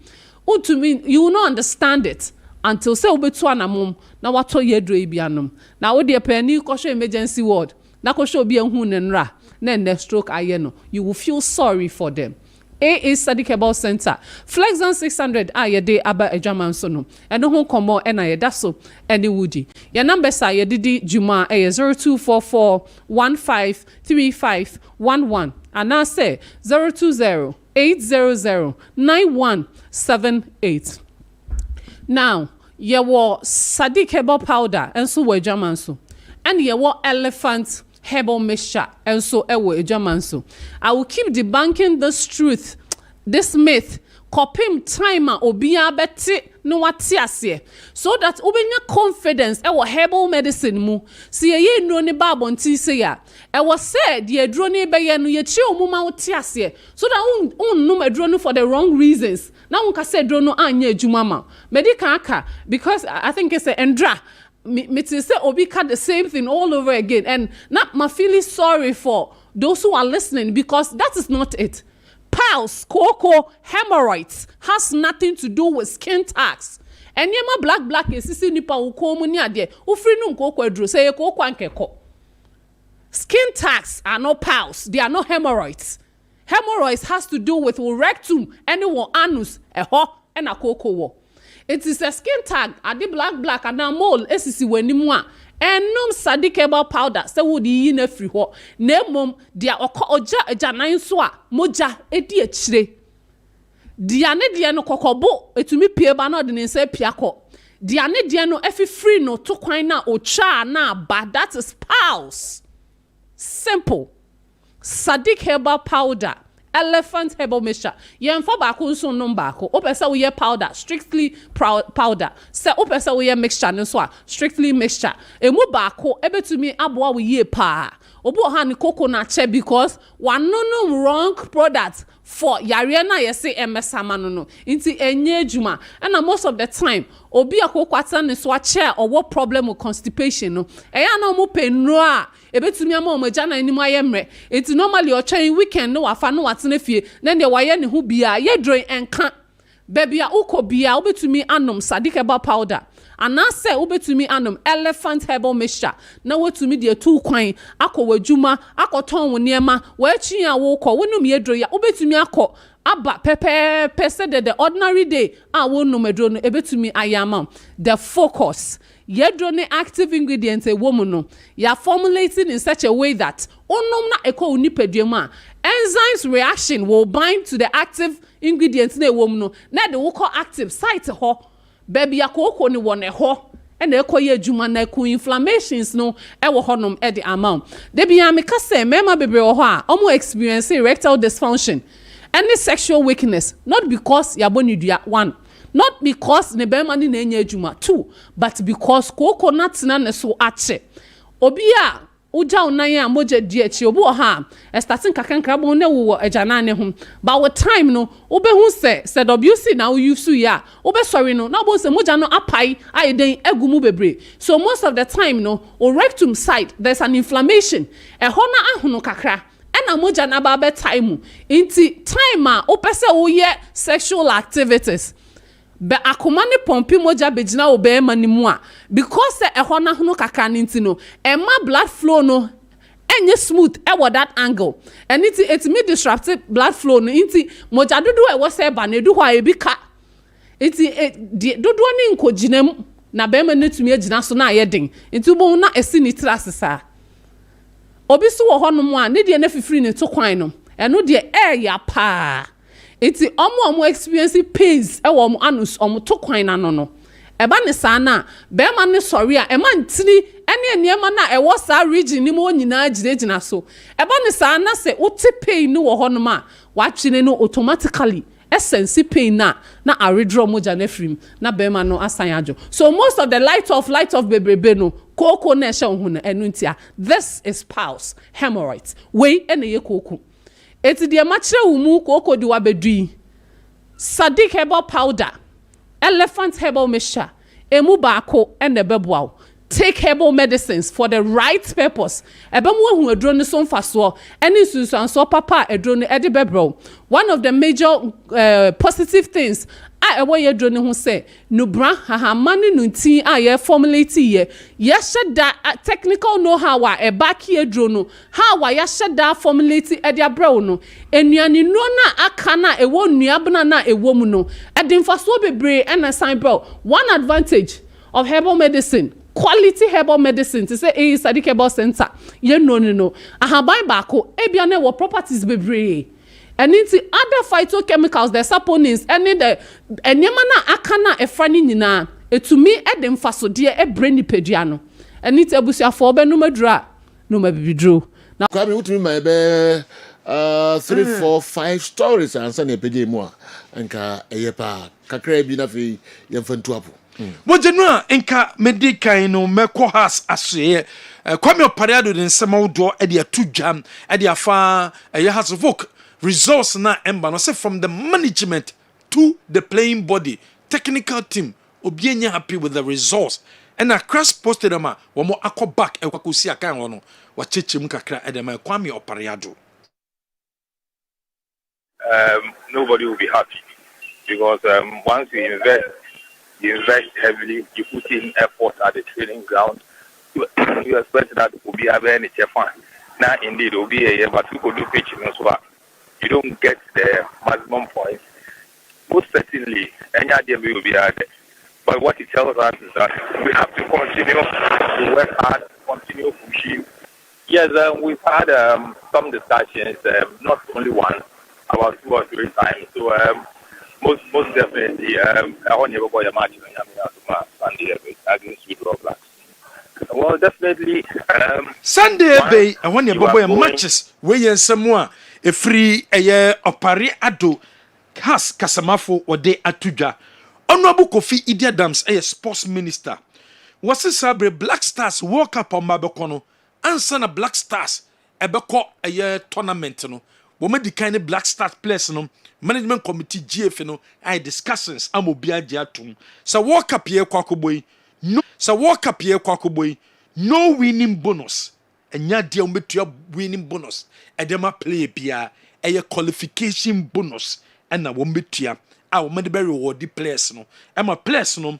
Speaker 20: utumi you will not understand it until say obetu anamum na wato yedro ibianom na wo de pani kosho emergency ward na kosho obi ehun ne nra na next stroke aye no you will feel sorry for them. is Sadiq Herbal Center flex on 600 ye de aba adwaman so no eno ho komo na ye da so ene wudi your numbers are ye didi juma 0244153511 and I say 020-800-9178 now ye wo Sadiq Herbal powder enso wo adwaman so and ye wo elephant herbal mixture and so ewo adwaman so I will keep debunking this truth, this myth kopim time a obia beti no wate ase so that obenya confidence e wo herbal medicine mu si ye nro ne ba bonti se ya e wo say de aduro ne be ye no ye chi omuma wote ase so that unnum aduro no for the wrong reasons na unka say aduro no anya adwuma ma medical aka because I think it's a endra me say obi cut the same thing all over again and not my feeling sorry for those who are listening because that is not it. Piles, cocoa, hemorrhoids has nothing to do with skin tags. And yema black is sisi nipa uko muni ade. Ufri num cocoa adro say cocoa ankeko. Skin tags are not piles. They are not hemorrhoids. Hemorrhoids has to do with rectum, anyone anus, a ho, and a cocoa. It is a skin tag. Ade black and a mole esisi wenimwa. And num sadic herbal powder se would yi na free ho na mom dia oja ajanan so a moja edi achire dia ne no kokobo etumi pie ba na de ne se piako dia ne no efi free no to kwan na ocha na ba that is pals simple sadic herbal powder elephant herbal mixture yen for ba ko nso no ba ko opesa we powder strictly powder se opesa we mixture no so a strictly mixture emu ba ko ebetumi aboa we ye pa obo ha ni coconut che because one no wrong product for yare na yesi emesama no inti enye adwuma and most of the time obi akokwata ne so a chair or what problem with constipation no eya na mo penro a ebetumi ama o maja na animu ayemre it normally o chain weekend no wafa no watene fie then the waye ne ho bia ye dron enka baby a ukobia obetumi anom sadic herbal powder anase obetumi anom elephant herbal mixture na wotumi de tu kwan akọwadwuma akọton wo niema wachi a wo kọ wonum ye dro ya obetumi akọ aba pepe said that the ordinary day wonum edro no ebetumi ayama the focus yedro active ingredients a woman no you are formulating in such a way that onum na eko unipeduema enzymes reaction will bind to the active ingredients na woman no na the wo active site ho baby akoko ni won ho and ekoye adwuma na ko inflammations no e wo honom e the amount de bia me ka say mema bebre wo ho a omo experience erectile dysfunction any sexual weakness not because yabonidua one not because ne bema ni na enya adwuma two but because coconut na ne so ache obi a uja unan a moja di echi obi wo ha starting kakanka bo na wo ejana ne ho but with time no obehu say WC na you su ya obe sorry no na bo say moja no apai ayeden agumu bebre so most of the time no o rectum side there's an inflammation e ho na ahono kakra ena moja na ba be time inti time a opese wo ye sexual activities be akomane pompi moja begina obe manimu a because e ho na hono kakra ninti no e ma blood flow no enye smooth e wo that angle and it me disrupted blood flow no inti moja dodo e wo se ba na edu ho a ebi ka inti dodo ni nkoginem na be ma netumi agina so na ayedin inti bo na esi ni trasesa obi so wo hono mu a ne de na fifiri ne to kwan no eno de ya pa iti omo experience pains e wo anus omo to kwan na no e ba ne sa na be ma ne sorry a e ma ntini ene eniema na e wo sa region ni mo nyina gina so e ba ne sa na se uti pain ni wo hono ma wa twene no automatically essence pain na aredro moja na frim na be ma no asan ajo so most of the light of bebrebe no koko na ehye ho no enu ntia this is pulse hemorrhoids we ene ye koko eti de machire wumu koko di wabedui sadic herbal powder elephant herbal mixture emu baako ene beboa take herbal medicines for the right purpose ebemu hu adro ne so mfaso ene susuanso papa adro ne ede bebro one of the major positive things a ewo ye adro ne ho say nubra hahamane nuntin a ye formulate ye sheda technical know how a back ye adro no how ya sheda formulate ede abro no enuane no na aka na ewo nuabna na ewo mu no ede mfaso bebre ena sign bro one advantage of herbal medicine quality herbal medicine to say sadic herbal center ye no ahaban baako ebia na wo properties bebre and into other phytochemicals the saponins any the enyema na aka na efra ni nyina etumi ede mfaso de e brand pedua no and it abusuafo be no madura no mabibidro
Speaker 3: na kwa me wutumi ma be 3, 4, 5 stories ansa na epede mu a nka eyepa kakra bi na fi yemfantu apo
Speaker 19: Wojenu enka medikai no meko has asye kwame opariado de nsema wodo e de atudwam e de afa ye has voke resource na emba no say from the management to the playing body technical team obienya happy with the resource and a crash posted them wo mo akọ back e kwakosi akan ho no wa chechem kakra e de ma kwame opariado.
Speaker 1: Nobody will be happy because once you invest heavily, you put in effort at the training ground, you expect that it will be a very fun. Now, indeed, it will be a year, but you could do pitching as well. You don't get the maximum points. Most certainly, any idea will be added. But what it tells us is that we have to continue to work hard, continue pushing. Yes, we've had some discussions, not only one, about 2 or 3 times. So, most definitely, I want to go a match Sunday against Withdraw Blacks. Well, definitely.
Speaker 19: Sunday Bay, I want to go a matches where you someone a free a year opari ado has Kasamafo or de Atuja. Honorable Kofi Idiadams, a sports minister. Was a sabre Black Stars walk up on Mabakono, answer a Black Stars, a beko a year tournament. No, woman the kind of Black Stars players no. Management committee GF no I discussions amobia jatum so walk up here kwakoboy no winning bonus enya dia ometua winning bonus edema play bia eye qualification bonus na wo metua a wo mede be reward the players no ema players no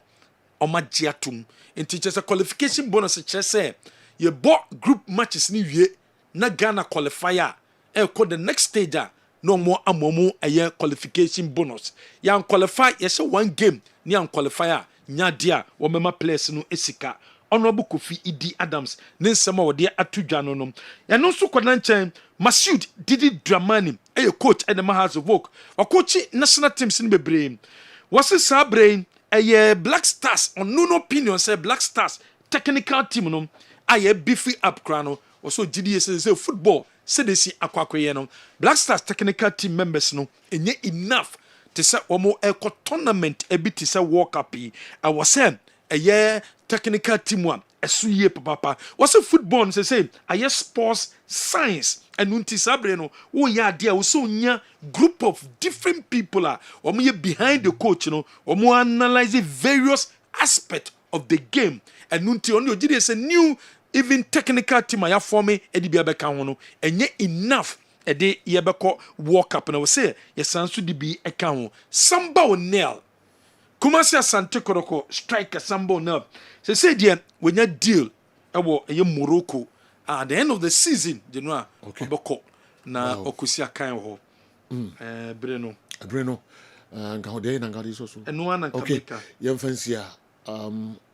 Speaker 19: oma jatum enti chese qualification bonus chese ye bo group matches ni wie na Ghana qualifier the next stage no more amomo a qualification bonus. Yan qualify yes 1 game ni an qualifier nya dia wo mema players no esika. Honorable Kofi Idi Adams ne nsema wo de atudwa no no. Ya no so kwada nchen Masud Didi Dramani coach and the Mahas of work. Wa coach national teams ni bebre. Was sa brain Black Stars on no opinion say Black Stars technical team no aye beefy up crano also GDS say football say they see akwakoye no Black Stars technical team members no enye enough to say omo eco tournament ebi to say World Cup I was saying technical team one esuye papa was a football say sports science and unti sabre no wo ya dia wo so nya group of different people omo ye behind the coach no omo analyze various aspects of the game and unti only GDS a new even technical team I for me edi bia beka ho no enye enough edi ye beko World Cup na we say yes sanso di bi eka ho Samba O'Neil Kumasi Asante Koroko striker Samba O'Neil say dia we nya deal ewo eye Morocco at the end of the season you know beko na okusi akan ho Breno
Speaker 3: nka ho de na nka so
Speaker 19: eno ana
Speaker 3: kameka yemfansia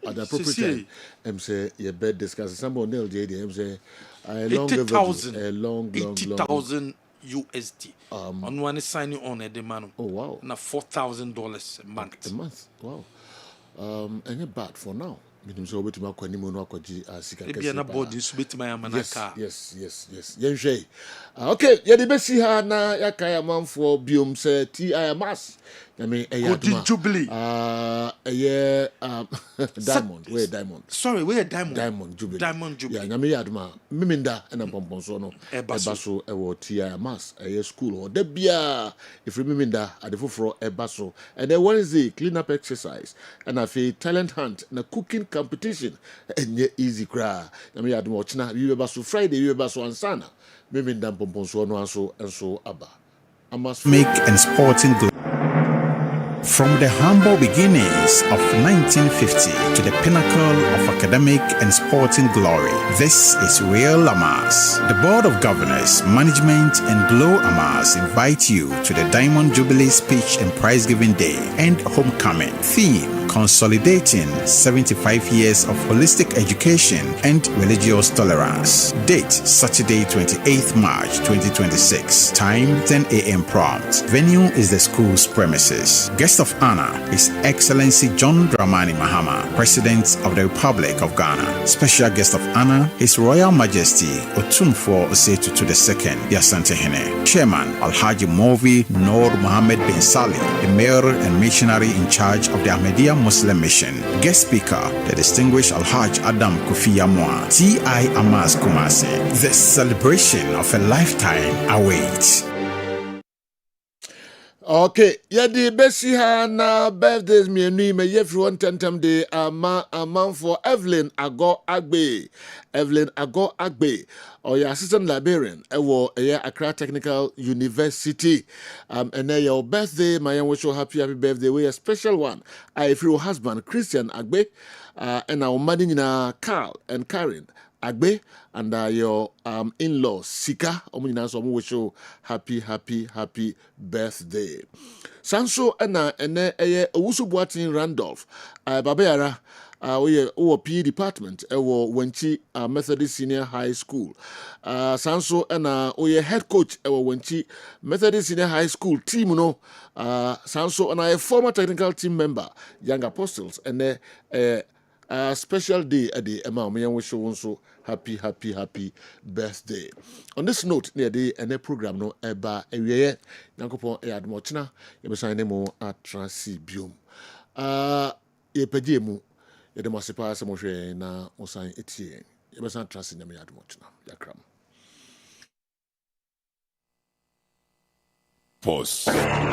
Speaker 3: at the appropriate time say your bed discuss Samba O'Neil JD say a long
Speaker 19: 80,000 USD on one is signing on a demand na $4,000 a month.
Speaker 3: Wow. Any bad for now. Minim so betima kwani mo no akwaji asika kesi.
Speaker 19: Ebia na board nso betima ya manaka.
Speaker 3: Yes. Yenhwe. Okay, ye de besi ha na yakaya manfo biom se TIMAS. I mean,
Speaker 19: Jubilee.
Speaker 3: Diamond. Where Diamond?
Speaker 19: Sorry, where Diamond?
Speaker 3: Diamond Jubilee.
Speaker 19: Diamond Jubilee.
Speaker 3: Yeah, nyame yaduma. Miminda ena pomponso no. Ebaso ewo TIMAS. School or debia. If you miminda adefofro ebaso. And then Wednesday clean up exercise. And I feel talent hunt na cooking competition. And easy cry. Nyame yaduma ochina. You ebaso Friday. You ebaso ansana. Miminda pomponso no anso enso aba.
Speaker 8: Make and sporting good. From the humble beginnings of 1950 to the pinnacle of academic and sporting glory, this is Real Amas. The Board of Governors, Management and Glow Amas invite you to the Diamond Jubilee Speech and Prize Giving Day and Homecoming. Theme, consolidating 75 years of holistic education and religious tolerance. Date Saturday 28th March 2026. Time 10 a.m. prompt. Venue is the school's premises. Guest of honor is Excellency John Dramani Mahama, President of the Republic of Ghana. Special guest of honor is Royal Majesty Otumfuo Osei Tutu II, the Asante Hene. Chairman Alhaji Movi Noor Mohammed bin Salih, the mayor and missionary in charge of the Ahmadiyya Muslim Mission. Guest speaker, the distinguished Alhaj Adam Kofi Yamwa, T.I. Amas Kumasi. The celebration of a lifetime awaits.
Speaker 3: Okay, yadi besi ha na birthdays me everyone tentem de ama for Evelyn Ago Agbe. Evelyn Ago Agbe, or your assistant librarian, Accra Technical University. And your birthday, my young wish you happy birthday. We a special one. I for your husband Christian Agbe, and our mother Carl and Karen Agbe, and your in-law Sika. So wish you happy birthday. Sanso ene Owusu Boatin Randolph, Babayara. We PE department Wenchi Methodist Senior High School. Sanso we head coach Wenchi Methodist Senior High School team no. Sanso a former technical team member, Young Apostles, and a special day a day. Emma me wish you also happy birthday. On this note, near the and program no eba ewie Nyankopon admochna ye be sign mo atrasibium. Ye pagye mu yɛde mo asepa sɛ mohwɛ na mosan etie yɛbɛsan trase nyame yɛade mɔkyena yakram.
Speaker 9: Pause.